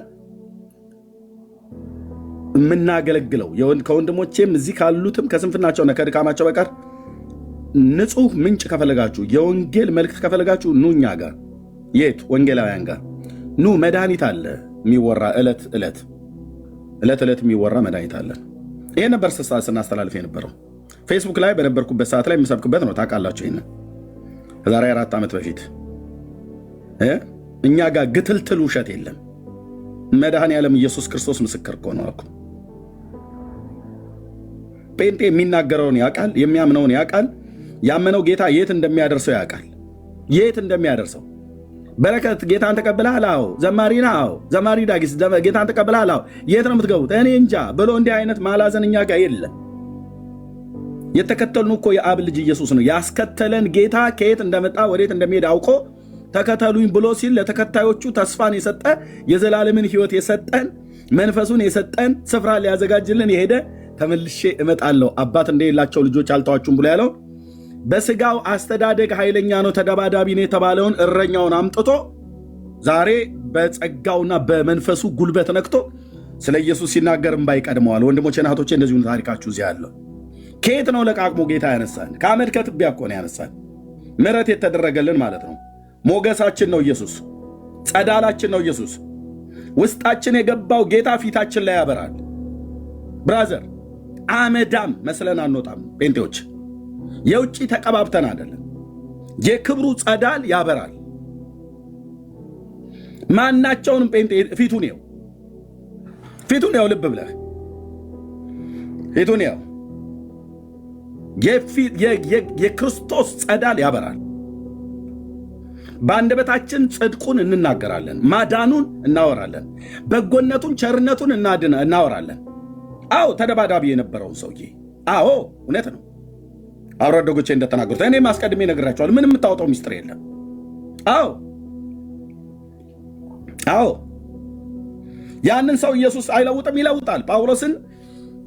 የምናገለግለው ከወንድሞቼም እዚህ ካሉትም ከስንፍናቸውና ከድካማቸው በቀር ንጹህ ምንጭ ከፈለጋችሁ፣ የወንጌል መልእክት ከፈለጋችሁ ኑ እኛ ጋር። የት? ወንጌላውያን ጋር ኑ። መድኃኒት አለ የሚወራ ዕለት ዕለት የሚወራ መድኃኒት አለ። ይሄ ነበር ስናስተላልፍ የነበረው ፌስቡክ ላይ በነበርኩበት ሰዓት ላይ የምሰብክበት ነው። ታውቃላችሁ። ይሄን ከዛሬ 4 ዓመት በፊት እኛ ጋር ግትልትል ውሸት የለም። መድኃኔዓለም ኢየሱስ ክርስቶስ ምስክር እኮ ነው እኮ። ጴንጤ የሚናገረውን ያውቃል፣ የሚያምነውን ያውቃል። ያመነው ጌታ የት እንደሚያደርሰው ያውቃል። የት እንደሚያደርሰው በረከት ጌታን ተቀብለሃል? አዎ። ዘማሪ ነህ? አዎ። ዘማሪ ዳጊስ ጌታን ተቀብለሃል? አዎ። የት ነው የምትገቡት? እኔ እንጃ ብሎ እንዲህ አይነት ማላዘን እኛ ጋር የለም። የተከተልን እኮ የአብ ልጅ ኢየሱስ ነው። ያስከተለን ጌታ ከየት እንደመጣ ወዴት እንደሚሄድ አውቆ ተከተሉኝ ብሎ ሲል ለተከታዮቹ ተስፋን የሰጠ የዘላለምን ሕይወት የሰጠን መንፈሱን የሰጠን ስፍራ ሊያዘጋጅልን የሄደ ተመልሼ እመጣለሁ አባት እንደሌላቸው ልጆች አልተዋችሁም ብሎ ያለው በስጋው አስተዳደግ ኃይለኛ ነው ተደባዳቢ ነው የተባለውን እረኛውን አምጥቶ ዛሬ በጸጋውና በመንፈሱ ጉልበት ነክቶ ስለ ኢየሱስ ሲናገር እምባ ይቀድመዋል። ወንድሞቼ እና እህቶቼ እንደዚሁ ታሪካችሁ እዚህ ያለው ከየት ነው ለቃቅሞ ጌታ ያነሳን? ከአመድ ከትቢያ እኮ ነው ያነሳን። ምሕረት የተደረገልን ማለት ነው። ሞገሳችን ነው ኢየሱስ። ጸዳላችን ነው ኢየሱስ። ውስጣችን የገባው ጌታ ፊታችን ላይ ያበራል። ብራዘር አመዳም መስለን አንወጣም። ጴንጤዎች የውጭ ተቀባብተን አይደለም። የክብሩ ጸዳል ያበራል። ማናቸውንም ጴንጤ ፊቱን ልብ ብለህ ፊቱን የክርስቶስ ጸዳል ያበራል። በአንደበታችን ጽድቁን እንናገራለን፣ ማዳኑን እናወራለን፣ በጎነቱን ቸርነቱን እናወራለን። አዎ ተደባዳቢ የነበረውን ሰውዬ አዎ እውነት ነው። አብሮ አደጎቼ እንደተናገሩት እኔም አስቀድሜ ነግራቸዋል። ምንም የምታወጣው ሚስጥር የለም። አዎ ያንን ሰው ኢየሱስ አይለውጥም? ይለውጣል። ጳውሎስን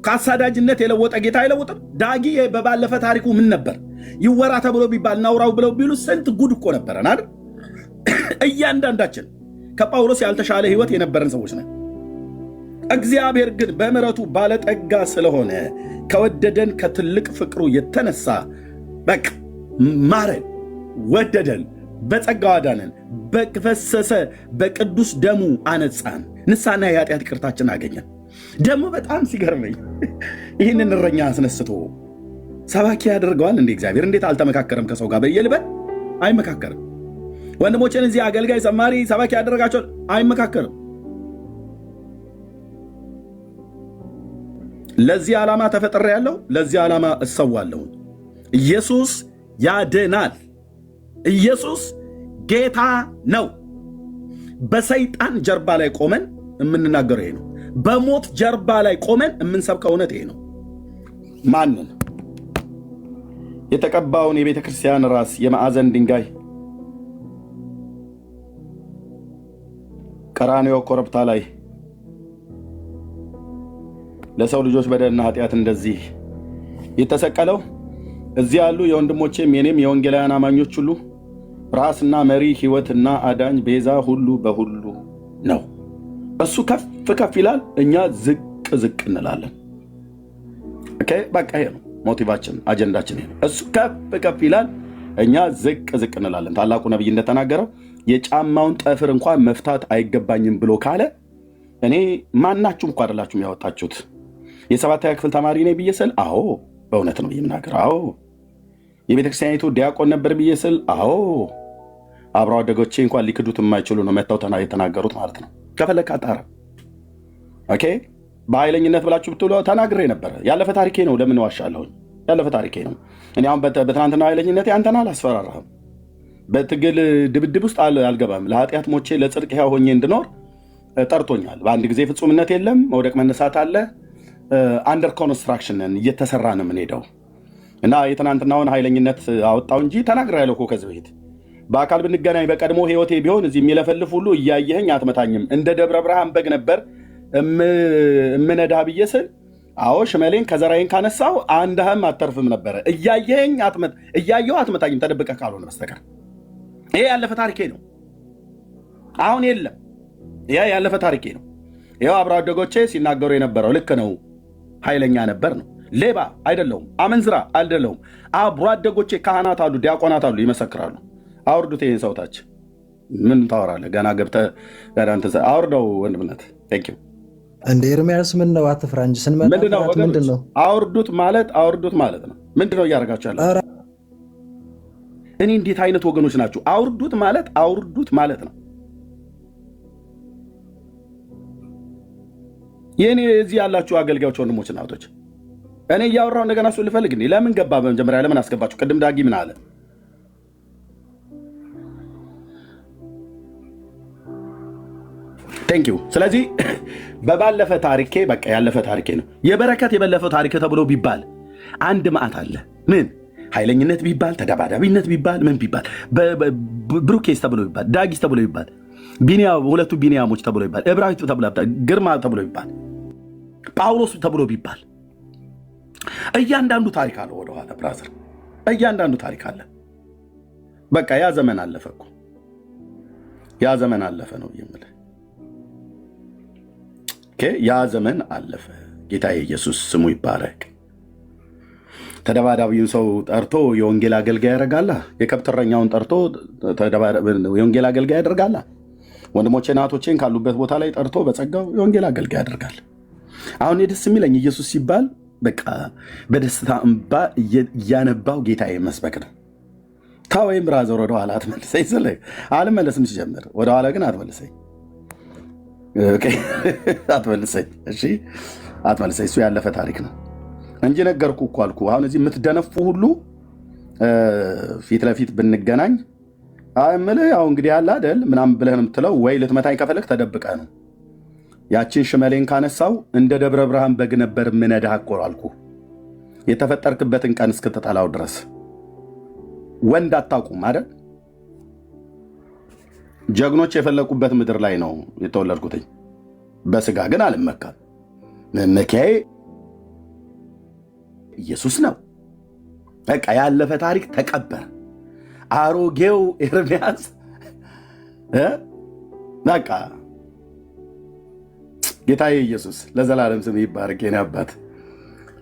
ከአሳዳጅነት የለወጠ ጌታ አይለውጥም? ዳጊ በባለፈ ታሪኩ ምን ነበር ይወራ ተብሎ ቢባል እናውራው ብለው ቢሉ ስንት ጉድ እኮ ነበረን አይደል? እያንዳንዳችን ከጳውሎስ ያልተሻለ ህይወት የነበረን ሰዎች ነን። እግዚአብሔር ግን በምሕረቱ ባለጠጋ ስለሆነ ከወደደን ከትልቅ ፍቅሩ የተነሳ በቃ ማረን፣ ወደደን፣ በጸጋው አዳነን፣ በፈሰሰ በቅዱስ ደሙ አነጻን፣ ንስሐና የኃጢአት ይቅርታችን አገኘን። ደግሞ በጣም ሲገርመኝ ይህንን እረኛ አስነስቶ ሰባኪ ያደርገዋል እንዴ እግዚአብሔር? እንዴት አልተመካከረም ከሰው ጋር? በየልበት አይመካከርም። ወንድሞችን እዚህ አገልጋይ፣ ዘማሪ፣ ሰባኪ ያደረጋቸው አይመካከርም። ለዚህ ዓላማ ተፈጥሬ ያለው ለዚህ ዓላማ እሰዋለሁ። ኢየሱስ ያድናል። ኢየሱስ ጌታ ነው። በሰይጣን ጀርባ ላይ ቆመን የምንናገረው ይሄ ነው። በሞት ጀርባ ላይ ቆመን የምንሰብከው እውነት ይሄ ነው። ማንን? የተቀባውን የቤተ ክርስቲያን ራስ የማዕዘን ድንጋይ ቀራንዮ ኮረብታ ላይ ለሰው ልጆች በደልና ኃጢአት እንደዚህ የተሰቀለው እዚህ ያሉ የወንድሞቼም የኔም የወንጌላውያን አማኞች ሁሉ ራስና መሪ ሕይወትና አዳኝ ቤዛ ሁሉ በሁሉ ነው። እሱ ከፍ ከፍ ይላል፣ እኛ ዝቅ ዝቅ እንላለን። ኦኬ በቃ ይሄ ነው ሞቲቫችን፣ አጀንዳችን ይሄ ነው። እሱ ከፍ ከፍ ይላል፣ እኛ ዝቅ ዝቅ እንላለን። ታላቁ ነቢይ እንደተናገረው የጫማውን ጠፍር እንኳን መፍታት አይገባኝም ብሎ ካለ እኔ ማናችሁም እንኳ አይደላችሁም ያወጣችሁት። የ7ኛ ክፍል ተማሪ ነኝ ብዬ ስል አዎ በእውነት ነው የምናገር። አዎ የቤተክርስቲያኒቱ ዲያቆን ነበር ብዬ ስል አዎ አብረው አደጎቼ እንኳን ሊክዱት የማይችሉ ነው መጥተው የተናገሩት ማለት ነው። ከፈለክ አጣራ። ኦኬ በኃይለኝነት ብላችሁ ብትሉ ተናግሬ ነበረ። ያለፈ ታሪኬ ነው። ለምን ዋሻለሁኝ? ያለፈ ታሪኬ ነው። እኔ አሁን በትናንትና ኃይለኝነት አንተን አላስፈራራህም። በትግል ድብድብ ውስጥ አልገባም። ለኃጢአት ሞቼ ለጽድቅ ሕያው ሆኜ እንድኖር ጠርቶኛል። በአንድ ጊዜ ፍጹምነት የለም፣ መውደቅ መነሳት አለ። አንደር ኮንስትራክሽን እየተሰራ ነው የምንሄደው እና የትናንትናውን ኃይለኝነት አወጣው እንጂ ተናግሬያለሁ እኮ ከዚህ በፊት። በአካል ብንገናኝ በቀድሞ ህይወቴ ቢሆን እዚህ የሚለፈልፍ ሁሉ እያየኸኝ አትመታኝም። እንደ ደብረ ብርሃን በግ ነበር እምነዳ ብዬ ስል አዎ ሽመሌን ከዘራዬን ካነሳው አንድህም አተርፍም ነበረ። እያየሁ አትመታኝም ተደብቀህ ካልሆነ በስተቀር። ይሄ ያለፈ ታሪኬ ነው። አሁን የለም። ይሄ ያለፈ ታሪኬ ነው። ይኸው አብሮ አደጎቼ ሲናገሩ የነበረው ልክ ነው። ኃይለኛ ነበር ነው። ሌባ አይደለሁም፣ አመንዝራ አይደለሁም። አብሮ አደጎቼ ካህናት አሉ፣ ዲያቆናት አሉ፣ ይመሰክራሉ። አውርዱት ይህን ሰውታች። ምን ታወራለህ? ገና ገብተህ አውርደው ወንድምነት። ቴንክ ዩ እንደ ኤርሚያስ ምን ነው አትፍራ እንጂ ስንመጣ ምንድን ነው አውርዱት ማለት ነው። ምንድን ነው እያደረጋችሁ ያለ? እኔ እንዴት አይነት ወገኖች ናቸው? አውርዱት ማለት ነው። የእኔ እዚህ ያላችሁ አገልጋዮች ወንድሞች እናቶች፣ እኔ እያወራሁ እንደገና እሱ ልፈልግ እንዴ? ለምን ገባ? በመጀመሪያ ለምን አስገባችሁ? ቅድም ዳጊ ምን አለ? ቴንክ ዩ። ስለዚህ በባለፈ ታሪኬ በቃ ያለፈ ታሪኬ ነው። የበረከት የበለፈ ታሪክ ተብሎ ቢባል አንድ መዓት አለ። ምን ኃይለኝነት ቢባል፣ ተደባዳቢነት ቢባል፣ ምን ቢባል፣ ብሩኬስ ተብሎ ቢባል፣ ዳጊስ ተብሎ ቢባል፣ ሁለቱ ቢንያሞች ተብሎ ቢባል፣ እብራዊት ተብሎ ቢባል፣ ግርማ ተብሎ ቢባል፣ ጳውሎስ ተብሎ ቢባል እያንዳንዱ ታሪክ አለ። ወደኋላ ብራዘር እያንዳንዱ ታሪክ አለ። በቃ ያ ዘመን አለፈ እኮ ያ ዘመን አለፈ ነው የምልህ። ያ ዘመን አለፈ። ጌታ ኢየሱስ ስሙ ይባረክ። ተደባዳቢውን ሰው ጠርቶ የወንጌል አገልጋይ ያደርጋላ። የከብት እረኛውን ጠርቶ የወንጌል አገልጋይ ያደርጋላ። ወንድሞቼ እናቶቼን ካሉበት ቦታ ላይ ጠርቶ በጸጋው የወንጌል አገልጋይ ያደርጋል። አሁን ደስ የሚለኝ ኢየሱስ ሲባል በቃ በደስታ እንባ እያነባው ጌታዬ መስበክ ነው። ታወይም ብራዘር ወደኋላ አትመልሰኝ ስለ አልመለስም ሲጀምር ወደኋላ ግን አትመልሰኝ አትመልሰኝ። እሺ አትመልሰኝ። እሱ ያለፈ ታሪክ ነው እንጂ ነገርኩ እኮ አልኩ። አሁን እዚህ የምትደነፉ ሁሉ ፊት ለፊት ብንገናኝ እምልህ ያው እንግዲህ ያለ አይደል ምናምን ብለህ ነው የምትለው። ወይ ልትመታኝ ከፈለግ ተደብቀ ነው። ያችን ሽመሌን ካነሳው እንደ ደብረ ብርሃን በግ ነበር ምነዳህ እኮ አልኩ። የተፈጠርክበትን ቀን እስክትጠላው ድረስ ወንድ አታውቁም አይደል? ጀግኖች የፈለቁበት ምድር ላይ ነው የተወለድኩትኝ። በስጋ ግን አልመካም። መመኪያዬ ኢየሱስ ነው። በቃ ያለፈ ታሪክ ተቀበረ። አሮጌው ኤርሚያስ በቃ ጌታዬ ኢየሱስ ለዘላለም ስም ይባረክ። የኔ አባት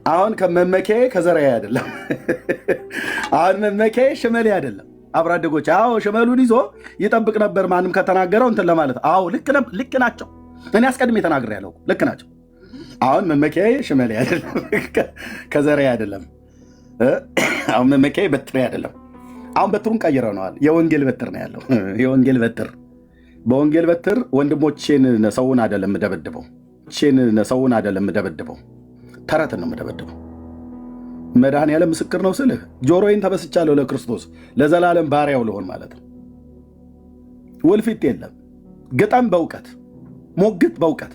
አሁን ከመመኪያዬ ከዘራዬ አይደለም። አሁን መመኪያዬ ሽመሌ አይደለም። አብሮ አደጎች አዎ ሽመሉን ይዞ ይጠብቅ ነበር ማንም ከተናገረው እንትን ለማለት። አዎ ልክ ናቸው። እኔ አስቀድሜ ተናግሬያለሁ። ልክ ናቸው። አሁን መመኪያዬ ሽመሌ አይደለም፣ ከዘራዬ አይደለም። አሁን መመኪያዬ በትሬ አይደለም። አሁን በትሩን ቀይረነዋል። የወንጌል በትር ነው ያለው። የወንጌል በትር በወንጌል በትር ወንድሞቼን ሰውን አይደለም የምደበድበው፣ ተረትን ነው የምደበድበው። መድኃኔዓለም ምስክር ነው ስልህ ጆሮዬን ተበስቻለሁ ለክርስቶስ ለዘላለም ባሪያው ልሆን ማለት ነው። ውልፊት የለም። ግጠም በእውቀት ሞግት በእውቀት።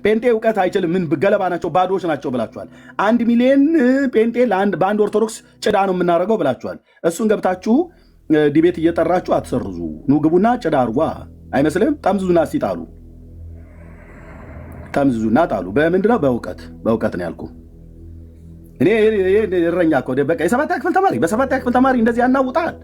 ጴንጤ እውቀት አይችልም። ምን ገለባ ናቸው ባዶዎች ናቸው ብላችኋል። 1 ሚሊዮን ጴንጤ በአንድ ኦርቶዶክስ ጭዳ ነው የምናደርገው ብላችኋል። እሱን ገብታችሁ ዲቤት እየጠራችሁ አትሰርዙ። ኑ ግቡና ጭዳ አርጓ አይመስልም? ጠምዝዙና ሲጣሉ ጠምዝዙና ጣሉ። በምንድነው? በእውቀት ነው ያልኩ። እኔ እረኛ እኮ በቃ የሰባተኛ ክፍል ተማሪ በሰባተኛ ክፍል ተማሪ እንደዚህ ያናውጣል።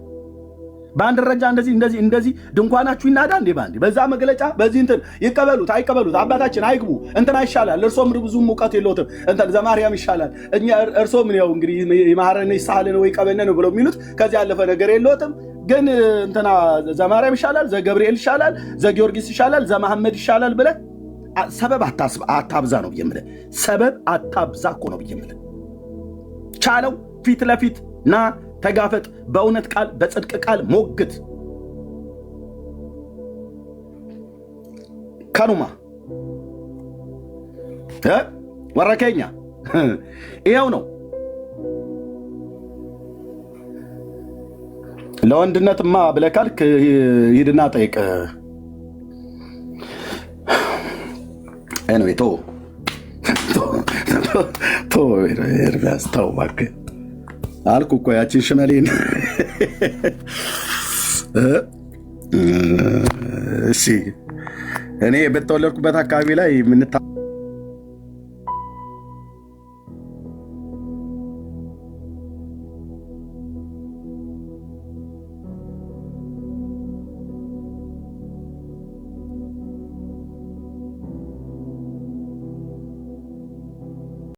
በአንድ ደረጃ እንደዚህ ድንኳናችሁ ይናዳ እንዴ? ባንዴ በዛ መግለጫ በዚህ እንትን ይቀበሉት አይቀበሉት አባታችን አይግቡ እንትና ይሻላል፣ እርሶም ብዙም እውቀት የለዎትም እንትን ዘማርያም ይሻላል፣ እርሶም ነው እንግዲህ ይማረን ይሳልን ወይ ቀበነ ነው ብለው የሚሉት ከዚህ ያለፈ ነገር የለዎትም። ግን እንትና ዘማርያም ይሻላል፣ ዘገብርኤል ይሻላል፣ ዘጊዮርጊስ ይሻላል፣ ዘመሐመድ ይሻላል ብለህ ሰበብ አታብዛ ነው ብዬ ሰበብ አታብዛ እኮ ነው ብዬ ቻለው። ፊት ለፊት ና ተጋፈጥ። በእውነት ቃል በጽድቅ ቃል ሞግት። ከኑማ ወረከኛ ይኸው ነው። ለወንድነትማ ብለህ ካልክ ሂድና ጠይቅ። ኤንዌይ ኤርሚያስ ተው እባክህ አልኩ እኮ ያችን ሽመሌን። እሺ እኔ በተወለድኩበት አካባቢ ላይ